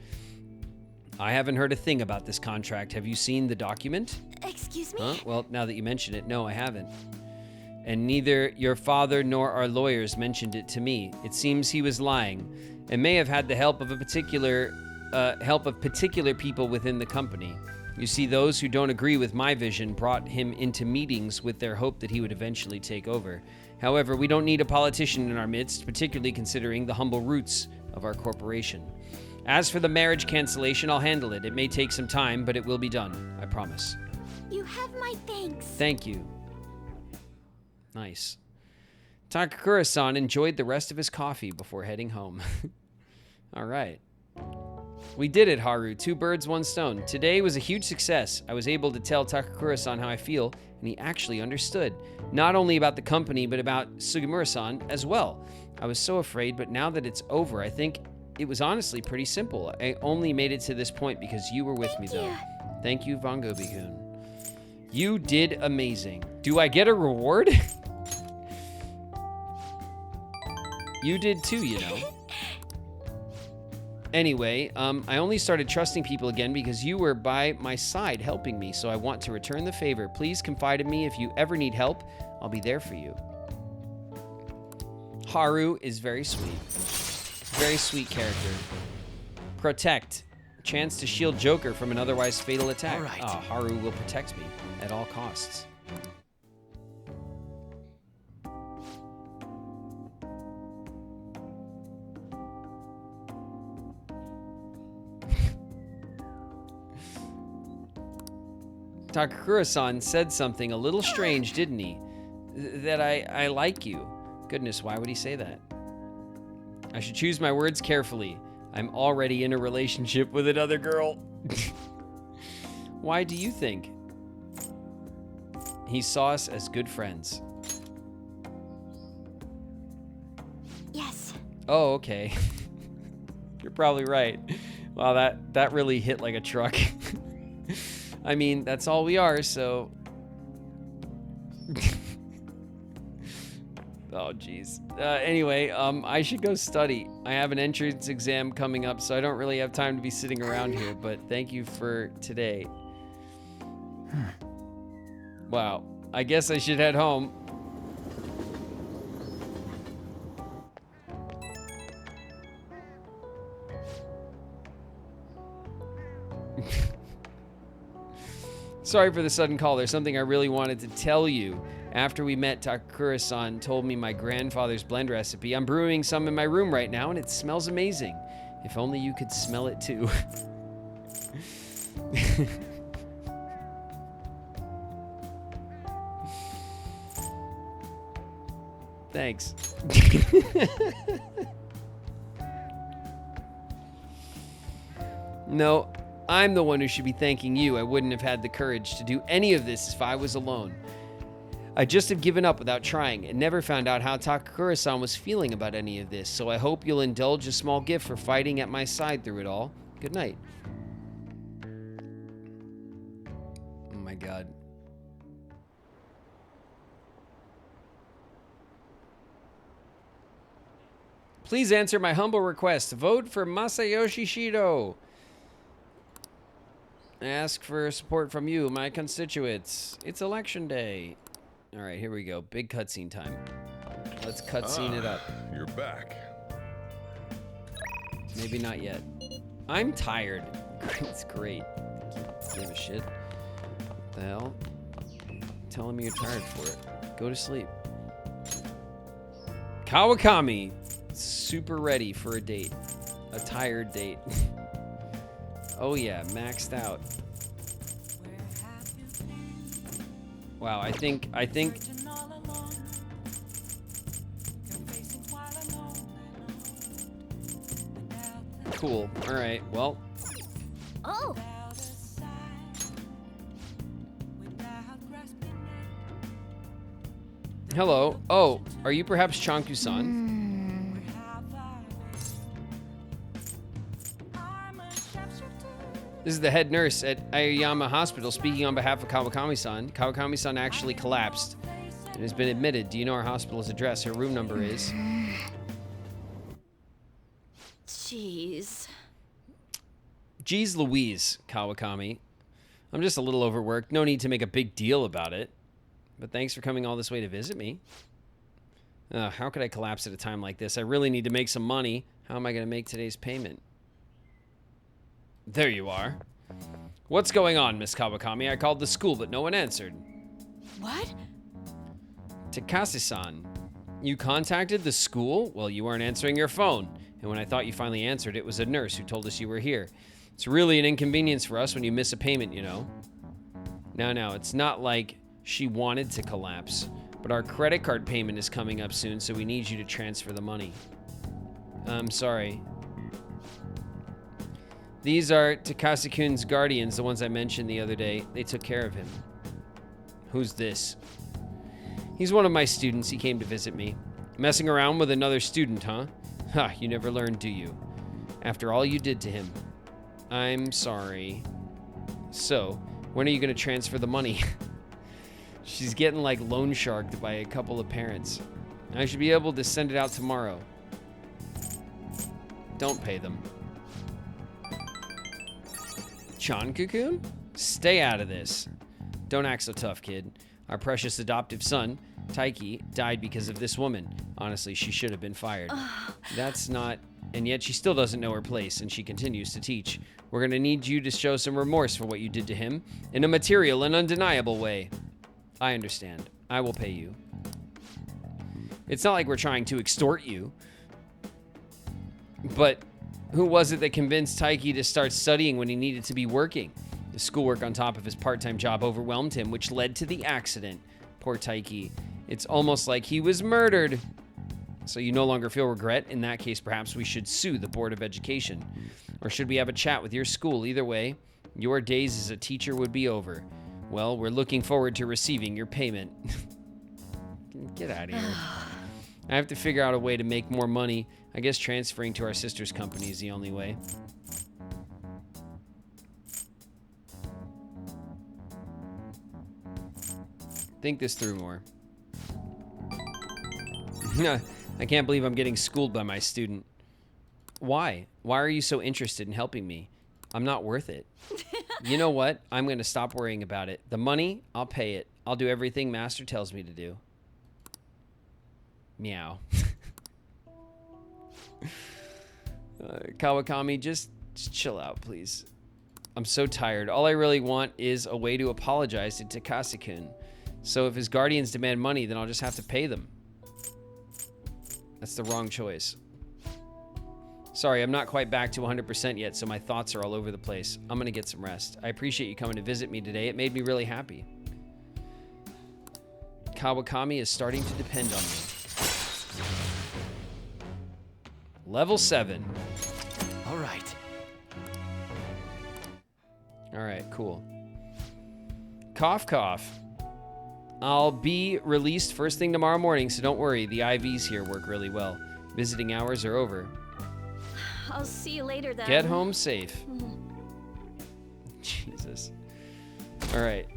I haven't heard a thing about this contract. Have you seen the document? Excuse me? Huh? Well, now that you mention it, no, I haven't. And neither your father nor our lawyers mentioned it to me. It seems he was lying, and may have had the help of particular people within the company. You see, those who don't agree with my vision brought him into meetings with their hope that he would eventually take over. However, we don't need a politician in our midst, particularly considering the humble roots of our corporation. As for the marriage cancellation, I'll handle it. It may take some time, but it will be done. I promise. You have my thanks. Thank you. Nice. Takakura-san enjoyed the rest of his coffee before heading home. All right. We did it, Haru. 2 birds, 1 stone. Today was a huge success. I was able to tell Takakura-san how I feel, and he actually understood. Not only about the company, but about Sugimura-san as well. I was so afraid, but now that it's over, I think it was honestly pretty simple. I only made it to this point because you were with me, though. Thank you, Vangobi-kun. You did amazing. Do I get a reward? You did too, you know. Anyway, I only started trusting people again because you were by my side helping me, so I want to return the favor. Please confide in me if you ever need help. I'll be there for you. Haru is very sweet. Very sweet character. Protect. Chance to shield Joker from an otherwise fatal attack. All right. Haru will protect me at all costs. Takakura-san said something a little strange, didn't he? That I like you. Goodness, why would he say that? I should choose my words carefully. I'm already in a relationship with another girl. Why do you think? He saw us as good friends. Yes. Oh, okay. You're probably right. Wow, that really hit like a truck. I mean, that's all we are, so... Oh, jeez. Anyway, I should go study. I have an entrance exam coming up, so I don't really have time to be sitting around here, but thank you for today. Wow. I guess I should head home. Sorry for the sudden call. There's something I really wanted to tell you. After we met, Takakura-san told me my grandfather's blend recipe. I'm brewing some in my room right now, and it smells amazing. If only you could smell it too. Thanks. No, I'm the one who should be thanking you. I wouldn't have had the courage to do any of this if I was alone. I just have given up without trying and never found out how Takakura-san was feeling about any of this, so I hope you'll indulge a small gift for fighting at my side through it all. Good night. Oh my god. Please answer my humble request. Vote for Masayoshi Shido. Ask for support from you, my constituents. It's election day. All right, here we go. Big cutscene time. Let's cutscene it up. You're back. Maybe not yet. I'm tired. It's great. Give a shit. What the hell? Telling me you're tired for it. Go to sleep. Kawakami. Super ready for a date. A tired date. Oh yeah, maxed out. Wow, I think cool. All right. Well, Oh, hello. Oh, are you perhaps Chanku-san? This is the head nurse at Aoyama Hospital speaking on behalf of Kawakami-san. Kawakami-san actually collapsed and has been admitted. Do you know our hospital's address? Her room number is. jeez. Geez Louise, Kawakami. I'm just a little overworked. No need to make a big deal about it. But thanks for coming all this way to visit me. How could I collapse at a time like this? I really need to make some money. How am I going to make today's payment? There you are. What's going on, Miss Kawakami? I called the school, but no one answered. What? Takase-san, you contacted the school? Well, you weren't answering your phone. And when I thought you finally answered, it was a nurse who told us you were here. It's really an inconvenience for us when you miss a payment, you know. Now, it's not like she wanted to collapse, but our credit card payment is coming up soon, so we need you to transfer the money. I'm sorry. These are Takase-kun's guardians, the ones I mentioned the other day. They took care of him. Who's this? He's one of my students. He came to visit me. Messing around with another student, huh? Ha, you never learned, do you? After all you did to him. I'm sorry. So, when are you going to transfer the money? She's getting like loan sharked by a couple of parents. I should be able to send it out tomorrow. Don't pay them. Chanku-kun? Stay out of this. Don't act so tough, kid. Our precious adoptive son, Taiki, died because of this woman. Honestly, she should have been fired. That's not... And yet she still doesn't know her place, and she continues to teach. We're gonna need you to show some remorse for what you did to him in a material and undeniable way. I understand. I will pay you. It's not like we're trying to extort you. But who was it that convinced Taiki to start studying when he needed to be working? The schoolwork on top of his part-time job overwhelmed him, which led to the accident. Poor Taiki. It's almost like he was murdered. So you no longer feel regret? In that case, perhaps we should sue the Board of Education. Or should we have a chat with your school? Either way, your days as a teacher would be over. Well, we're looking forward to receiving your payment. Get out of here. I have to figure out a way to make more money. I guess transferring to our sister's company is the only way. Think this through more. I can't believe I'm getting schooled by my student. Why? Why are you so interested in helping me? I'm not worth it. You know what? I'm going to stop worrying about it. The money, I'll pay it. I'll do everything Master tells me to do. Meow. Kawakami, just chill out, please. I'm so tired. All I really want is a way to apologize to Takase-kun. So if his guardians demand money, then I'll just have to pay them. That's the wrong choice. Sorry, I'm not quite back to 100% yet, so my thoughts are all over the place. I'm gonna get some rest. I appreciate you coming to visit me today. It made me really happy. Kawakami is starting to depend on me. Level 7. All right. All right, cool. Cough, cough. I'll be released first thing tomorrow morning, so don't worry. The IVs here work really well. Visiting hours are over. I'll see you later then. Get home safe. Jesus. All right.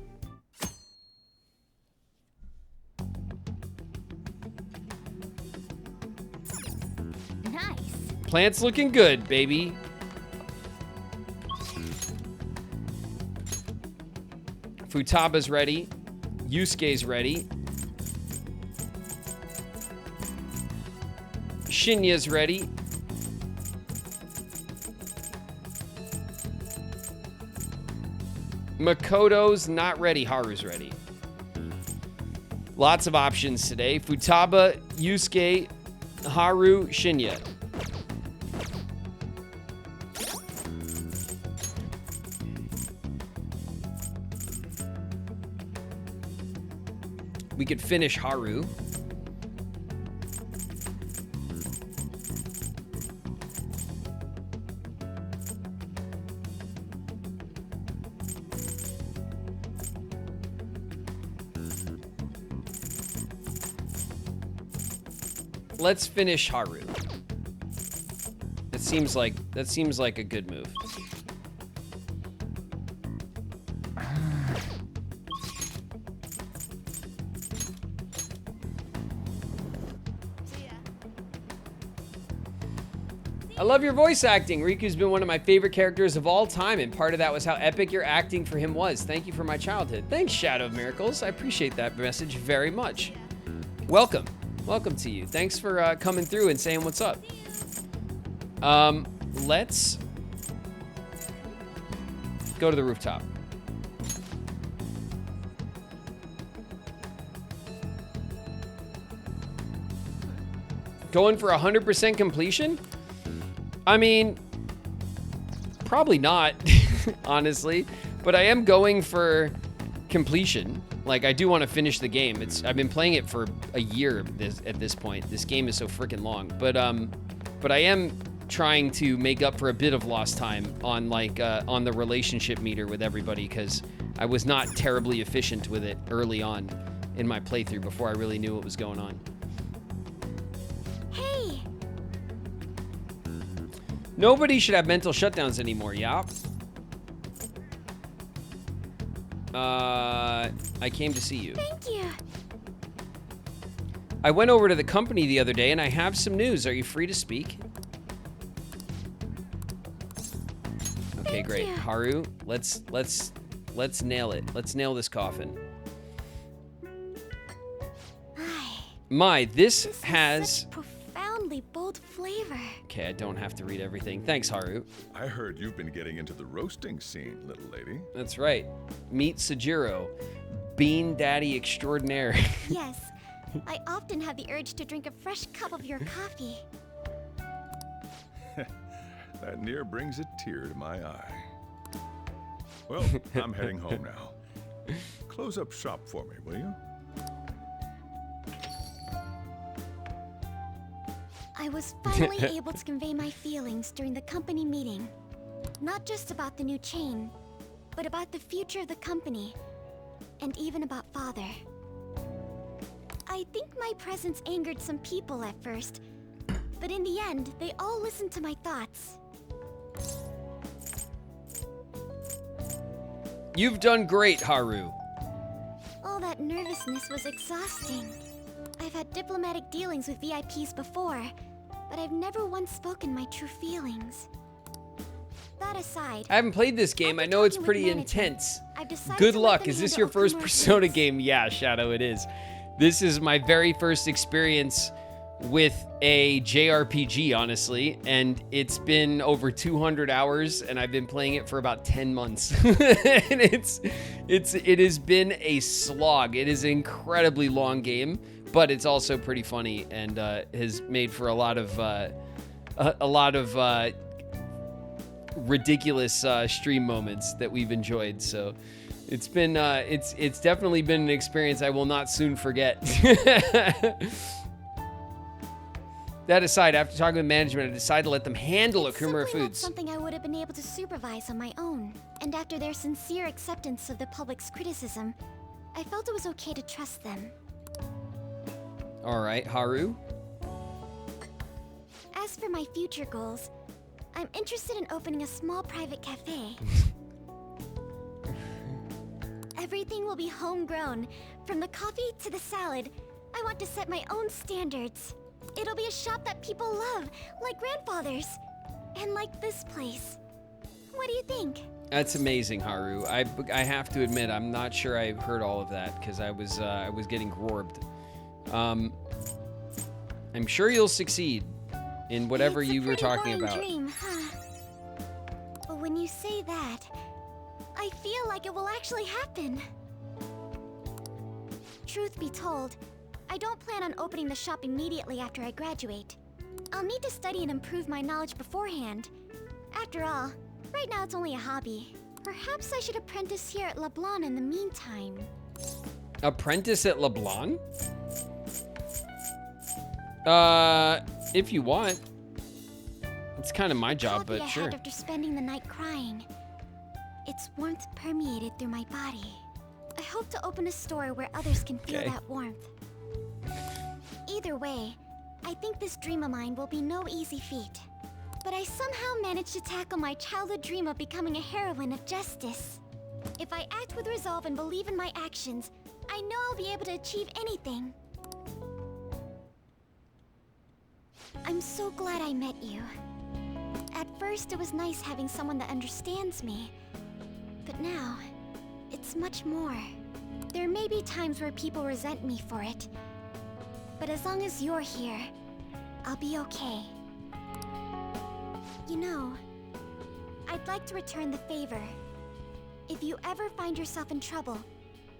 Nice. Plant's looking good, baby. Futaba's ready. Yusuke's ready. Shinya's ready. Makoto's not ready. Haru's ready. Lots of options today. Futaba, Yusuke, Haru, Shinya. We could finish Haru. Let's finish Haru. That seems like a good move. I love your voice acting. Riku's been one of my favorite characters of all time, and part of that was how epic your acting for him was. Thank you for my childhood. Thanks, Shadow of Miracles. I appreciate that message very much. Welcome. Welcome to you. Thanks for coming through and saying what's up. Let's go to the rooftop. Going for 100% completion? I mean, probably not, honestly, but I am going for completion. Like, I do want to finish the game. I've been playing it for a year at this point. This game is so freaking long, but I am trying to make up for a bit of lost time on on the relationship meter with everybody, because I was not terribly efficient with it early on in my playthrough before I really knew what was going on. Hey. Nobody should have mental shutdowns anymore, yeah? I came to see you. Thank you. I went over to the company the other day and I have some news. Are you free to speak? Okay, Thank great. you. Haru, let's nail it. Let's nail this coffin. This This has such profoundly bold flavor. Okay, I don't have to read everything. Thanks, Haru. I heard you've been getting into the roasting scene, little lady. That's right. Meet Sujiro, Bean Daddy extraordinaire. Yes, I often have the urge to drink a fresh cup of your coffee. That near brings a tear to my eye. Well, I'm heading home now. Close up shop for me, will you? I was finally able to convey my feelings during the company meeting. Not just about the new chain, but about the future of the company, and even about Father. I think my presence angered some people at first, but in the end, they all listened to my thoughts. You've done great, Haru. All that nervousness was exhausting. I've had diplomatic dealings with VIPs before, but I've never once spoken my true feelings. That aside, I haven't played this game. I know it's pretty intense. Good luck. Is this your first Persona game? Yeah, Shadow, it is. This is my very first experience with a JRPG, honestly, and it's been over 200 hours, and I've been playing it for about 10 months. And it has been a slog. It is an incredibly long game, but it's also pretty funny and has made for a lot of ridiculous stream moments that we've enjoyed. So it's been it's definitely been an experience I will not soon forget. That aside, after talking with management, I decided to let them handle Okumura It's simply not Foods. something I would have been able to supervise on my own. And after their sincere acceptance of the public's criticism, I felt it was okay to trust them. All right, Haru. As for my future goals, I'm interested in opening a small private cafe. Everything will be homegrown, from the coffee to the salad. I want to set my own standards. It'll be a shop that people love, like grandfather's, and like this place. What do you think? That's amazing, Haru. I have to admit, I'm not sure I heard all of that because I was getting rorbed. I'm sure you'll succeed in whatever It's a you were pretty talking boring about. Dream, huh? But when you say that, I feel like it will actually happen. Truth be told, I don't plan on opening the shop immediately after I graduate. I'll need to study and improve my knowledge beforehand. After all, right now it's only a hobby. Perhaps I should apprentice here at LeBlanc in the meantime. Apprentice at LeBlanc? If you want. It's kind of my job, Coffee but I sure. had after spending the night crying. Its warmth permeated through my body. I hope to open a store where others can feel Okay. that warmth. Either way, I think this dream of mine will be no easy feat. But I somehow managed to tackle my childhood dream of becoming a heroine of justice. If I act with resolve and believe in my actions, I know I'll be able to achieve anything. I'm so glad I met you. At first, it was nice having someone that understands me. But now, it's much more. There may be times where people resent me for it. But as long as you're here, I'll be okay. You know, I'd like to return the favor. If you ever find yourself in trouble,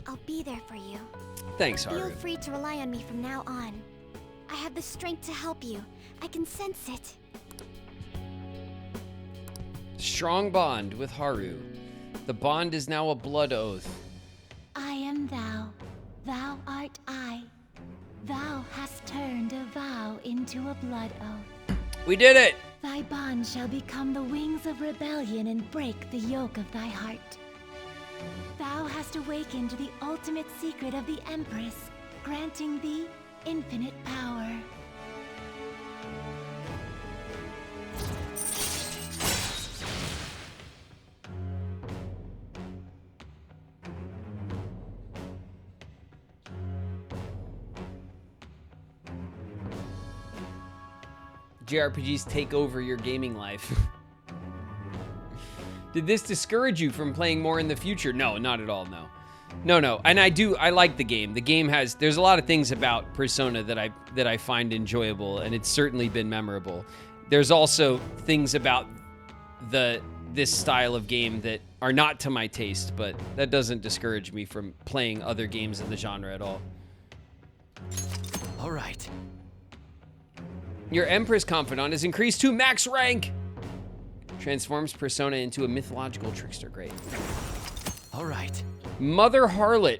I'll be there for you. Thanks, Feel Haru. free to rely on me from now on. I have the strength to help you. I can sense it. Strong bond with Haru. The bond is now a blood oath. I am thou, thou art I. Thou hast turned a vow into a blood oath. We did it! Thy bond shall become the wings of rebellion and break the yoke of thy heart. Thou hast awakened the ultimate secret of the Empress, granting thee infinite power. JRPGs take over your gaming life. Did this discourage you from playing more in the future? No, not at all, no. No. And I like the game. The game there's a lot of things about Persona that I find enjoyable, and it's certainly been memorable. There's also things about this style of game that are not to my taste, but that doesn't discourage me from playing other games in the genre at all. All right. Your Empress Confidant is increased to max rank. Transforms Persona into a mythological trickster. Great. All right. Mother Harlot.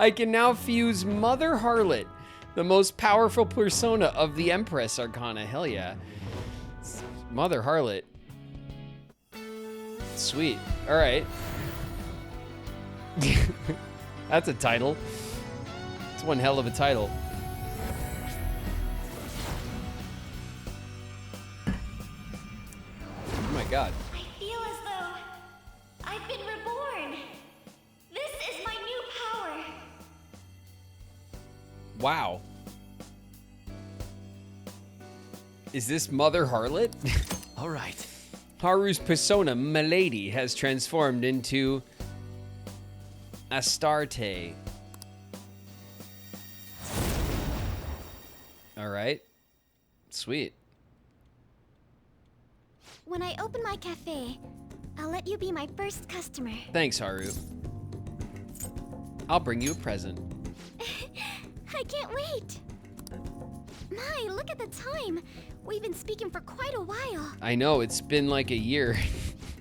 I can now fuse Mother Harlot, the most powerful persona of the Empress Arcana. Hell yeah. Mother Harlot. Sweet. All right. That's a title. It's one hell of a title. Oh my god. I feel as though I've been reborn. This is my new power. Wow. Is this Mother Harlot? All right. Haru's persona, Milady, has transformed into Astarte. All right. Sweet. When I open my cafe, I'll let you be my first customer. Thanks, Haru. I'll bring you a present. I can't wait. My, look at the time. We've been speaking for quite a while. I know, it's been like a year.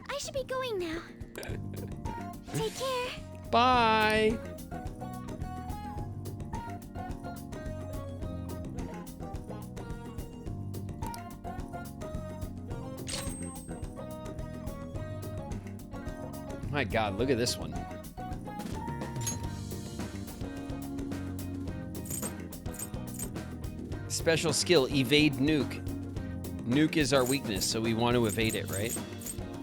I should be going now. Take care. Bye. My God, look at this one. Special skill, evade nuke. Nuke is our weakness, so we want to evade it, right?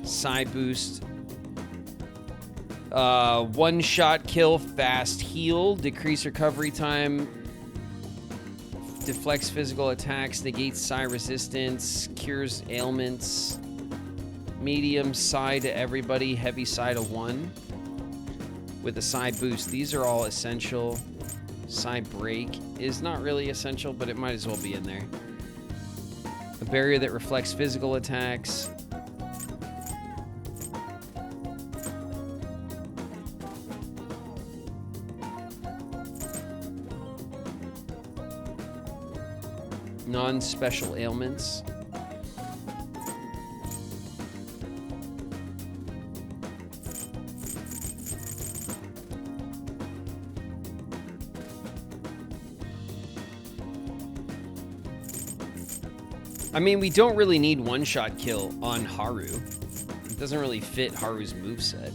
Psi boost. One-shot kill, fast heal, decrease recovery time, deflects physical attacks, negates psi resistance, cures ailments, medium psi to everybody, heavy psi to 1 with a psi boost. These are all essential. Psi break is not really essential, but it might as well be in there. A barrier that reflects physical attacks. Non-special ailments. I mean, we don't really need one-shot kill on Haru. It doesn't really fit Haru's moveset.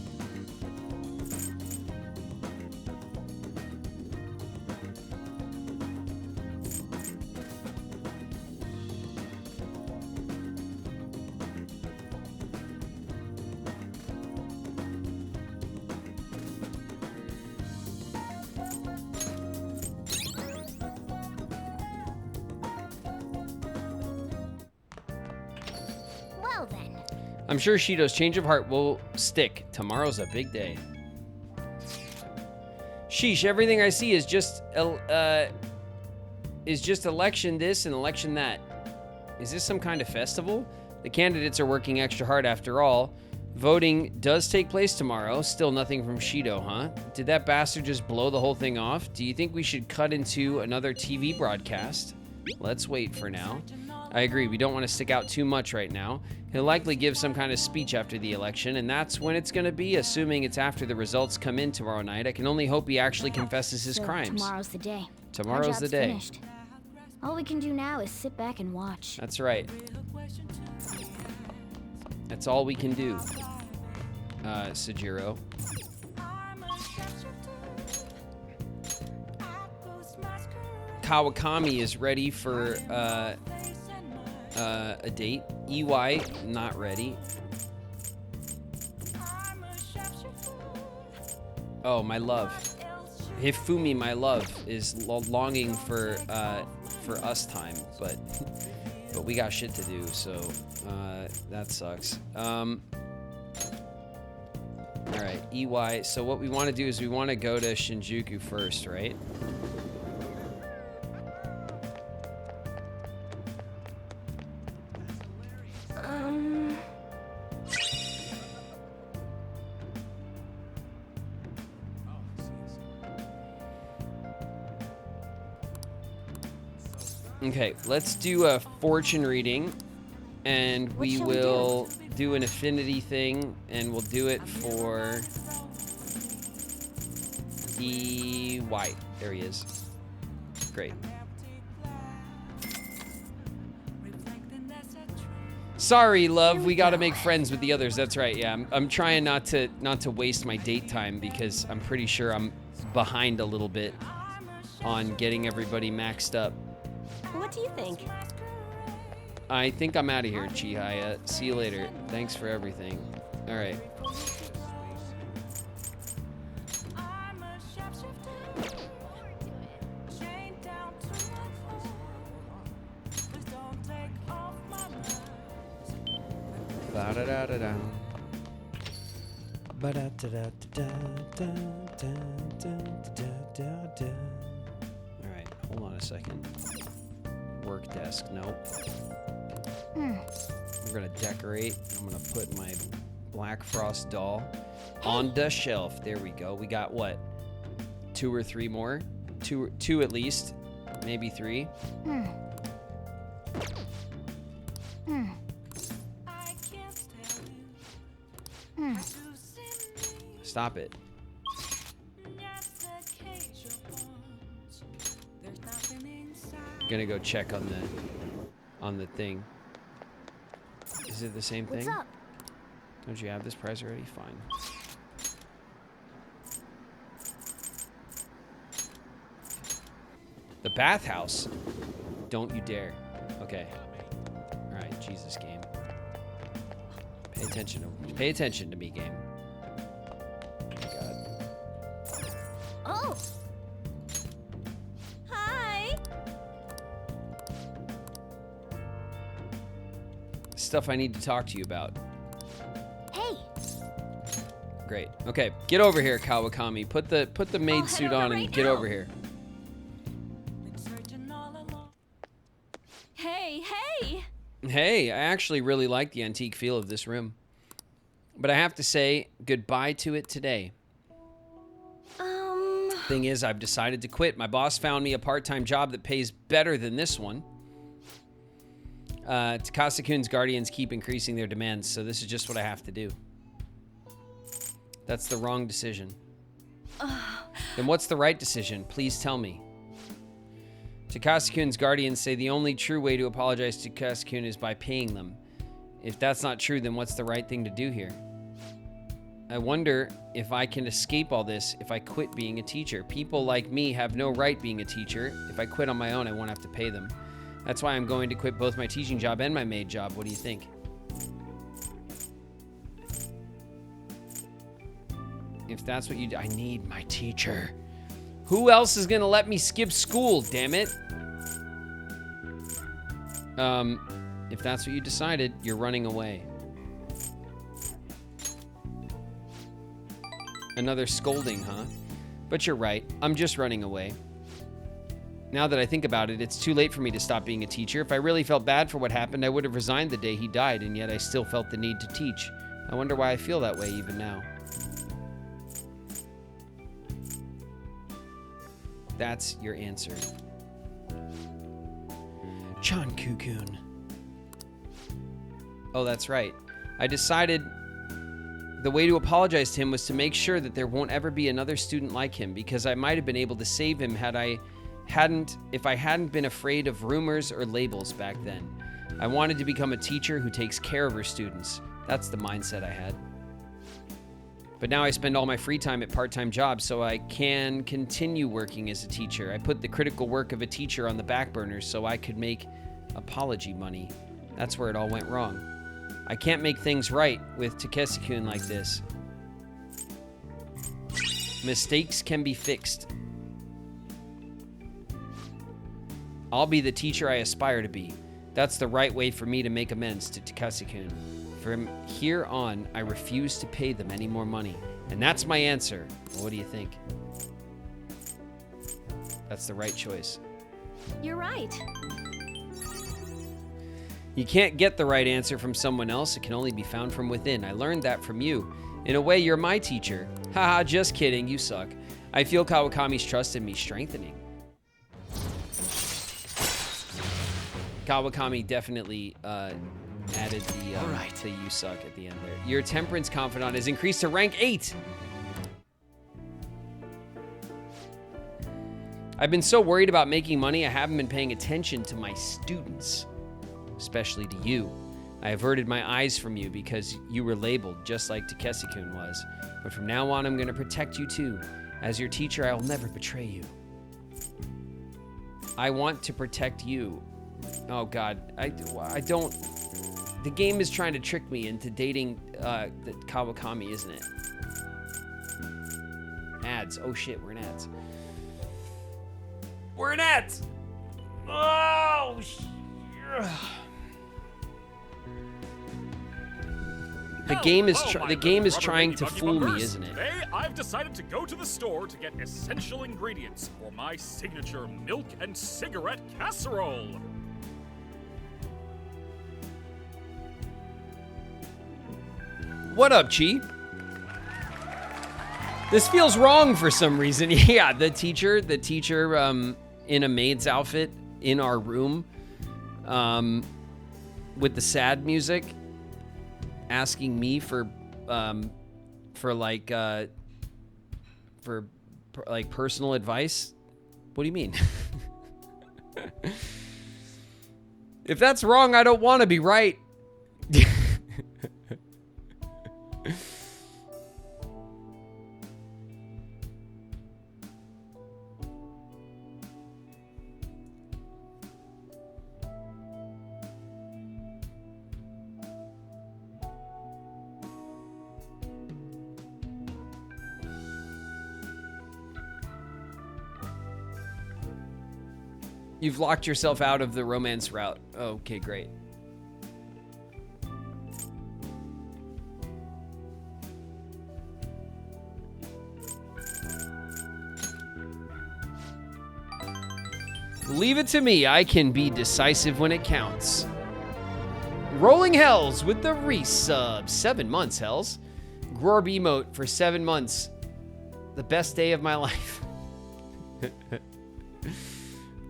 Well then. I'm sure Shido's change of heart will stick. Tomorrow's a big day. Sheesh, everything I see is just election this and election that. Is this some kind of festival? The candidates are working extra hard after all. Voting does take place tomorrow. Still nothing from Shido, huh? Did that bastard just blow the whole thing off? Do you think we should cut into another TV broadcast? Let's wait for now. I agree, we don't want to stick out too much right now. He'll likely give some kind of speech after the election, and that's when it's going to be, assuming it's after the results come in tomorrow night. I can only hope he actually confesses his crimes. Tomorrow's the day. Tomorrow's the day. Finished. All we can do now is sit back and watch. That's right. That's all we can do, Sajiro. Kawakami is ready for a date. EY, not ready. Oh, my love. Hifumi, my love, is longing for us time, but we got shit to do, so that sucks. All right, EY. So what we want to do is we want to go to Shinjuku first, right? Okay, let's do a fortune reading, and we will do an affinity thing, and we'll do it for EY. There he is. Great. Sorry, love. We got to make friends with the others. That's right. Yeah, I'm trying not to waste my date time because I'm pretty sure I'm behind a little bit on getting everybody maxed up. What do you think? I think I'm out of here, Chihaya. See you later. Thanks for everything. All right. Ba-da-da-da-da. Alright, hold on a second. Work desk, nope. We're gonna decorate. I'm gonna put my Black Frost doll on the shelf. There we go. We got what? 2 or 3 more? Two at least. Maybe 3. Stop it. Gonna go check on the thing. Is it the same thing? What's up? Don't you have this prize already? Fine. The bathhouse. Don't you dare. Okay. All right, Jesus game. Pay attention to me, game. God. Oh! Hi! Stuff I need to talk to you about. Hey! Great. Okay, get over here, Kawakami. Put the maid suit on and get over here. Hey! Hey, I actually really like the antique feel of this room. But I have to say goodbye to it today. Thing is, I've decided to quit. My boss found me a part-time job that pays better than this one. Takase-kun's guardians keep increasing their demands, so this is just what I have to do. That's the wrong decision. Then what's the right decision? Please tell me. Takase-kun's guardians say the only true way to apologize to Takase-kun is by paying them. If that's not true, then what's the right thing to do here? I wonder if I can escape all this if I quit being a teacher. People like me have no right being a teacher. If I quit on my own, I won't have to pay them. That's why I'm going to quit both my teaching job and my maid job. What do you think? If that's what you do, I need my teacher. Who else is gonna let me skip school, damn it? If that's what you decided, you're running away. Another scolding, huh? But you're right, I'm just running away. Now that I think about it, it's too late for me to stop being a teacher. If I really felt bad for what happened, I would have resigned the day he died, and yet I still felt the need to teach. I wonder why I feel that way even now. That's your answer. Chan-kukun. Oh, that's right. I decided the way to apologize to him was to make sure that there won't ever be another student like him, because I might have been able to save him if I hadn't been afraid of rumors or labels back then. I wanted to become a teacher who takes care of her students. That's the mindset I had. But now I spend all my free time at part-time jobs so I can continue working as a teacher. I put the critical work of a teacher on the back burner so I could make apology money. That's where it all went wrong. I can't make things right with Takase-kun like this. Mistakes can be fixed. I'll be the teacher I aspire to be. That's the right way for me to make amends to Takase-kun. From here on, I refuse to pay them any more money. And that's my answer. Well, what do you think? That's the right choice. You're right. You can't get the right answer from someone else. It can only be found from within. I learned that from you. In a way, you're my teacher. Haha, just kidding. You suck. I feel Kawakami's trust in me strengthening. Kawakami definitely added the you suck at the end there. Your temperance confidant is increased to rank 8. I've been so worried about making money, I haven't been paying attention to my students, especially to you. I averted my eyes from you because you were labeled just like Takase-kun was. But from now on, I'm going to protect you too. As your teacher, I will never betray you. I want to protect you. Oh God, I don't. The game is trying to trick me into dating the Kawakami, isn't it? Ads. Oh shit, we're in ads. We're in ads. Oh shit. The game is trying to fool me, isn't it? Today, I've decided to go to the store to get essential ingredients for my signature milk and cigarette casserole. What up, Chi? This feels wrong for some reason. Yeah, the teacher in a maid's outfit in our room with the sad music asking me for personal advice. What do you mean? If that's wrong, I don't want to be right. You've locked yourself out of the romance route. Okay, great. Leave it to me. I can be decisive when it counts. Rolling Hells with the resub. 7 months, Hells. Grorb emote for 7 months. The best day of my life.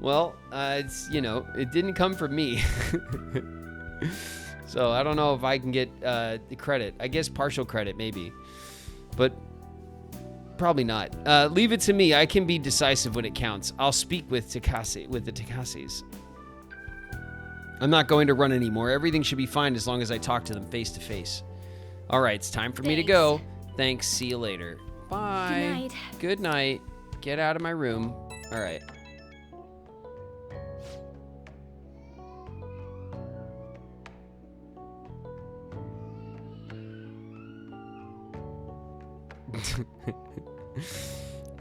Well, it's, you know, it didn't come from me. So I don't know if I can get the credit. I guess partial credit, maybe. But probably not. Leave it to me. I can be decisive when it counts. I'll speak with the Takasis. I'm not going to run anymore. Everything should be fine as long as I talk to them face to face. All right, it's time for me to go. Thanks. See you later. Bye. Good night. Good night. Get out of my room. All right.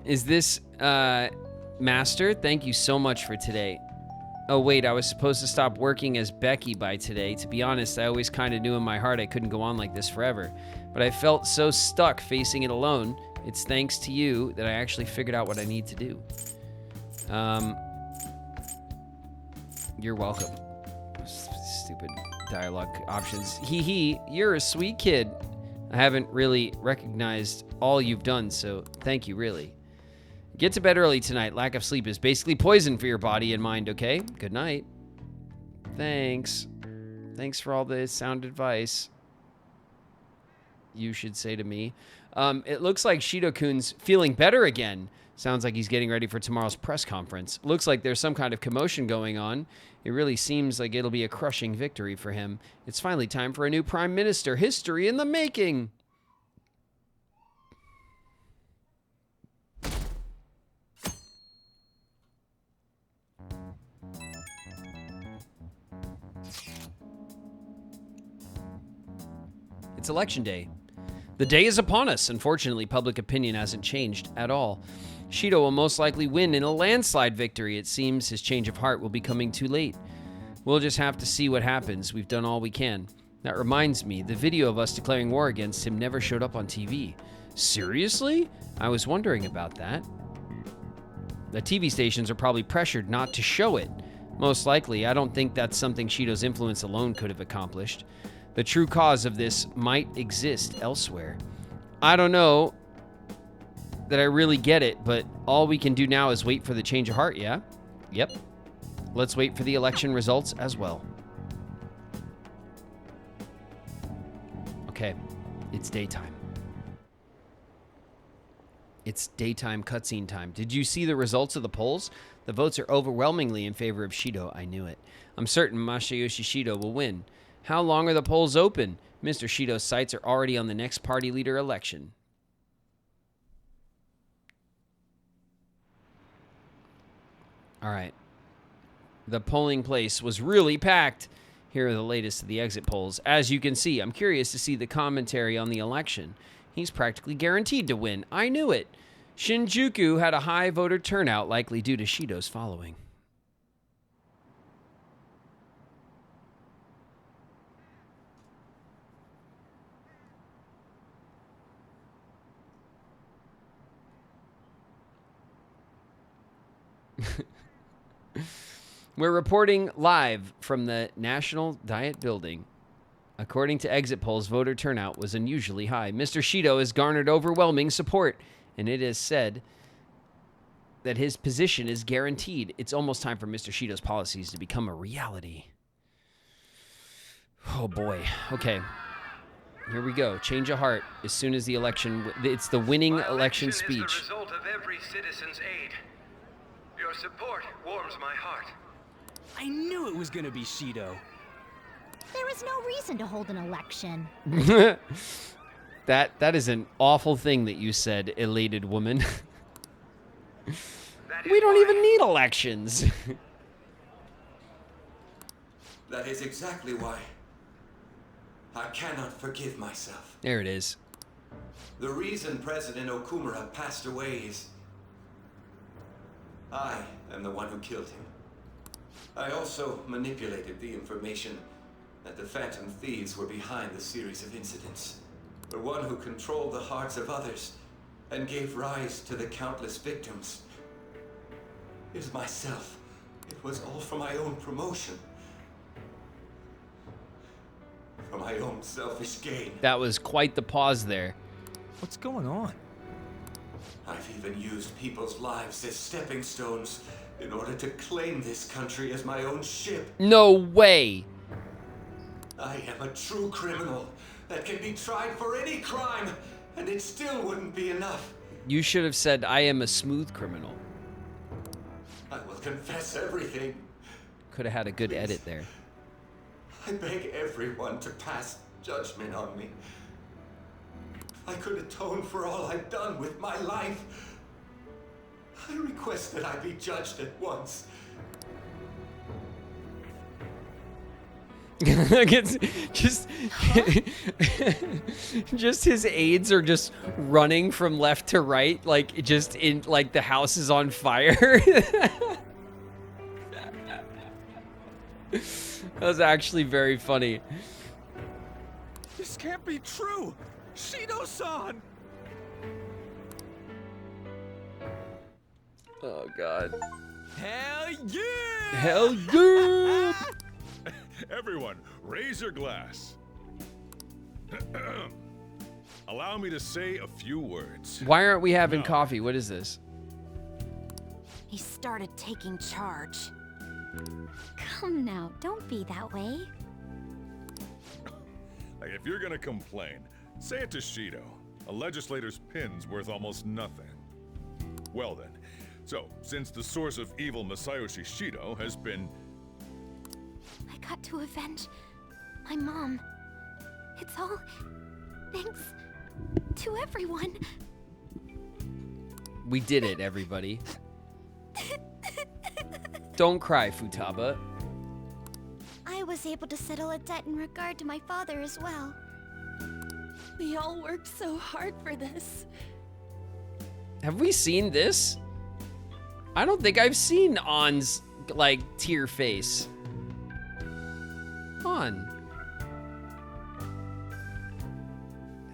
Is this Master? Thank you so much for today. Oh wait, I was supposed to stop working as Becky by today. To be honest, I always kind of knew in my heart I couldn't go on like this forever, but I felt so stuck facing it alone. It's thanks to you that I actually figured out what I need to do. You're welcome. Stupid dialogue options. Hee hee, you're a sweet kid. I haven't really recognized all you've done, so thank you, really. Get to bed early tonight. Lack of sleep is basically poison for your body and mind, okay? Good night. Thanks. Thanks for all the sound advice. You should say to me. It looks like Shido-kun's feeling better again. Sounds like he's getting ready for tomorrow's press conference. Looks like there's some kind of commotion going on. It really seems like it'll be a crushing victory for him. It's finally time for a new prime minister. History in the making. It's election day. The day is upon us. Unfortunately, public opinion hasn't changed at all. Shido will most likely win in a landslide victory. It seems his change of heart will be coming too late. We'll just have to see what happens. We've done all we can. That reminds me, the video of us declaring war against him never showed up on TV. Seriously? I was wondering about that. The TV stations are probably pressured not to show it. Most likely, I don't think that's something Shido's influence alone could have accomplished. The true cause of this might exist elsewhere. I don't know that I really get it, but all we can do now is wait for the change of heart, yeah? Yep. Let's wait for the election results as well. Okay, it's daytime. It's daytime cutscene time. Did you see the results of the polls? The votes are overwhelmingly in favor of Shido. I knew it. I'm certain Masayoshi Shido will win. How long are the polls open? Mr. Shido's sights are already on the next party leader election. All right. The polling place was really packed. Here are the latest of the exit polls. As you can see, I'm curious to see the commentary on the election. He's practically guaranteed to win. I knew it. Shinjuku had a high voter turnout, likely due to Shido's following. We're reporting live from the National Diet Building. According to exit polls, voter turnout was unusually high. Mr. Shido has garnered overwhelming support, and it is said that his position is guaranteed. It's almost time for Mr. Shido's policies to become a reality. Oh boy. Okay. Here we go. Change of heart as soon as the election. It's the winning election speech. Is the result of every citizen's aid. Your support warms my heart. I knew it was gonna be Shido. There is no reason to hold an election. That is an awful thing that you said, elated woman. We don't even need elections. That is exactly why I cannot forgive myself. There it is. The reason President Okumura passed away is I am the one who killed him. I also manipulated the information that the Phantom Thieves were behind the series of incidents. The one who controlled the hearts of others and gave rise to the countless victims is myself. It was all for my own promotion. For my own selfish gain. That was quite the pause there. What's going on? I've even used people's lives as stepping stones in order to claim this country as my own ship. No way. I am a true criminal that can be tried for any crime, and it still wouldn't be enough. You should have said, I am a smooth criminal. I will confess everything. Could have had a good edit there. I beg everyone to pass judgment on me. If I could atone for all I've done with my life, I request that I be judged at once. It's just his aides are just running from left to right, like just in like the house is on fire. That was actually very funny. This can't be true! Shido-san! Oh god. Hell yeah! Hell yeah! Everyone, raise your glass. Allow me to say a few words. Why aren't we having coffee? What is this? He started taking charge. Come now, don't be that way. Like, if you're gonna complain, say it to Shido. A legislator's pin's worth almost nothing. Well then, so, since the source of evil Masayoshi Shido has been... I got to avenge my mom. It's all thanks to everyone. We did it, everybody. Don't cry, Futaba. I was able to settle a debt in regard to my father as well. We all worked so hard for this. Have we seen this? I don't think I've seen An's, like, tear face. An.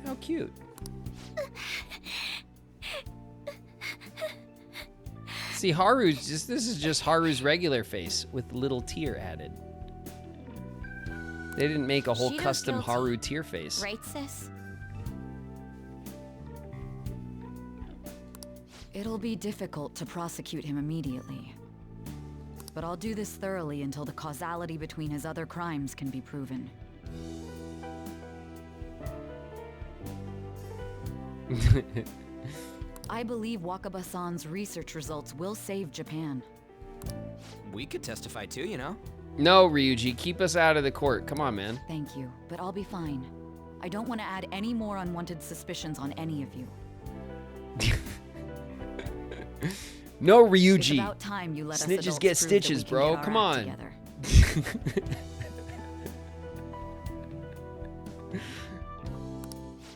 How cute. See, Haru's just, this is just Haru's regular face with little tear added. They didn't make a whole Shido's custom guilty, Haru tear face. Right, sis? It'll be difficult to prosecute him immediately. But I'll do this thoroughly until the causality between his other crimes can be proven. I believe Wakaba-san's research results will save Japan. We could testify too, you know? No, Ryuji, keep us out of the court. Come on, man. Thank you, but I'll be fine. I don't want to add any more unwanted suspicions on any of you. No, Ryuji. It's about time you let us Snitches adults get prove stitches, that we bro. can get our Come act on. together.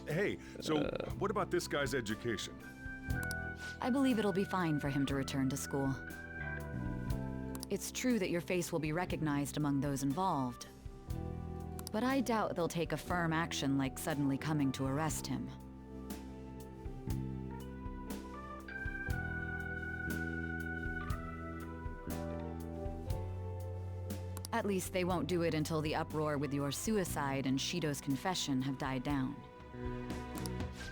Hey, so what about this guy's education? I believe it'll be fine for him to return to school. It's true that your face will be recognized among those involved. But I doubt they'll take a firm action like suddenly coming to arrest him. At least they won't do it until the uproar with your suicide and Shido's confession have died down.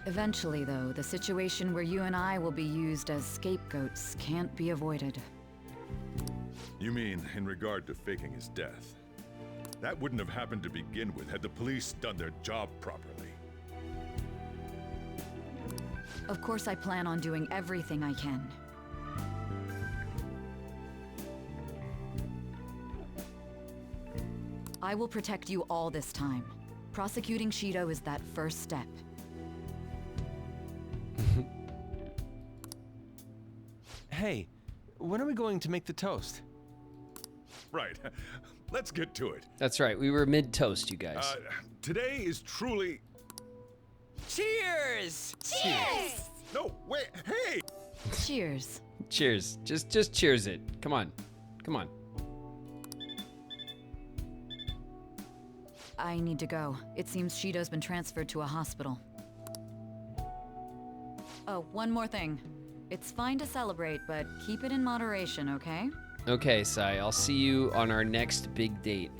Eventually, though, the situation where you and I will be used as scapegoats can't be avoided. You mean in regard to faking his death? That wouldn't have happened to begin with had the police done their job properly. Of course, I plan on doing everything I can. I will protect you all this time. Prosecuting Shido is that first step. Hey, when are we going to make the toast? Right. Let's get to it. That's right. We were mid-toast, you guys. Today is truly... Cheers! Cheers! No, wait, hey! Cheers. Cheers. Just cheers it. Come on. Come on. I need to go. It seems Shido's been transferred to a hospital. Oh, one more thing. It's fine to celebrate, but keep it in moderation, okay? Okay, Sai. I'll see you on our next big date.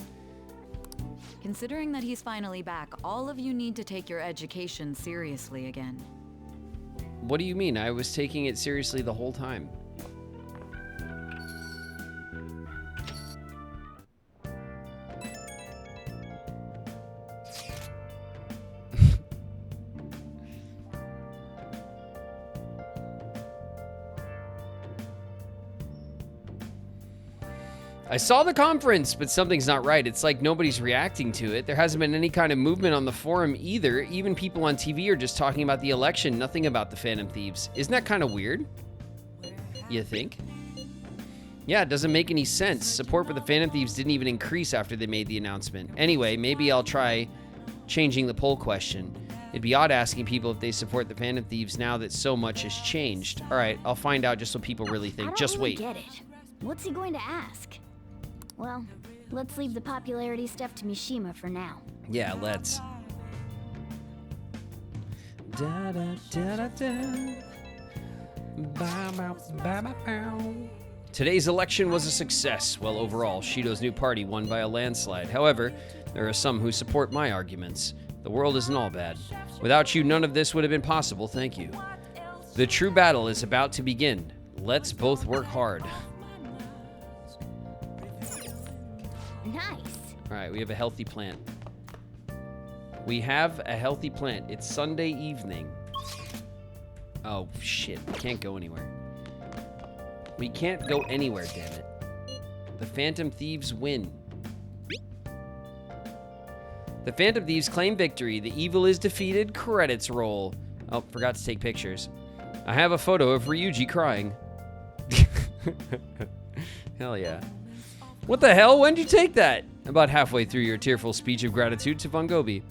Considering that he's finally back, all of you need to take your education seriously again. What do you mean? I was taking it seriously the whole time. I saw the conference, but something's not right. It's like nobody's reacting to it. There hasn't been any kind of movement on the forum either. Even people on TV are just talking about the election, nothing about the Phantom Thieves. Isn't that kind of weird? You think? Yeah, it doesn't make any sense. Support for the Phantom Thieves didn't even increase after they made the announcement. Anyway, maybe I'll try changing the poll question. It'd be odd asking people if they support the Phantom Thieves now that so much has changed. All right, I'll find out just what people really think. Just wait. I don't really get it. What's he going to ask? Well, let's leave the popularity stuff to Mishima for now. Yeah, let's. Da, da, da, da, da. Bow, bow, bow, bow, bow. Today's election was a success. Well, overall, Shido's new party won by a landslide. However, there are some who support my arguments. The world isn't all bad. Without you, none of this would have been possible. Thank you. The true battle is about to begin. Let's both work hard. Nice. All right, we have a healthy plant. We have a healthy plant. It's Sunday evening. Oh, shit. We can't go anywhere. We can't go anywhere, damn it. The Phantom Thieves win. The Phantom Thieves claim victory. The evil is defeated. Credits roll. Oh, forgot to take pictures. I have a photo of Ryuji crying. Hell yeah. What the hell? When'd you take that? About halfway through your tearful speech of gratitude to Von Gobi.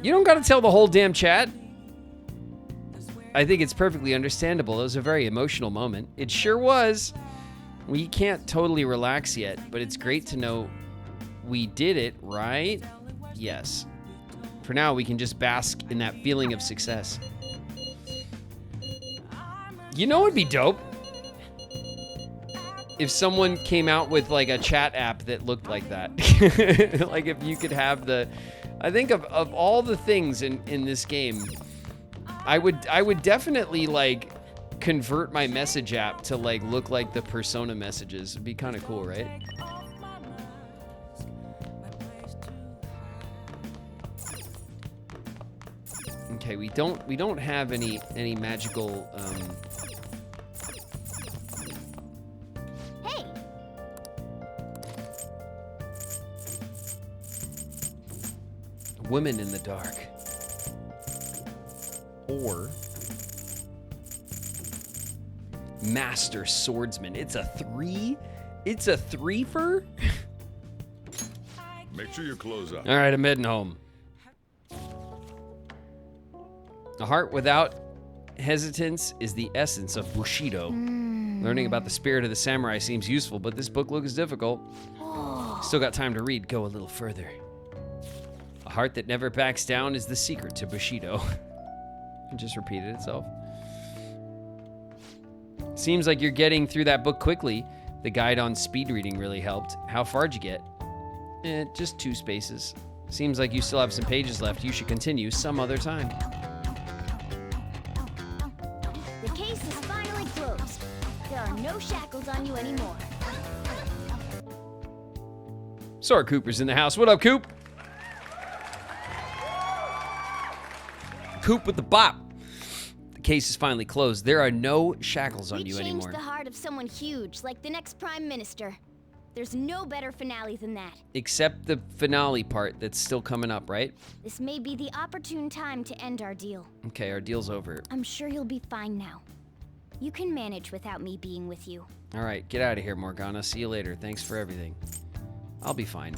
You don't gotta tell the whole damn chat. I think it's perfectly understandable. It was a very emotional moment. It sure was. We can't totally relax yet, but it's great to know we did it, right? Yes. For now, we can just bask in that feeling of success. You know what'd be dope? If someone came out with like a chat app that looked like that. Like if you could have the... I think of all the things in this game, I would definitely like convert my message app to like look like the Persona messages. It'd be kind of cool, right? Okay, we don't have any magical Hey. women in the dark. Or master swordsman. It's a 3? It's a 3-fer? Make sure your clothes up. All right, I'm heading home. A heart without hesitance is the essence of Bushido. Learning about the spirit of the samurai seems useful, but this book looks difficult. Still got time to read. Go a little further. A heart that never backs down is the secret to Bushido. It just repeated itself. Seems like you're getting through that book quickly. The guide on speed reading really helped. How far'd you get? Just 2 spaces. Seems like you still have some pages left. You should continue some other time. The case is finally closed. There are no shackles on you anymore. Sora Cooper's in the house. What up, Coop? Coop with the bop. The case is finally closed. There are no shackles on you anymore. We changed the heart of someone huge, like the next Prime Minister. There's no better finale than that. Except the finale part that's still coming up, right? This may be the opportune time to end our deal. Okay, our deal's over. I'm sure you'll be fine now. You can manage without me being with you. All right, get out of here, Morgana. See you later. Thanks for everything. I'll be fine.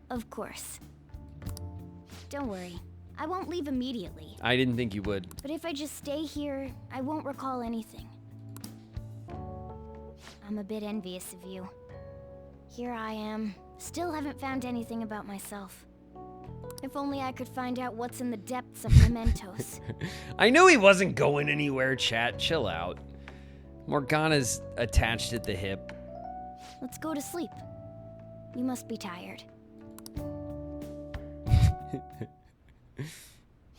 Of course. Don't worry. I won't leave immediately. I didn't think you would. But if I just stay here, I won't recall anything. I'm a bit envious of you. Here I am, still haven't found anything about myself. If only I could find out what's in the depths of mementos. I knew he wasn't going anywhere, chat. Chill out. Morgana's attached at the hip. Let's go to sleep. You must be tired.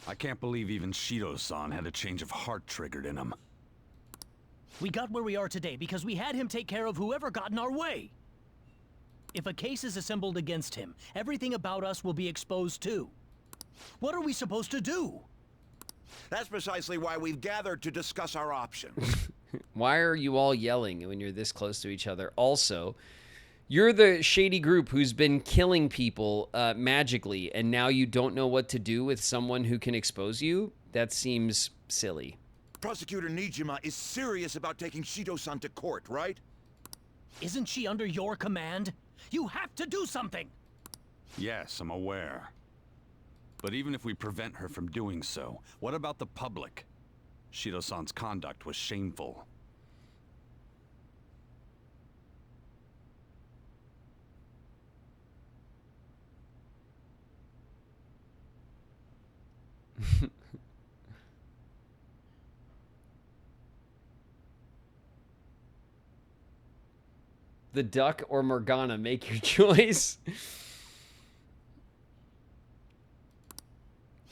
I can't believe even Shido-san had a change of heart triggered in him. We got where we are today because we had him take care of whoever got in our way. If a case is assembled against him, everything about us will be exposed too. What are we supposed to do? That's precisely why we've gathered to discuss our options. Why are you all yelling when you're this close to each other? Also, you're the shady group who's been killing people magically, and now you don't know what to do with someone who can expose you? That seems silly. Prosecutor Nijima is serious about taking Shido-san to court, right? Isn't she under your command? You have to do something! Yes, I'm aware. But even if we prevent her from doing so, what about the public? Shido-san's conduct was shameful. The duck or Morgana, make your choice.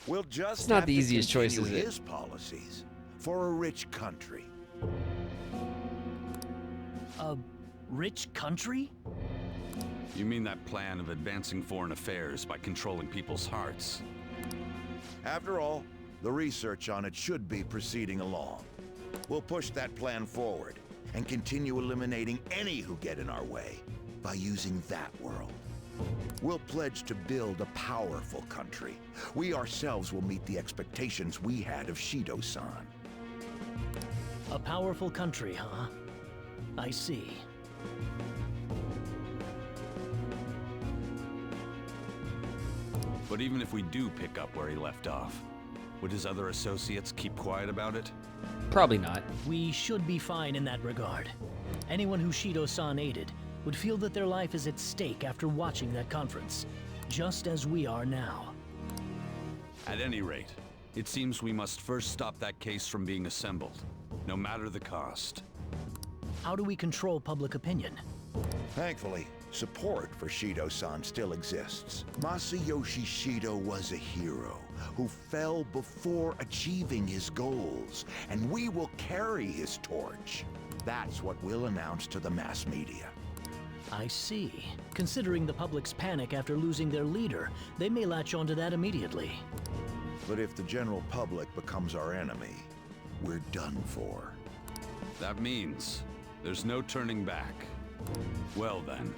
We'll just It's not have the to easiest choice, continue is it? his policies for a rich country. A rich country? You mean that plan of advancing foreign affairs by controlling people's hearts? After all, the research on it should be proceeding along. We'll push that plan forward and continue eliminating any who get in our way by using that world. We'll pledge to build a powerful country. We ourselves will meet the expectations we had of Shido-san. A powerful country, huh? I see. But even if we do pick up where he left off, would his other associates keep quiet about it? Probably not. We should be fine in that regard. Anyone who Shido-san aided would feel that their life is at stake after watching that conference, just as we are now. At any rate, it seems we must first stop that case from being assembled, no matter the cost. How do we control public opinion? Thankfully, support for Shido-san still exists. Masayoshi Shido was a hero who fell before achieving his goals, and we will carry his torch. That's what we'll announce to the mass media. I see. Considering the public's panic after losing their leader, they may latch onto that immediately. But if the general public becomes our enemy, we're done for. That means there's no turning back. Well then,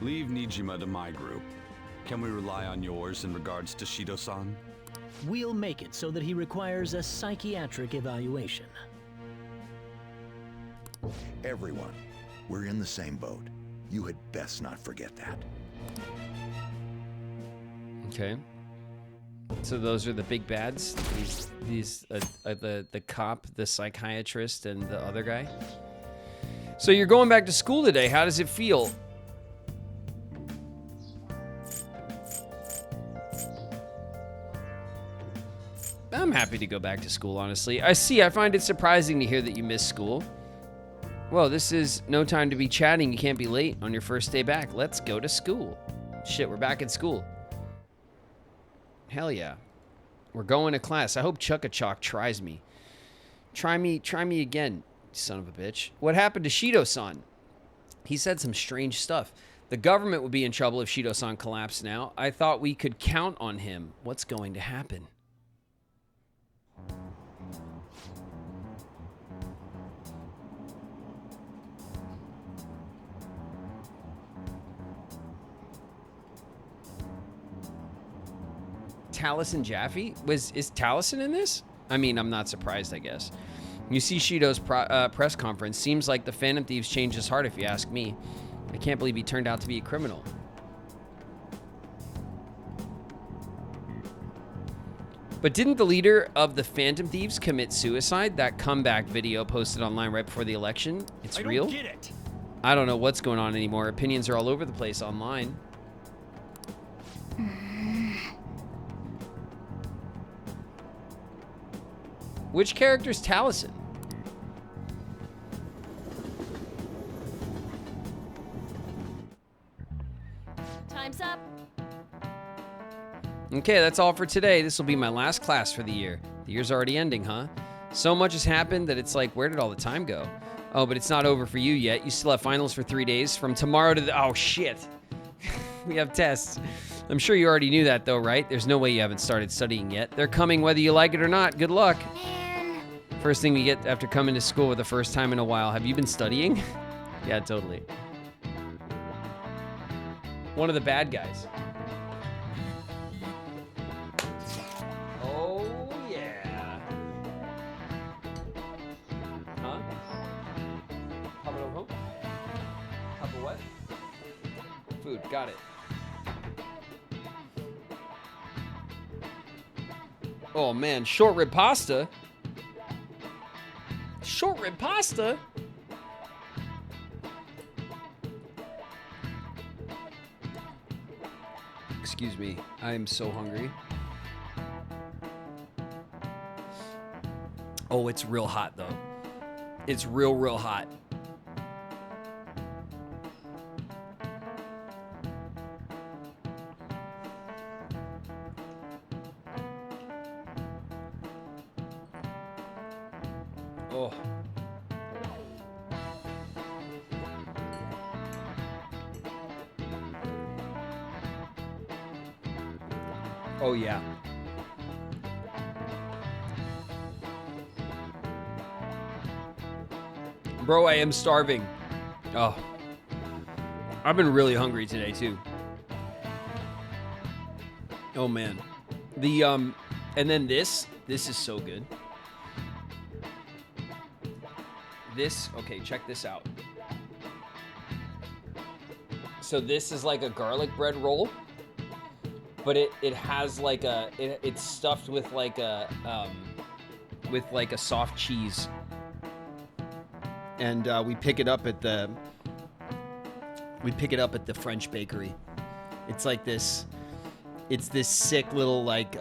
leave Nijima to my group. Can we rely on yours in regards to Shido-san? We'll make it so that he requires a psychiatric evaluation. Everyone, we're in the same boat. You had best not forget that. Okay. So those are the big bads? These the cop, the psychiatrist, and the other guy? So you're going back to school today. How does it feel? I'm happy to go back to school, honestly. I find it surprising to hear that you miss school. Well, this is no time to be chatting. You can't be late on your first day back. Let's go to school. Shit, we're back in school. Hell yeah. We're going to class. I hope Chuck-a-Chalk tries me. Try me again, son of a bitch. What happened to Shido-san? He said some strange stuff. The government would be in trouble if Shido-san collapsed now. I thought we could count on him. What's going to happen? Taliesin Jaffe? Is Taliesin in this? I mean, I'm not surprised, I guess. You see Shido's press conference. Seems like the Phantom Thieves changed his heart, if you ask me. I can't believe he turned out to be a criminal. But didn't the leader of the Phantom Thieves commit suicide? That comeback video posted online right before the election. It's real? I don't get it. I don't know what's going on anymore. Opinions are all over the place online. Which character's Taliesin? Time's up. Okay, that's all for today. This will be my last class for the year. The year's already ending, huh? So much has happened that it's like, where did all the time go? Oh, but it's not over for you yet. You still have finals for 3 days. From tomorrow to the... Oh, shit. We have tests. I'm sure you already knew that, though, right? There's no way you haven't started studying yet. They're coming whether you like it or not. Good luck. First thing we get after coming to school for the first time in a while. Have you been studying? Yeah, totally. One of the bad guys. Oh, yeah. Huh? Cup of what? Food, got it. Oh, man, short rib pasta? Short rib pasta? Excuse me, I am so hungry. Oh, it's real hot though. It's real hot. Oh. Oh, yeah. Bro, I am starving. Oh. I've been really hungry today, too. Oh, man. The, and then this is so good. This, okay, check this out. So this is like a garlic bread roll, but it has like a, it's stuffed with like a soft cheese. And we pick it up at the French bakery. It's like this, it's this sick little like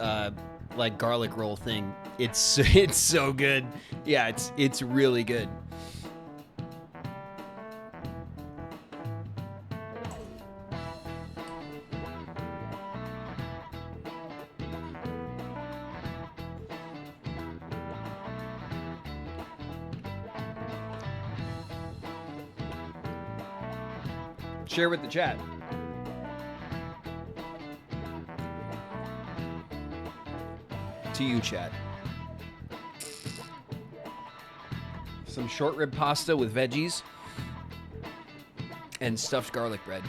garlic roll thing. It's so good. Yeah, it's really good. Share with the chat. To you, chat. Some short rib pasta with veggies and stuffed garlic bread.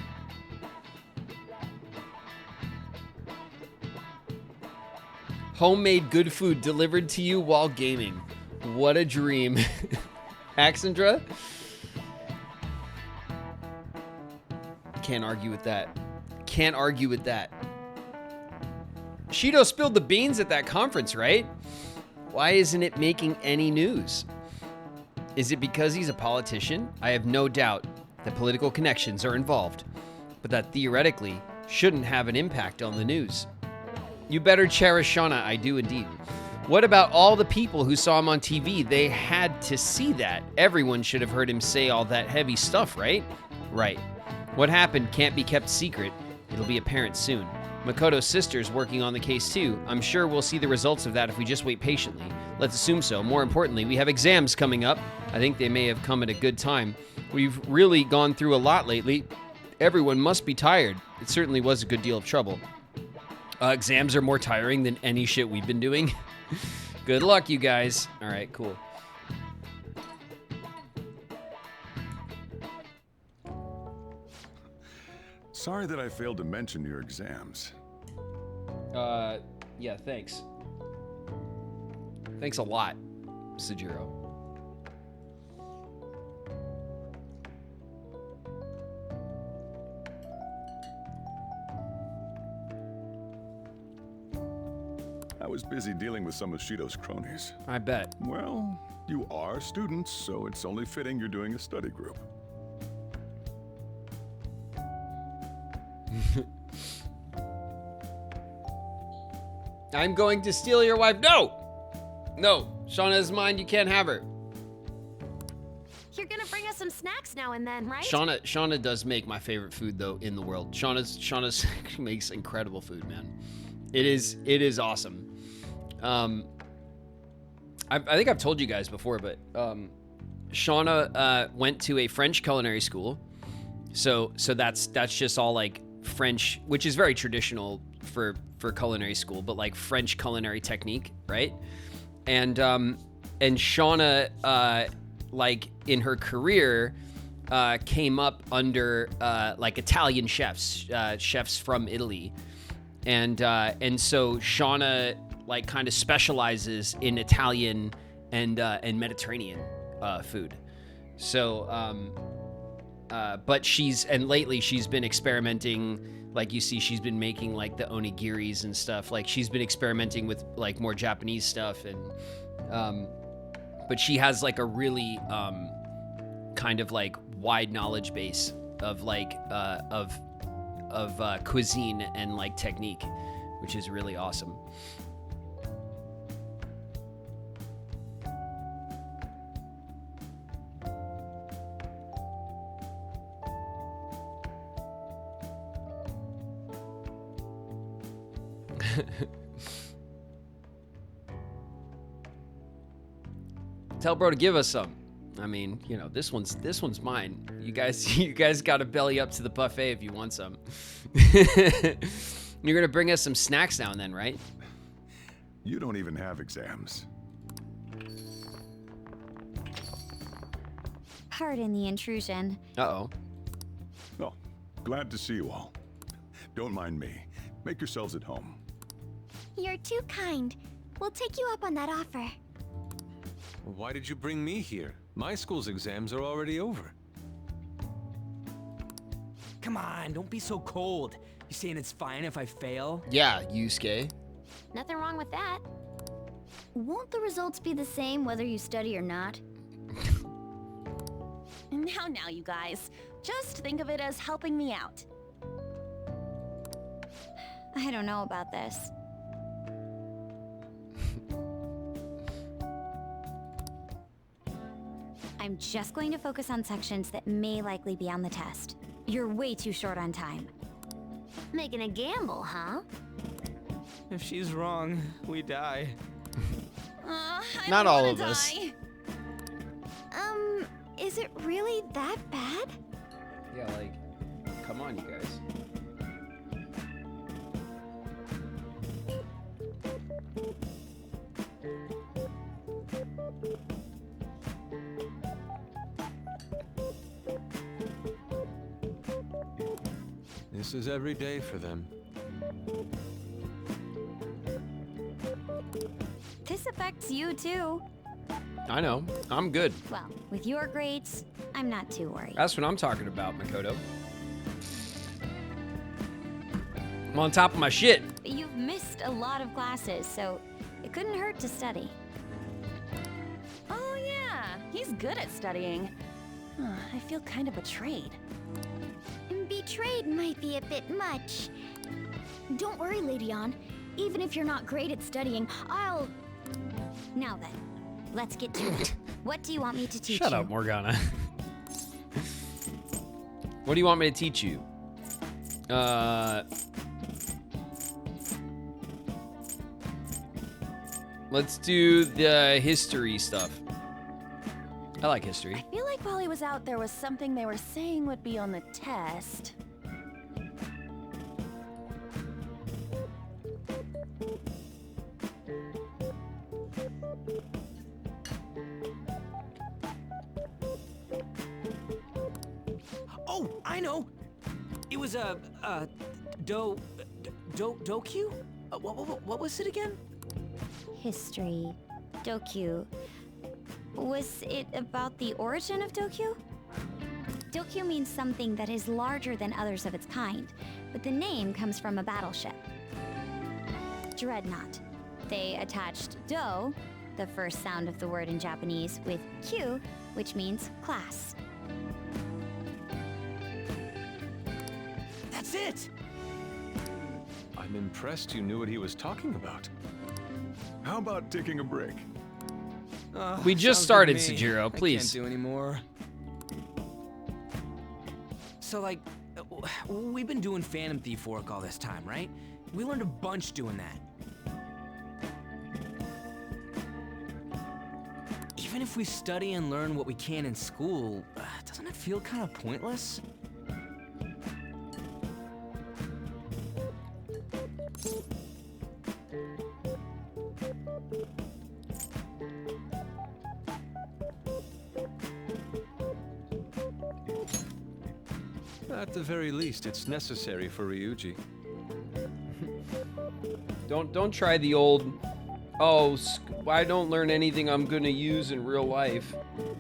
Homemade good food delivered to you while gaming. What a dream. Axandra? Can't argue with that. Can't argue with that. Shido spilled the beans at that conference, right? Why isn't it making any news? Is it because he's a politician? I have no doubt that political connections are involved, but that theoretically shouldn't have an impact on the news. You better cherish Shauna. I do indeed. What about all the people who saw him on TV? They had to see that. Everyone should have heard him say all that heavy stuff, right? Right. What happened can't be kept secret. It'll be apparent soon. Makoto's sister's working on the case too. I'm sure we'll see the results of that if we just wait patiently. Let's assume so. More importantly, we have exams coming up. I think they may have come at a good time. We've really gone through a lot lately. Everyone must be tired. It certainly was a good deal of trouble. Exams are more tiring than any shit we've been doing. Good luck, you guys. All right, cool. Sorry that I failed to mention your exams. Yeah, thanks. Thanks a lot, Sejiro. I was busy dealing with some of Shido's cronies. I bet. Well, you are students, so it's only fitting you're doing a study group. I'm going to steal your wife. No! No, Shauna is mine. You can't have her. You're gonna bring us some snacks now and then, right? Shauna does make my favorite food though in the world. Shauna's makes incredible food, man. It is awesome. I think I've told you guys before, but Shauna went to a French culinary school. So that's just all like French, which is very traditional for culinary school, but like French culinary technique, right? And Shauna like in her career came up under like Italian chefs from Italy, and so Shauna like kind of specializes in Italian and Mediterranean food. So but lately she's been experimenting. Like you see, she's been making like the onigiris and stuff. Like she's been experimenting with like more Japanese stuff, and but she has like a really kind of like wide knowledge base of like of cuisine and like technique, which is really awesome. Tell bro to give us some. I mean, you know, this one's mine. You guys got to belly up to the buffet if you want some. You're gonna bring us some snacks now and then, right? You don't even have exams. Pardon the intrusion. Uh-oh. Oh, glad to see you all. Don't mind me. Make yourselves at home. You're too kind. We'll take you up on that offer. Why did you bring me here? My school's exams are already over. Come on, don't be so cold. You saying it's fine if I fail? Yeah, Yusuke. Nothing wrong with that. Won't the results be the same whether you study or not? Now, you guys. Just think of it as helping me out. I don't know about this. I'm just going to focus on sections that may likely be on the test. You're way too short on time. Making a gamble, huh? If she's wrong, we die. Not all of us. Is it really that bad? Yeah, like, come on, you guys. This is every day for them. This affects you too. I know. I'm good. Well, with your grades, I'm not too worried. That's what I'm talking about, Makoto. I'm on top of my shit. You've missed a lot of classes, so it couldn't hurt to study. Oh yeah, he's good at studying. I feel kind of betrayed. Betrayed might be a bit much. Don't worry, Lady Ann. Even if you're not great at studying, I'll Now then, let's get to it. What do you want me to teach you? Shut up, Morgana. What do you want me to teach you? Let's do the history stuff. I like history. I feel like while he was out, there was something they were saying would be on the test. Oh, I know. It was Dokyu? What was it again? History. Dokyu. Was it about the origin of Dokyu? Dokyu means something that is larger than others of its kind, but the name comes from a battleship. Dreadnought. They attached Do, the first sound of the word in Japanese, with Q, which means class. That's it! I'm impressed you knew what he was talking about. How about taking a break? We just started, Sejiro, please. I can't do anymore. So, like, we've been doing Phantom Thief work all this time, right? We learned a bunch doing that. Even if we study and learn what we can in school, doesn't it feel kind of pointless? At the very least, it's necessary for Ryuji. Don't try the old, oh, I don't learn anything I'm gonna use in real life,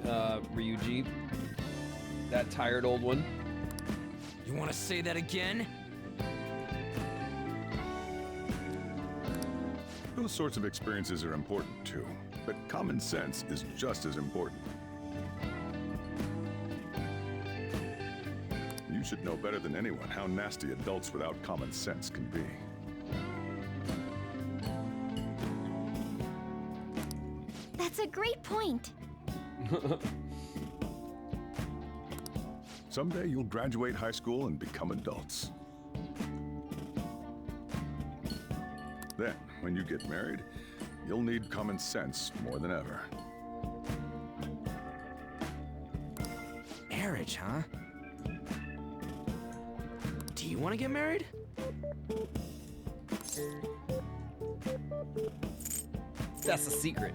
Ryuji. That tired old one. You want to say that again? Those sorts of experiences are important too, but common sense is just as important. You should know better than anyone how nasty adults without common sense can be. That's a great point. Someday you'll graduate high school and become adults. Then, when you get married, you'll need common sense more than ever. Marriage, huh? Do you want to get married? That's a secret.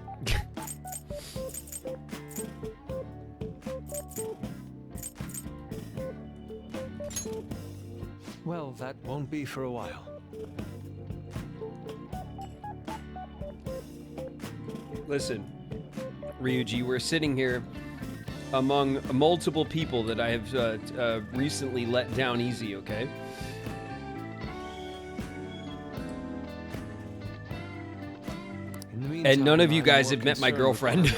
Well, that won't be for a while. Listen, Ryuji, we're sitting here among multiple people that I have recently let down easy, okay? And none of you guys have met my girlfriend.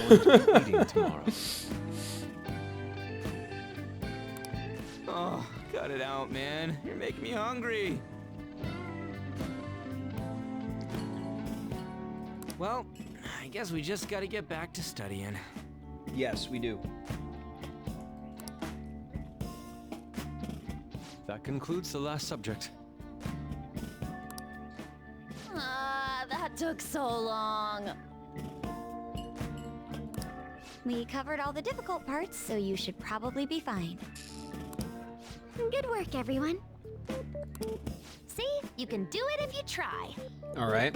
Oh, cut it out, man. You're making me hungry. Well, I guess we just gotta get back to studying. Yes, we do. That concludes the last subject. That took so long. We covered all the difficult parts, so you should probably be fine. Good work, everyone. See? You can do it if you try. All right.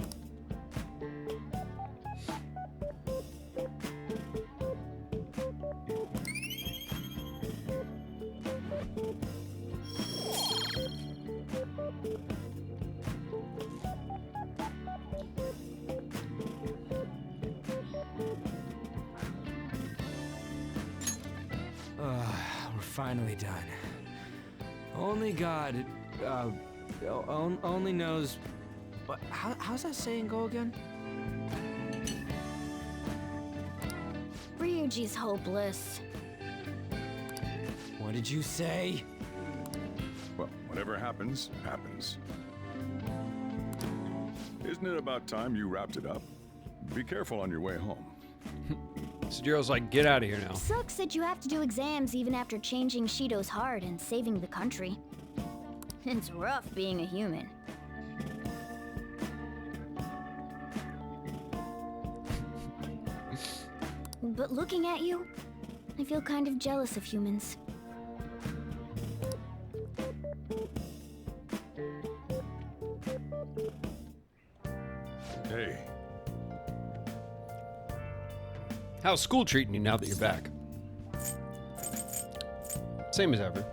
We're finally done. Only God, only knows. But how's that saying go again? Ryuji's hopeless. What did you say? Well, whatever happens, happens. Isn't it about time you wrapped it up? Be careful on your way home. Sajiro's like, get out of here now. Sucks that you have to do exams even after changing Shido's heart and saving the country. It's rough being a human. But looking at you, I feel kind of jealous of humans. Hey. How's school treating you now that you're back? Same as ever.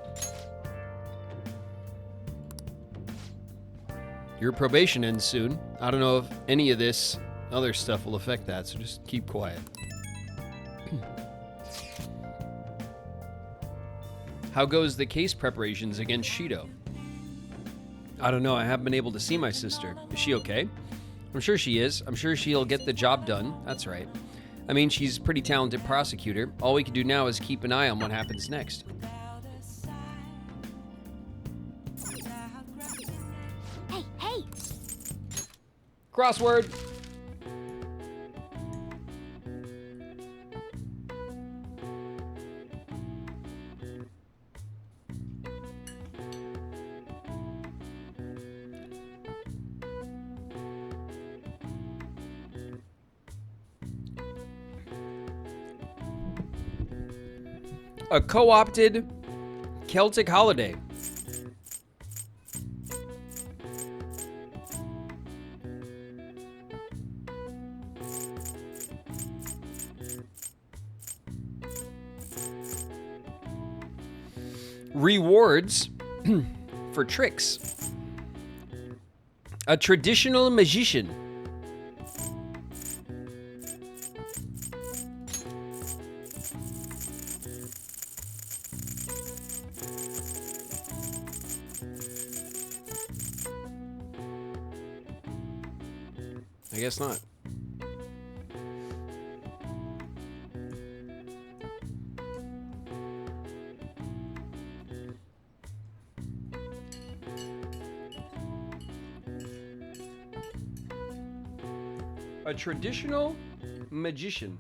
Your probation ends soon. I don't know if any of this other stuff will affect that, so just keep quiet. How goes the case preparations against Shido? I don't know. I haven't been able to see my sister. Is she okay? I'm sure she is. I'm sure she'll get the job done. That's right. I mean, she's a pretty talented prosecutor. All we can do now is keep an eye on what happens next. Hey, hey! Crossword! A co-opted Celtic holiday. Rewards for tricks. A traditional magician. I guess not. A traditional magician.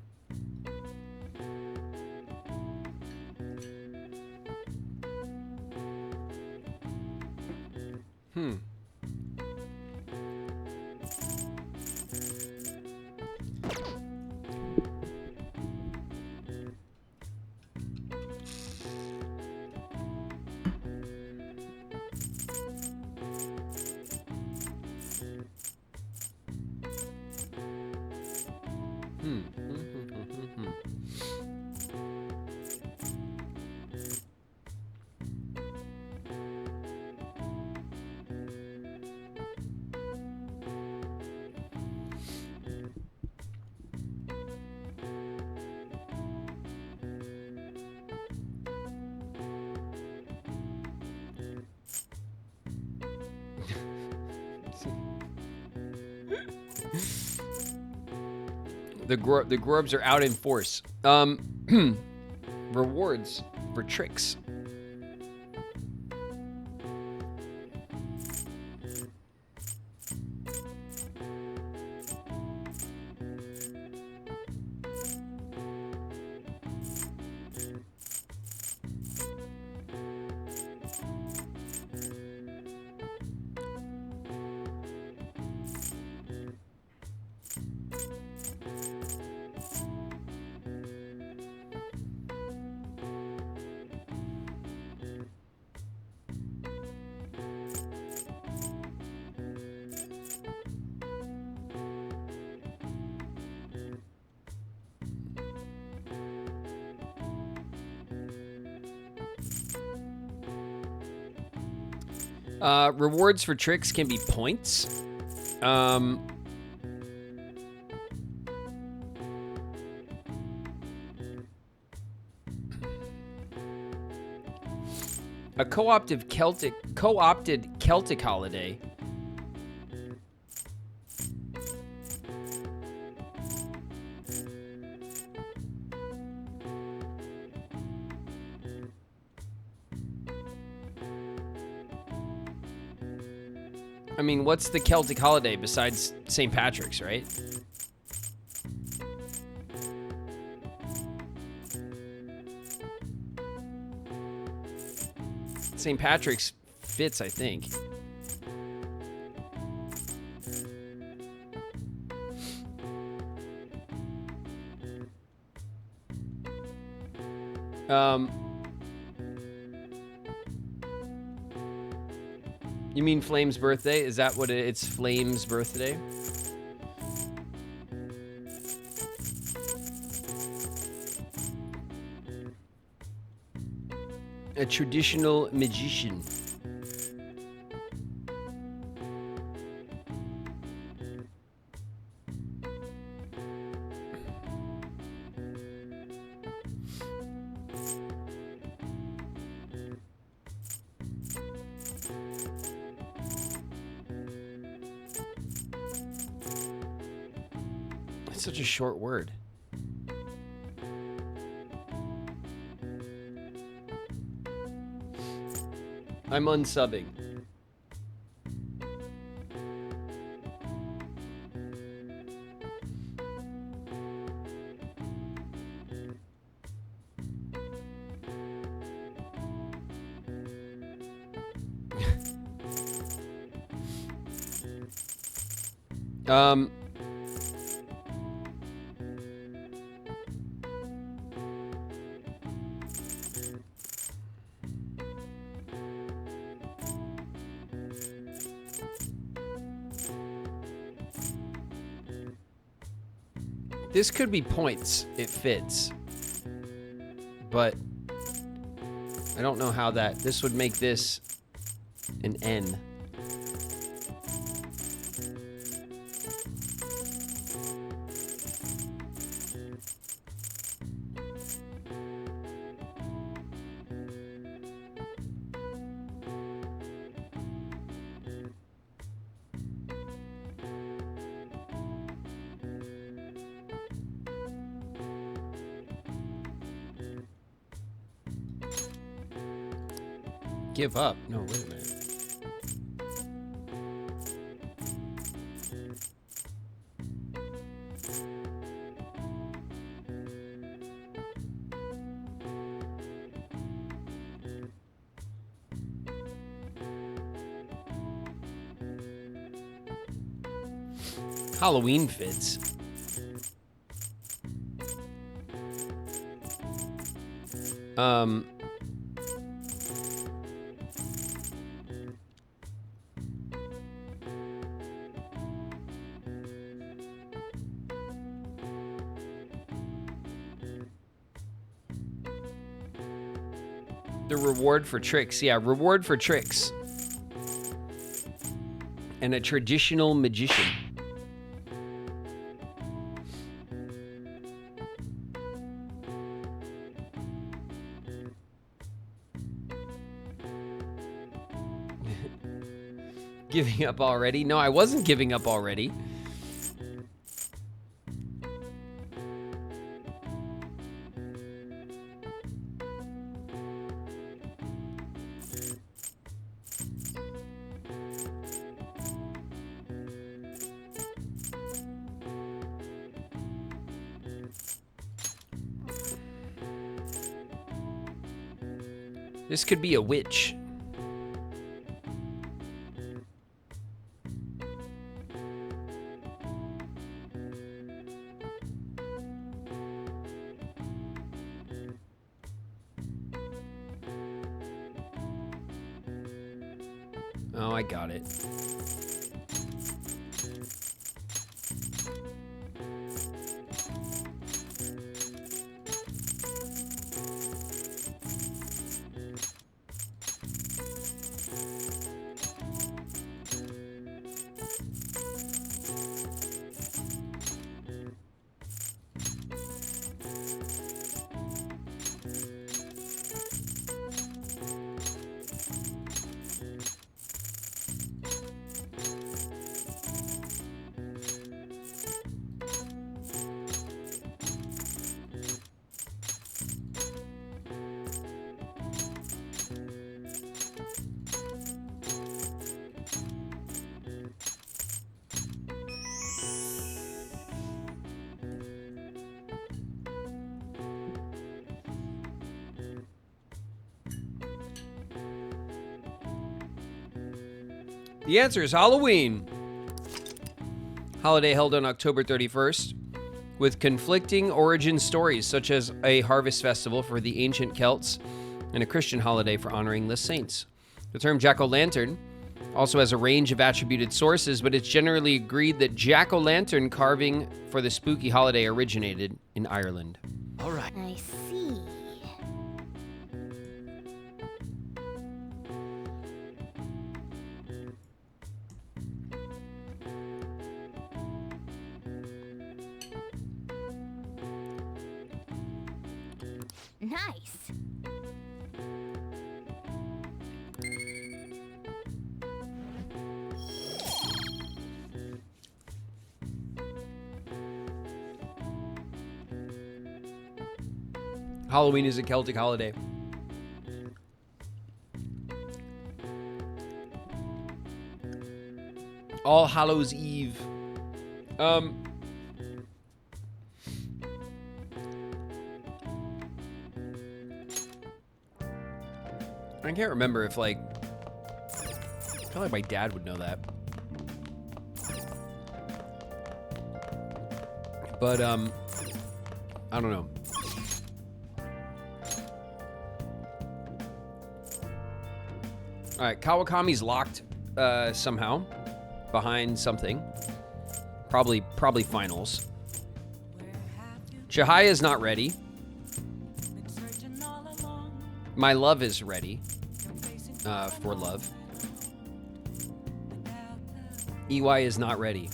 The grubs are out in force. Rewards for tricks. Rewards for tricks can be points. A co-opted Celtic holiday. I mean, what's the Celtic holiday besides St. Patrick's, right? St. Patrick's fits, I think. You mean Flame's birthday? Is that what it's Flame's birthday? A traditional magician. It's such a short word. I'm unsubbing. This could be points. It fits. But I don't know how that... This would make this an N. Give up? No, wait a minute. Halloween fits. The reward for tricks. Yeah, reward for tricks. And a traditional magician. Giving up already? No, I wasn't giving up already. This could be a witch. Oh, I got it. The answer is Halloween. Holiday held on October 31st, with conflicting origin stories, such as a harvest festival for the ancient Celts and a Christian holiday for honoring the saints. The term jack-o'-lantern also has a range of attributed sources, but it's generally agreed that jack-o'-lantern carving for the spooky holiday originated in Ireland. All right. I see. Nice. Halloween is a Celtic holiday. All Hallows Eve. I can't remember if, like, I feel like my dad would know that. But, I don't know. All right, Kawakami's locked somehow behind something. Probably finals. Chahaya's not ready. My love is ready for love. EY is not ready.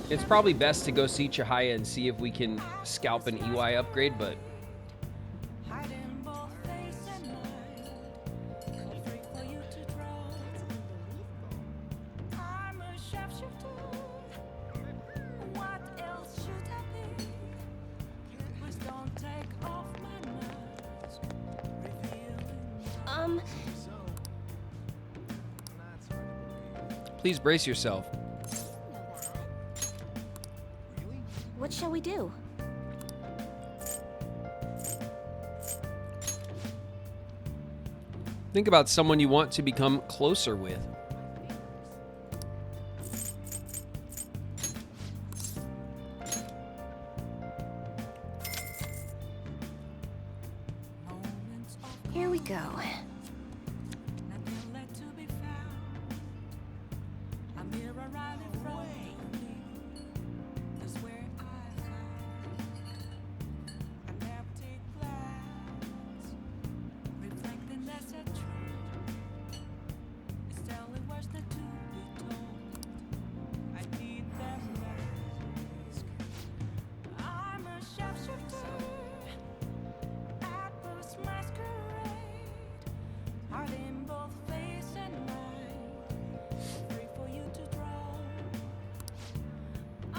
It's probably best to go see Chihaya and see if we can scalp an EY upgrade, but please brace yourself. What shall we do? Think about someone you want to become closer with. Here we go.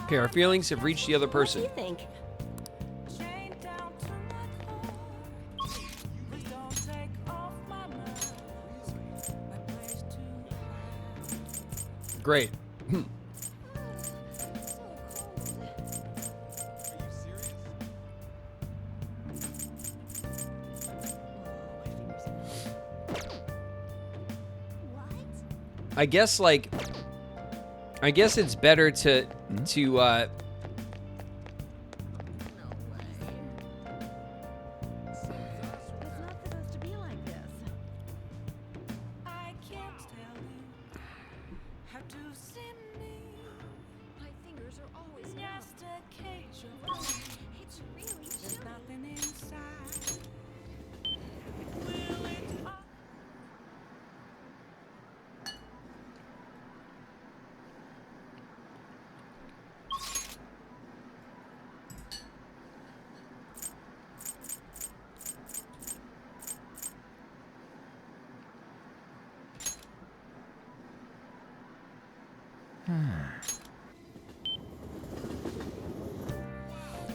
Okay, our feelings have reached the other person. What do you think? Great. I guess, like, I guess it's better to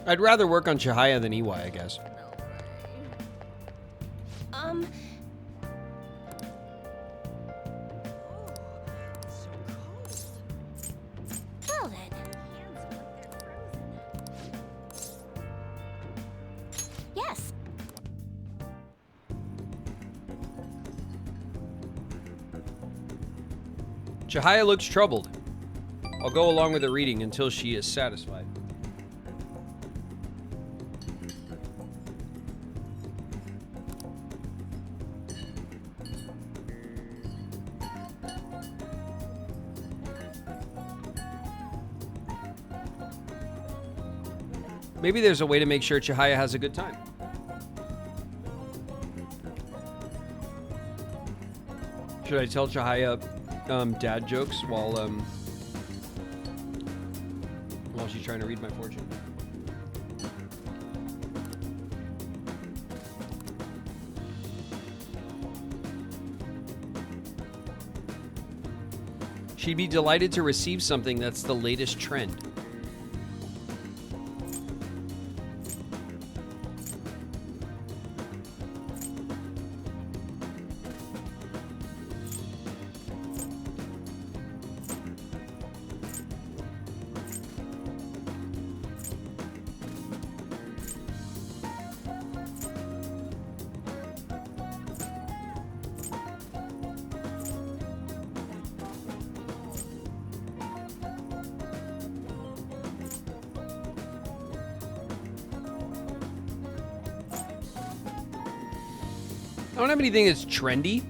I'd rather work on Chihaya than EY, I guess. Chihaya looks troubled. I'll go along with the reading until she is satisfied. Maybe there's a way to make sure Chihaya has a good time. Should I tell Chihaya dad jokes while she's trying to read my fortune? She'd be delighted to receive something that's the latest trend. I don't have anything that's trendy.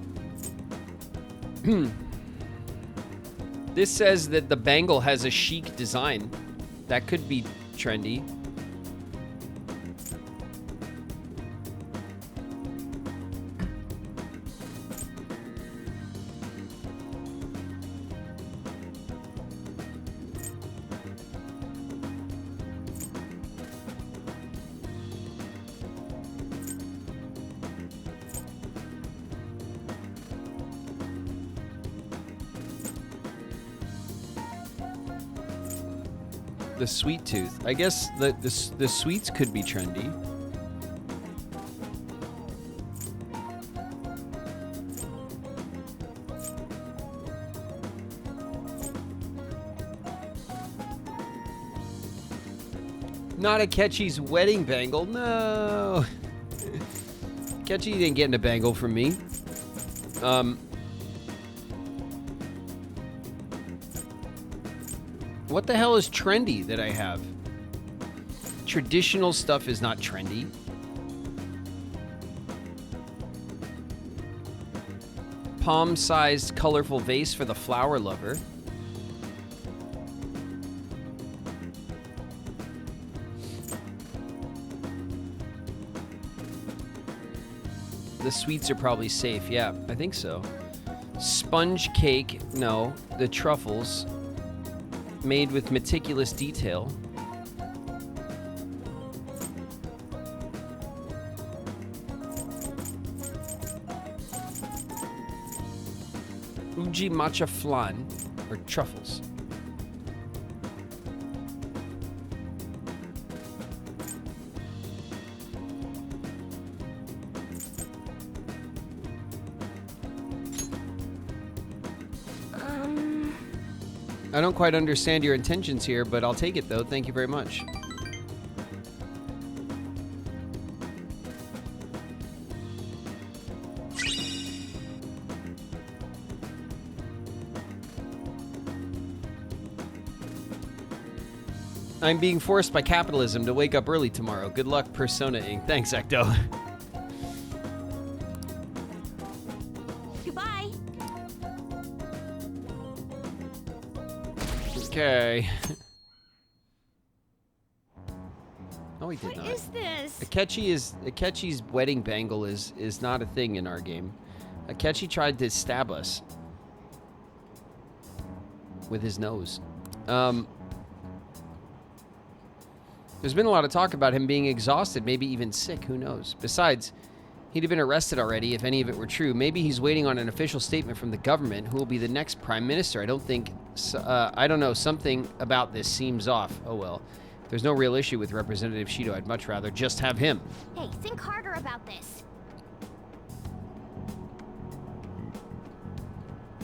This says that the bangle has a chic design. That could be trendy. The sweet tooth. I guess the sweets could be trendy. Not Akechi's wedding bangle. No. Akechi didn't get a bangle from me. What the hell is trendy that I have? Traditional stuff is not trendy. Palm-sized colorful vase for the flower lover. The sweets are probably safe. Yeah, I think so. Sponge cake. No. The truffles. Made with meticulous detail. Uji matcha flan, or truffles. I don't quite understand your intentions here, but I'll take it though. Thank you very much. I'm being forced by capitalism to wake up early tomorrow. Good luck, Persona Inc. Thanks, Ecto. Goodbye. Okay. No, he did not. What is this? Akechi's wedding bangle is not a thing in our game. Akechi tried to stab us with his nose. There's been a lot of talk about him being exhausted, maybe even sick, who knows. Besides, he'd have been arrested already if any of it were true. Maybe he's waiting on an official statement from the government who will be the next prime minister. I don't know, something about this seems off. Oh well. If there's no real issue with Representative Shido, I'd much rather just have him. Hey, think harder about this.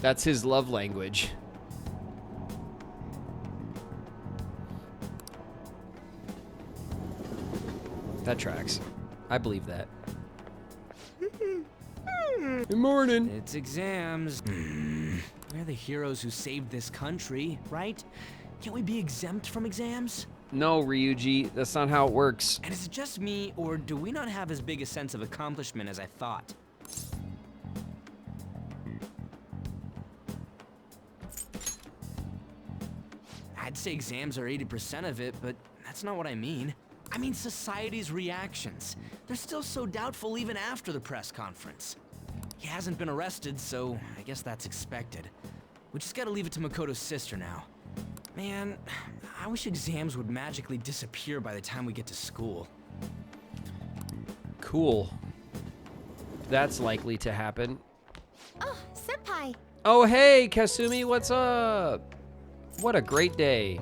That's his love language. That tracks. I believe that. Good morning. It's exams. We're the heroes who saved this country, right? Can't we be exempt from exams? No, Ryuji, that's not how it works. And is it just me, or do we not have as big a sense of accomplishment as I thought? I'd say exams are 80% of it, but that's not what I mean. I mean society's reactions. They're still so doubtful even after the press conference. He hasn't been arrested, so I guess that's expected. We just gotta leave it to Makoto's sister now. Man, I wish exams would magically disappear by the time we get to school. Cool. That's likely to happen. Oh, Senpai! Oh, hey, Kasumi, what's up? What a great day.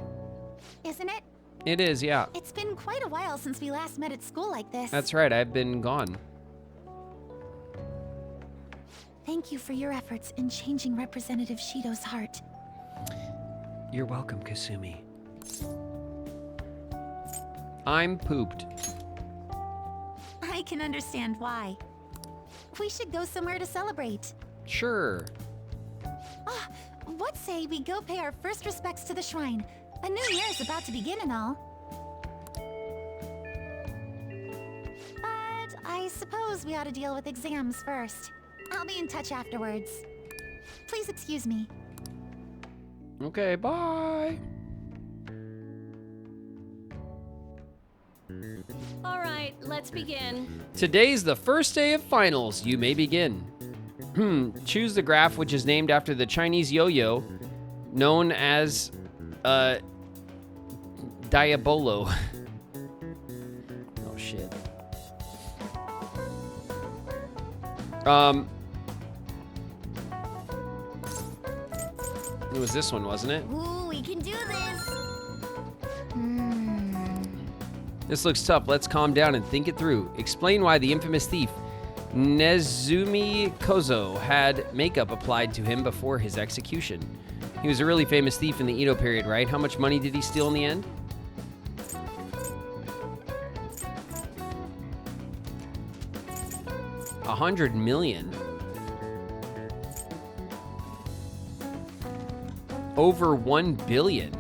Isn't it? It is, yeah. It's been quite a while since we last met at school like this. That's right, I've been gone. Thank you for your efforts in changing Representative Shido's heart. You're welcome, Kasumi. I'm pooped. I can understand why. We should go somewhere to celebrate. Sure. Ah, what say we go pay our first respects to the shrine? A new year is about to begin and all. But I suppose we ought to deal with exams first. I'll be in touch afterwards. Please excuse me. Okay, bye. All right, let's begin. Today's the first day of finals. You may begin. Choose the graph, which is named after the Chinese yo-yo, known as Diabolo. Oh shit. It was this one, wasn't it? Ooh, we can do this. This looks tough. Let's calm down and think it through. Explain why the infamous thief Nezumi Kozo had makeup applied to him before his execution. He was a really famous thief in the Edo period, right? How much money did he steal in the end? $100 million. Over 1 billion.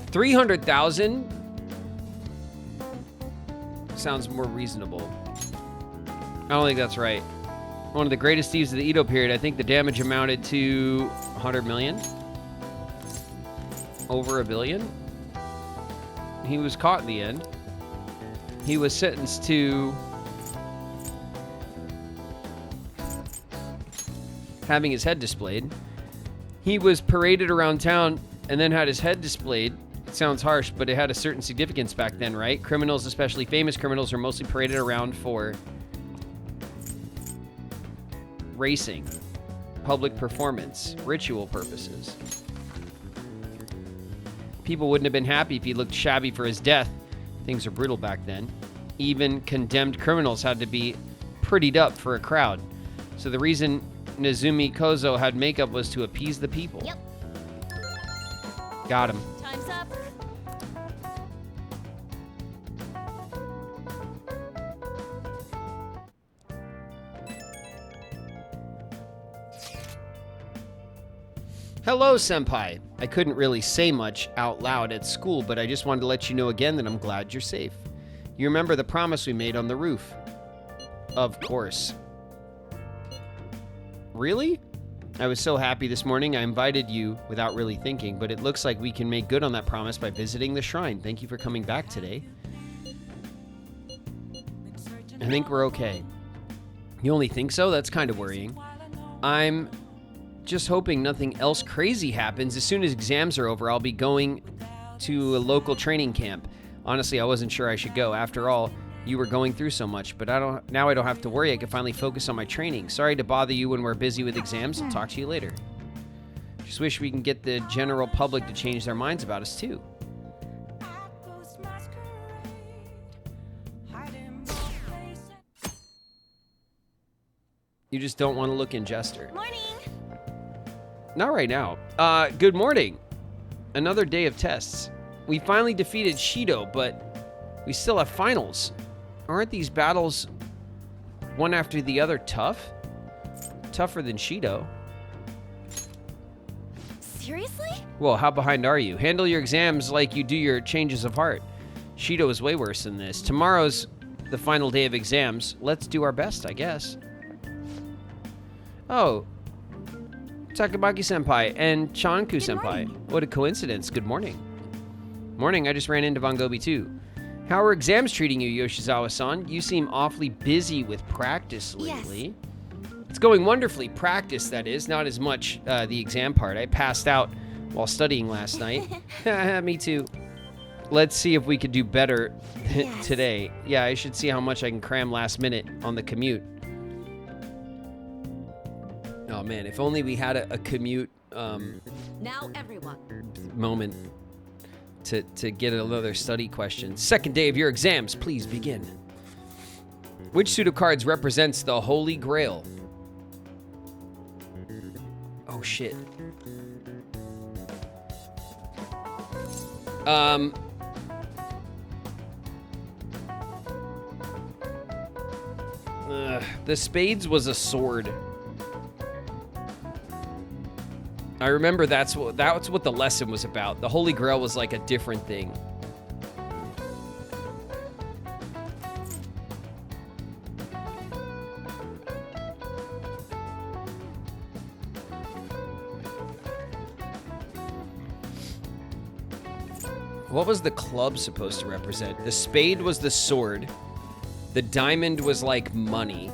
300,000 sounds more reasonable. I don't think that's right. One of the greatest thieves of the Edo period, I think the damage amounted to 100 million. Over 1 billion. He was caught in the end. He was sentenced to having his head displayed. He was paraded around town and then had his head displayed. It sounds harsh, but it had a certain significance back then, right? Criminals, especially famous criminals, are mostly paraded around for racing, public performance, ritual purposes. People wouldn't have been happy if he looked shabby for his death. Things were brutal back then. Even condemned criminals had to be prettied up for a crowd. So the reason Nezumi Kozo had makeup was to appease the people. Yep. Got him. Time's up. Hello, Senpai. I couldn't really say much out loud at school, but I just wanted to let you know again that I'm glad you're safe. You remember the promise we made on the roof? Of course. Really? I was so happy this morning I invited you without really thinking, but it looks like we can make good on that promise by visiting the shrine. Thank you for coming back today. I think we're okay. You only think so? That's kind of worrying. I'm just hoping nothing else crazy happens. As soon as exams are over, I'll be going to a local training camp. Honestly, I wasn't sure I should go. After all, you were going through so much, but now I don't have to worry. I can finally focus on my training. Sorry to bother you when we're busy with exams. I'll talk to you later. Just wish we can get the general public to change their minds about us too. You just don't want to look in Jester. Morning. Not right now. Good morning. Another day of tests. We finally defeated Shido, but we still have finals. Aren't these battles one after the other tough? tougher than Shido. Seriously? Well, how behind are you? Handle your exams like you do your changes of heart. Shido is way worse than this. Tomorrow's the final day of exams. Let's do our best, I guess. Oh. Takamaki-senpai and Chanku-senpai. What a coincidence. Good morning. Morning, I just ran into Von Gobi too. How are exams treating you, Yoshizawa-san? You seem awfully busy with practice lately. Yes. It's going wonderfully. Practice, that is. Not as much the exam part. I passed out while studying last night. Me too. Let's see if we could do better today. Yeah, I should see how much I can cram last minute on the commute. Oh man, if only we had a commute now everyone moment to get another study question. Second day of your exams, please begin. Which suit of cards represents the Holy Grail? Oh shit. The spades was a sword. I remember that's what the lesson was about. The Holy Grail was like a different thing. What was the club supposed to represent? The spade was the sword. The diamond was like money.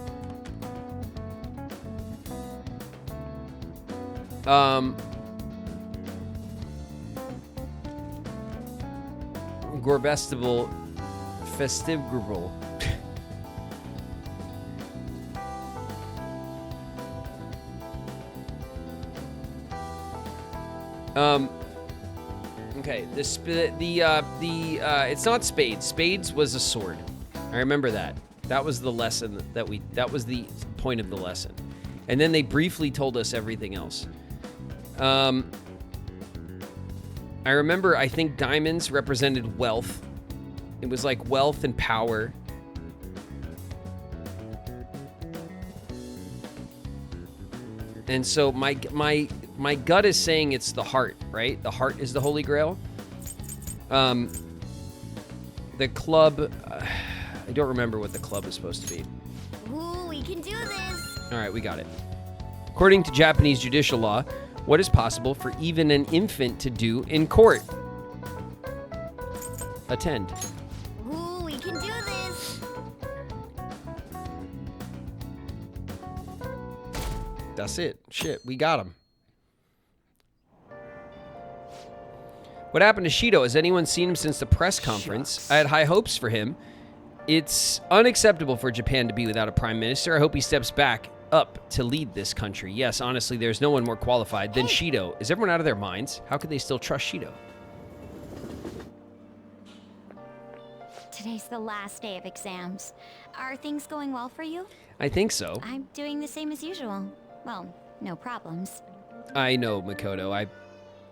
Gorbestival Festivgrubel. Okay, it's not spades. Spades was a sword. I remember that. That was the lesson that was the point of the lesson. And then they briefly told us everything else. I remember, I think diamonds represented wealth. It was like wealth and power. And so my gut is saying it's the heart, right? The heart is the Holy Grail. The club, I don't remember what the club is supposed to be. Ooh, we can do this. All right, we got it. According to Japanese judicial law, what is possible for even an infant to do in court? Attend. Ooh, we can do this. That's it. Shit, we got him. What happened to Shido? Has anyone seen him since the press conference? Shucks. I had high hopes for him. It's unacceptable for Japan to be without a prime minister. I hope he steps back up to lead this country. Yes, honestly, there's no one more qualified than Shido. Is everyone out of their minds? How could they still trust Shido? Today's the last day of exams. Are things going well for you? I think so. I'm doing the same as usual. Well, no problems. I know, Makoto.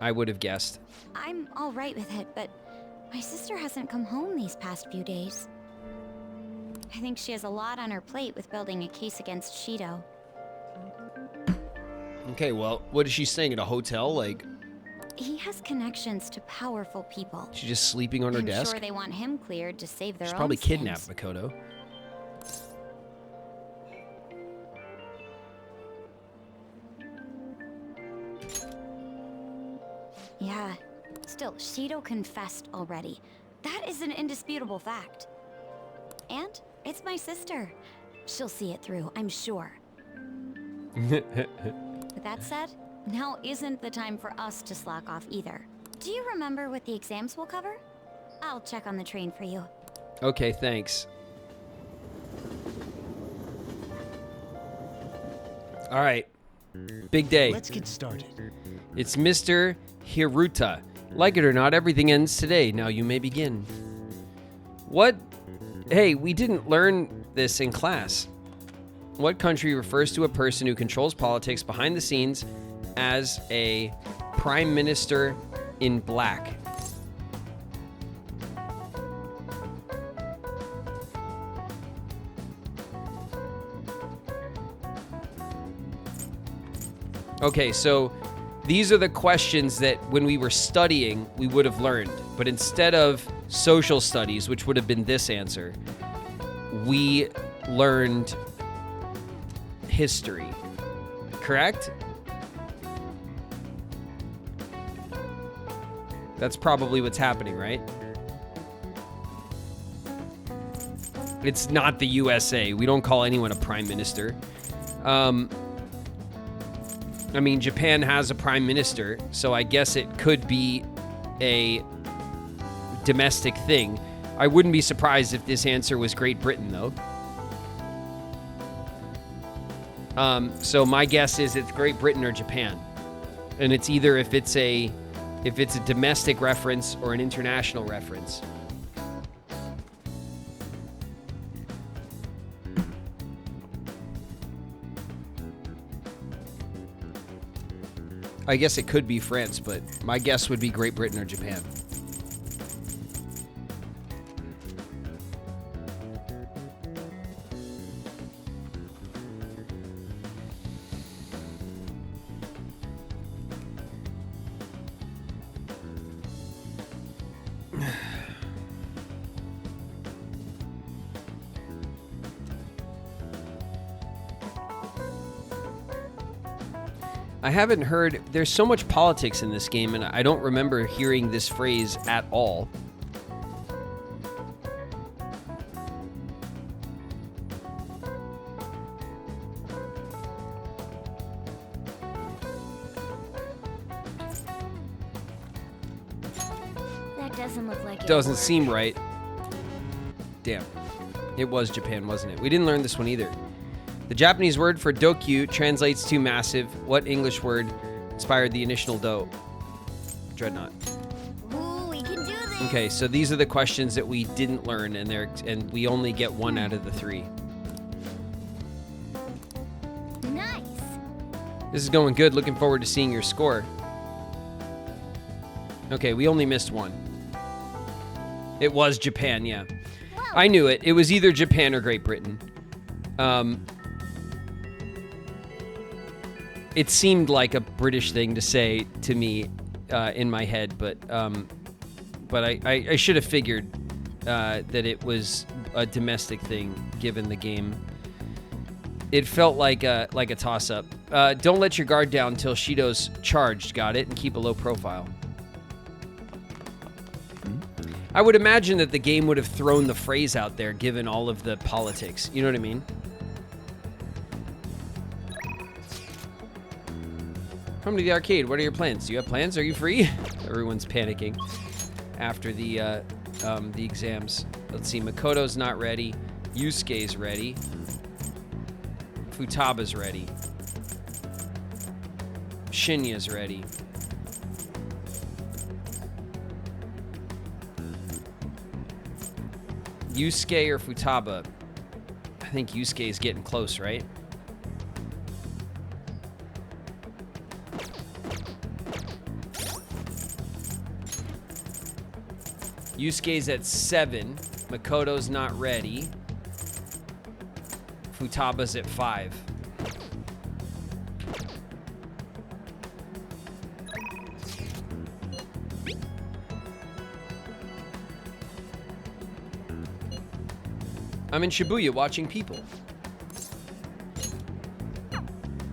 I would have guessed. I'm all right with it, but my sister hasn't come home these past few days. I think she has a lot on her plate with building a case against Shido. Okay, well, what is she staying at a hotel? Like, he has connections to powerful people. She's just sleeping on her desk? I'm sure they want him cleared to save their own skins. She's probably kidnapped Makoto. Yeah. Still, Shido confessed already. That is an indisputable fact. And it's my sister. She'll see it through, I'm sure. With that said, now isn't the time for us to slack off either. Do you remember what the exams will cover? I'll check on the train for you. Okay, thanks. All right. Big day. Let's get started. It's Mr. Hiruta. Like it or not, everything ends today. Now you may begin. What? Hey, we didn't learn this in class. What country refers to a person who controls politics behind the scenes as a prime minister in black? Okay, so these are the questions that when we were studying, we would have learned. But instead of social studies, which would have been this answer, we learned history. Correct? That's probably what's happening, right? It's not the USA. We don't call anyone a prime minister. I mean, Japan has a prime minister, so I guess it could be a domestic thing. I wouldn't be surprised if this answer was Great Britain, though. So my guess is it's Great Britain or Japan. And it's either if it's a domestic reference or an international reference. I guess it could be France, but my guess would be Great Britain or Japan. I haven't heard, there's so much politics in this game, and I don't remember hearing this phrase at all. That doesn't look like it. Doesn't seem right. Damn. It was Japan, wasn't it? We didn't learn this one either. The Japanese word for dokyu translates to massive. What English word inspired the initial do? Dreadnought. Ooh, we can do this. Okay, so these are the questions that we didn't learn, and we only get one out of the three. Nice. This is going good. Looking forward to seeing your score. Okay, we only missed one. It was Japan, yeah. I knew it. It was either Japan or Great Britain. It seemed like a British thing to say to me in my head, but I should have figured that it was a domestic thing given the game. It felt like a toss-up. Don't let your guard down until Shido's charged. Got it? And keep a low profile. I would imagine that the game would have thrown the phrase out there given all of the politics. You know what I mean? Come to the arcade. What are your plans? Do you have plans? Are you free? Everyone's panicking after the exams. Let's see. Makoto's not ready. Yusuke's ready. Futaba's ready. Shinya's ready. Yusuke or Futaba? I think Yusuke is getting close, right? Yusuke's at 7. Makoto's not ready. Futaba's at 5. I'm in Shibuya watching people.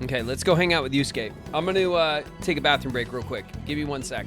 Okay, let's go hang out with Yusuke. I'm gonna take a bathroom break real quick. Give me 1 sec.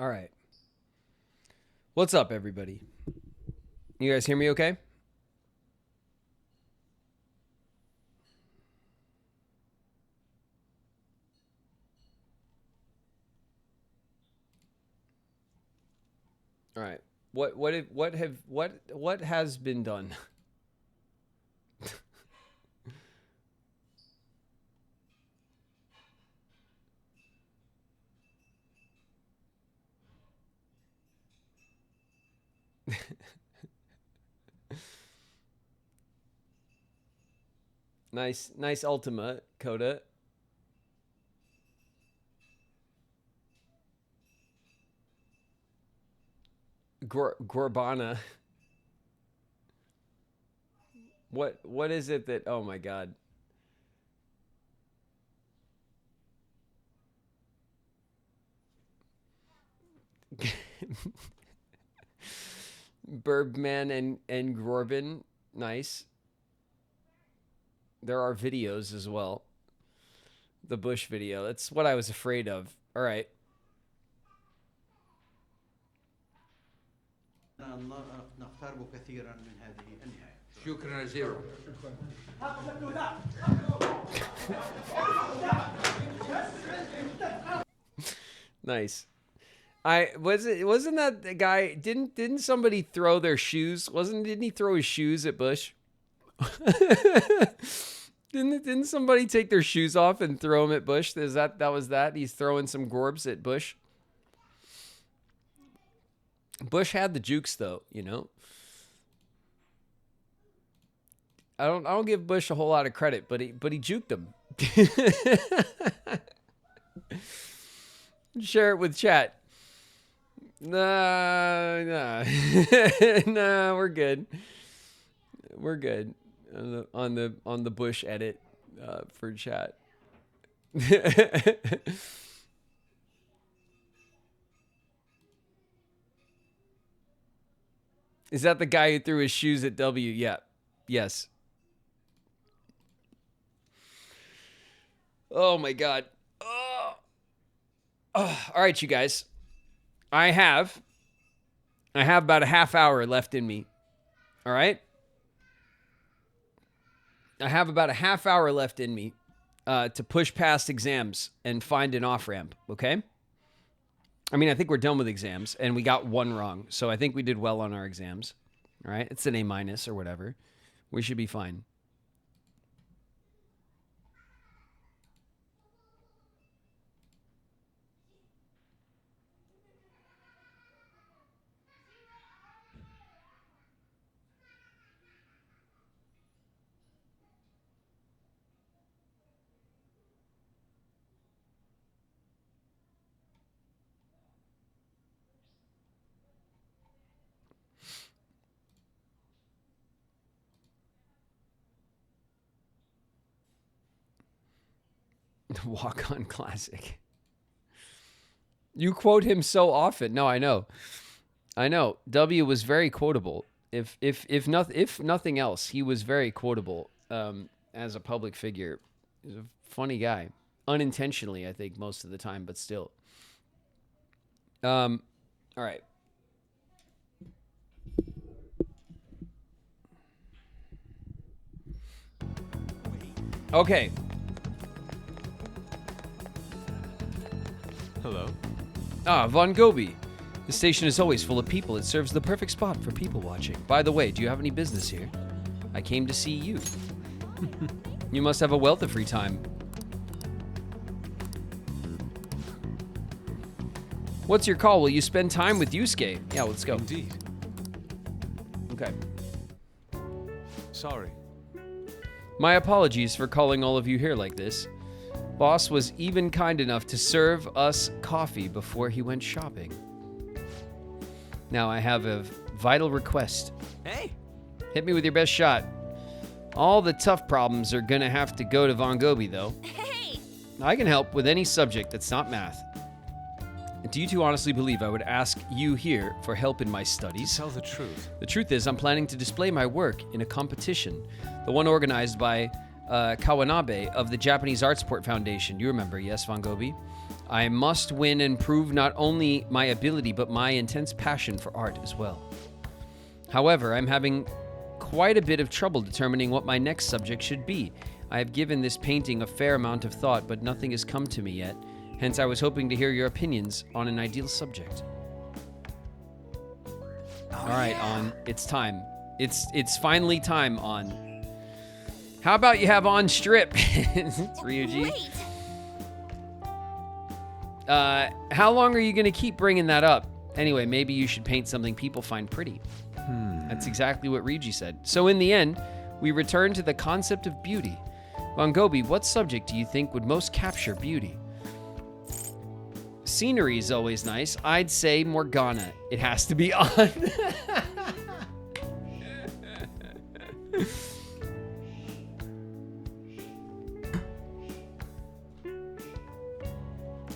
All right. What's up, everybody? You guys hear me okay? All right. What has been done? Nice Ultima, Coda. Gorbana. What is it that? Oh my God. Burbman and Gorbin, nice. There are videos as well. The Bush video. That's what I was afraid of. All right. شكرا زيرو. Nice. Wasn't that the guy? Didn't somebody throw their shoes? Didn't he throw his shoes at Bush? Didn't somebody take their shoes off and throw them at Bush? That was that? He's throwing some gorbs at Bush. Bush had the jukes though, you know. I don't give Bush a whole lot of credit, but he juked him. Share it with chat. Nah, we're good. We're good on the Bush edit for chat. Is that the guy who threw his shoes at W? Yeah. Yes. Oh my God. Oh. All right, you guys. I have about a half hour left in me. All right? I have about a half hour left in me to push past exams and find an off-ramp, okay? I mean, I think we're done with exams, and we got one wrong, so I think we did well on our exams. All right? It's an A- or whatever. We should be fine. Walk-on classic. You quote him so often. No, I know. W was very quotable. If nothing else, he was very quotable as a public figure. He's a funny guy. Unintentionally, I think, most of the time, but still. All right. Okay. Hello. Ah, Von Gobi. The station is always full of people. It serves the perfect spot for people watching. By the way, do you have any business here? I came to see you. You must have a wealth of free time. What's your call? Will you spend time with Yusuke? Yeah, let's go. Indeed. Okay. Sorry. My apologies for calling all of you here like this. Boss was even kind enough to serve us coffee before he went shopping. Now I have a vital request. Hey! Hit me with your best shot. All the tough problems are gonna have to go to Von Gobi, though. Hey! I can help with any subject that's not math. Do you two honestly believe I would ask you here for help in my studies? Tell the truth. The truth is, I'm planning to display my work in a competition. The one organized by Kawanabe of the Japanese Art Support Foundation. You remember, yes, Von Gobi? I must win and prove not only my ability, but my intense passion for art as well. However, I'm having quite a bit of trouble determining what my next subject should be. I have given this painting a fair amount of thought, but nothing has come to me yet. Hence, I was hoping to hear your opinions on an ideal subject. All right, On, it's time. It's finally time, On. How about you have On strip? It's Ryuji. Wait! How long are you going to keep bringing that up? Anyway, maybe you should paint something people find pretty. That's exactly what Ryuji said. So in the end, we return to the concept of beauty. Von Gobi, what subject do you think would most capture beauty? Scenery is always nice. I'd say Morgana. It has to be On.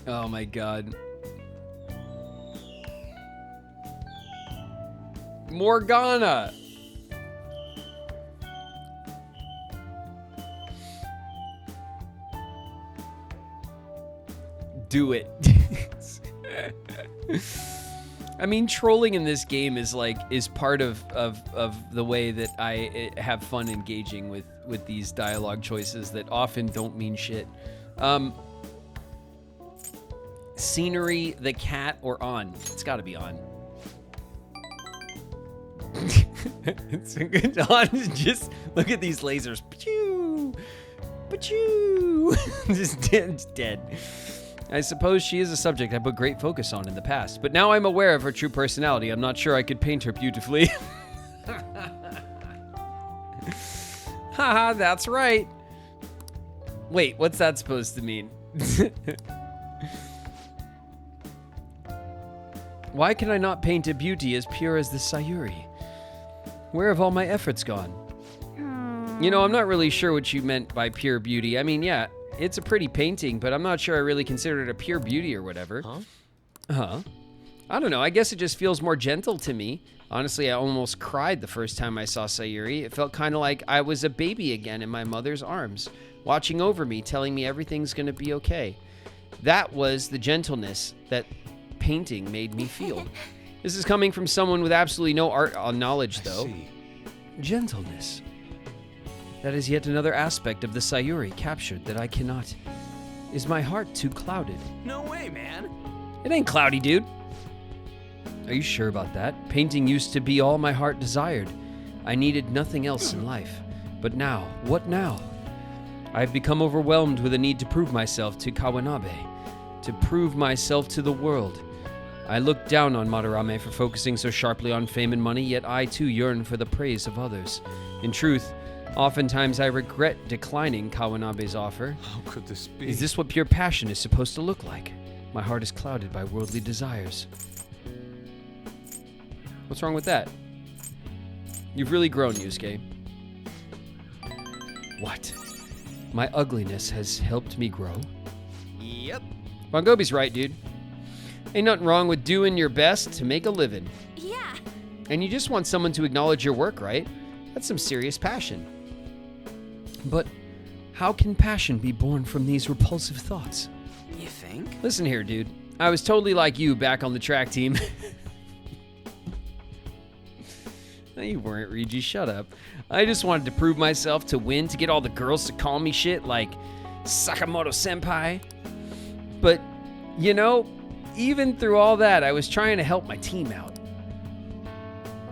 Oh my god. Morgana! Do it. I mean, trolling in this game is part of the way that I have fun engaging with these dialogue choices that often don't mean shit. Scenery, the cat, or On? It's got to be On. It's a good On. Just look at these lasers. Pachoo! Pachoo! Just dead. I suppose she is a subject I put great focus on in the past, but now I'm aware of her true personality. I'm not sure I could paint her beautifully. Haha, that's right. Wait, what's that supposed to mean? Why can I not paint a beauty as pure as the Sayuri? Where have all my efforts gone? You know, I'm not really sure what you meant by pure beauty. I mean, yeah, it's a pretty painting, but I'm not sure I really consider it a pure beauty or whatever. Huh? I don't know. I guess it just feels more gentle to me. Honestly, I almost cried the first time I saw Sayuri. It felt kind of like I was a baby again in my mother's arms, watching over me, telling me everything's going to be okay. That was the gentleness that painting made me feel. This is coming from someone with absolutely no art knowledge, though. Gentleness. That is yet another aspect of the Sayuri captured that I cannot. Is my heart too clouded? No way, man. It ain't cloudy, dude. Are you sure about that? Painting used to be all my heart desired. I needed nothing else in life. But now, what now? I have become overwhelmed with a need to prove myself to Kawanabe, to prove myself to the world. I look down on Madarame for focusing so sharply on fame and money, yet I too yearn for the praise of others. In truth, oftentimes I regret declining Kawanabe's offer. How could this be? Is this what pure passion is supposed to look like? My heart is clouded by worldly desires. What's wrong with that? You've really grown, Yusuke. What? My ugliness has helped me grow? Yep. Von Gobi's right, dude. Ain't nothing wrong with doing your best to make a living. Yeah. And you just want someone to acknowledge your work, right? That's some serious passion. But how can passion be born from these repulsive thoughts? You think? Listen here, dude. I was totally like you back on the track team. No, you weren't, Ryuji. Shut up. I just wanted to prove myself, to win, to get all the girls to call me shit like Sakamoto-senpai. But, you know, even through all that, I was trying to help my team out.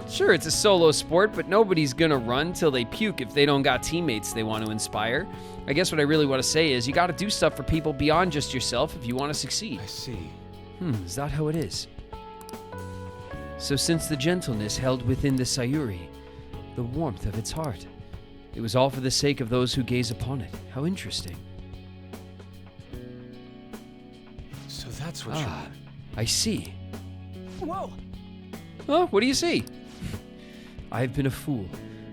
Sure, it's a solo sport, but nobody's gonna run till they puke if they don't got teammates they want to inspire. I guess what I really want to say is you gotta do stuff for people beyond just yourself if you want to succeed. I see. Is that how it is? So since the gentleness held within the Sayuri, the warmth of its heart, it was all for the sake of those who gaze upon it. How interesting. So that's what you mean. I see. Whoa! Oh, what do you see? I've been a fool.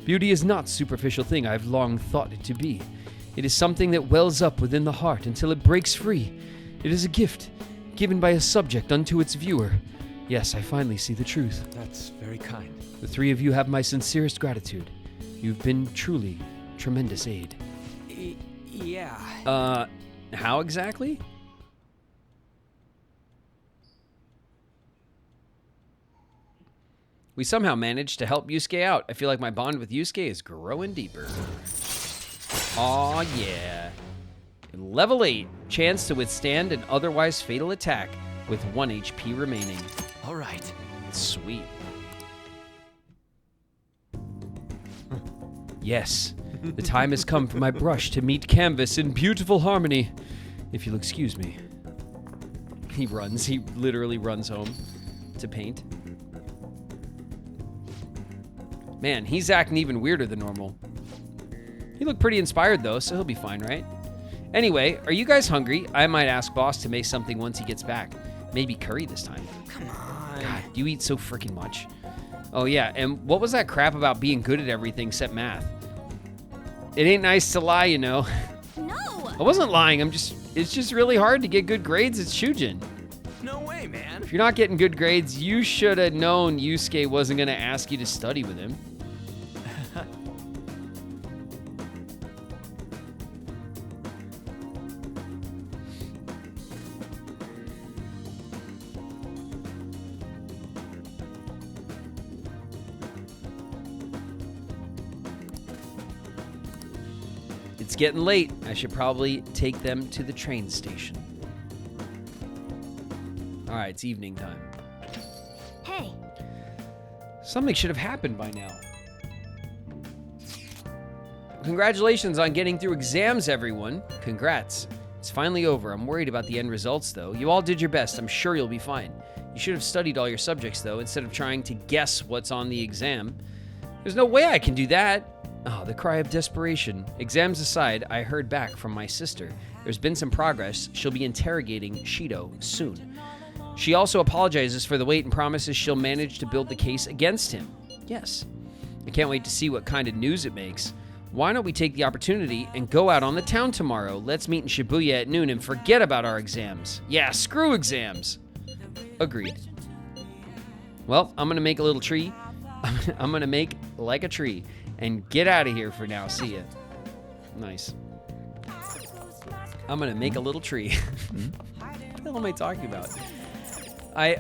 Beauty is not a superficial thing I've long thought it to be. It is something that wells up within the heart until it breaks free. It is a gift, given by a subject unto its viewer. Yes, I finally see the truth. That's very kind. The three of you have my sincerest gratitude. You've been truly tremendous aid. Yeah. How exactly? We somehow managed to help Yusuke out. I feel like my bond with Yusuke is growing deeper. Aw, yeah. Level 8. Chance to withstand an otherwise fatal attack with 1 HP remaining. All right. Sweet. Yes. The time has come for my brush to meet canvas in beautiful harmony. If you'll excuse me. He runs. He literally runs home to paint. Man, he's acting even weirder than normal. He looked pretty inspired, though, so he'll be fine, right? Anyway, are you guys hungry? I might ask Boss to make something once he gets back. Maybe curry this time. Come on. God, you eat so freaking much. Oh, yeah, and what was that crap about being good at everything except math? It ain't nice to lie, you know. No! I wasn't lying. It's just really hard to get good grades at Shujin. No way, man. If you're not getting good grades, you should have known Yusuke wasn't going to ask you to study with him. It's getting late. I should probably take them to the train station. All right, it's evening time. Hey. Something should have happened by now. Congratulations on getting through exams, everyone. Congrats. It's finally over. I'm worried about the end results, though. You all did your best. I'm sure you'll be fine. You should have studied all your subjects, though, instead of trying to guess what's on the exam. There's no way I can do that. Oh, the cry of desperation. Exams aside, I heard back from my sister. There's been some progress. She'll be interrogating Shido soon. She also apologizes for the wait and promises she'll manage to build the case against him. Yes. I can't wait to see what kind of news it makes. Why don't we take the opportunity and go out on the town tomorrow? Let's meet in Shibuya at noon and forget about our exams. Yeah, screw exams. Agreed. Well, I'm going to make a little tree. I'm going to make like a tree and get out of here for now. See ya. Nice. I'm going to make a little tree. What the hell am I talking about? I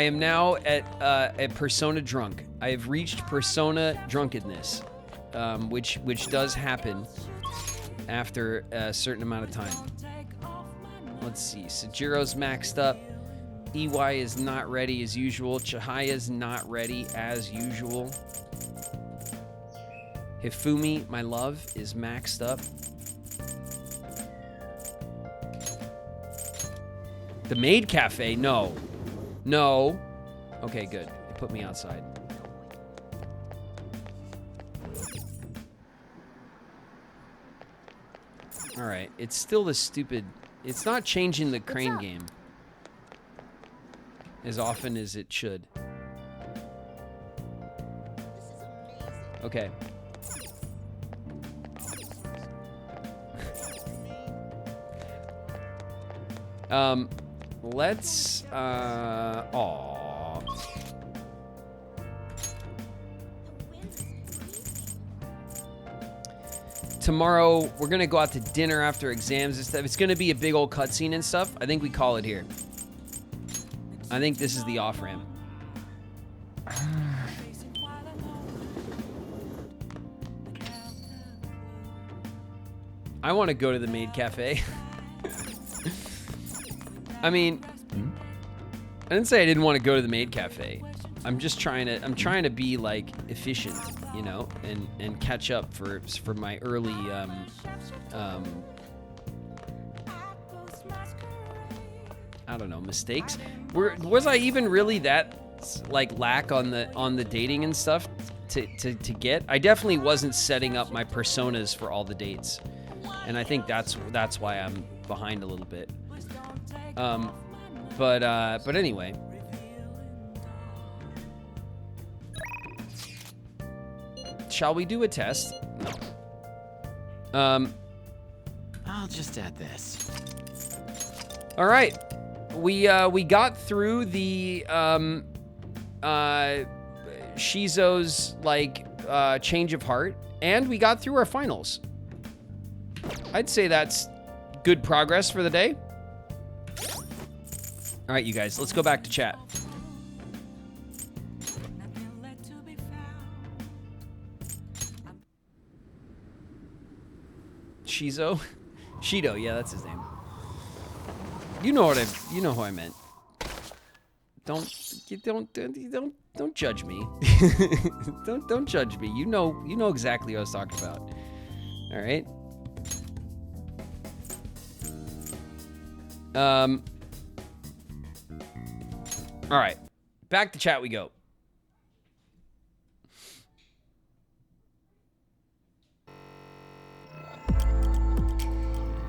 am now at Persona drunk. I have reached Persona drunkenness, which does happen after a certain amount of time. Let's see. Sajiro's maxed up. EY is not ready as usual. Chihaya's not ready as usual. Hifumi, my love, is maxed up. The maid cafe? No. No. Okay, good. It put me outside. Alright, it's still the stupid... It's not changing the crane game as often as it should. Okay. Let's, tomorrow, we're gonna go out to dinner after exams and stuff. It's gonna be a big old cutscene and stuff. I think we call it here. I think this is the off-ramp. I want to go to the maid cafe. I mean, I didn't say I didn't want to go to the maid cafe. I'm just trying to be like efficient, you know, and catch up for my early I don't know, mistakes. Was I even really that like lack on the dating and stuff to get? I definitely wasn't setting up my personas for all the dates. And I think that's why I'm behind a little bit. But anyway. Shall we do a test? No. I'll just add this. All right. We got through the Shizo's like change of heart, and we got through our finals. I'd say that's good progress for the day. All right, you guys, let's go back to chat. Shizo? Shido, yeah, that's his name. You know who I meant. Don't judge me. don't judge me. You know exactly what I was talking about. All right. All right. Back to chat we go.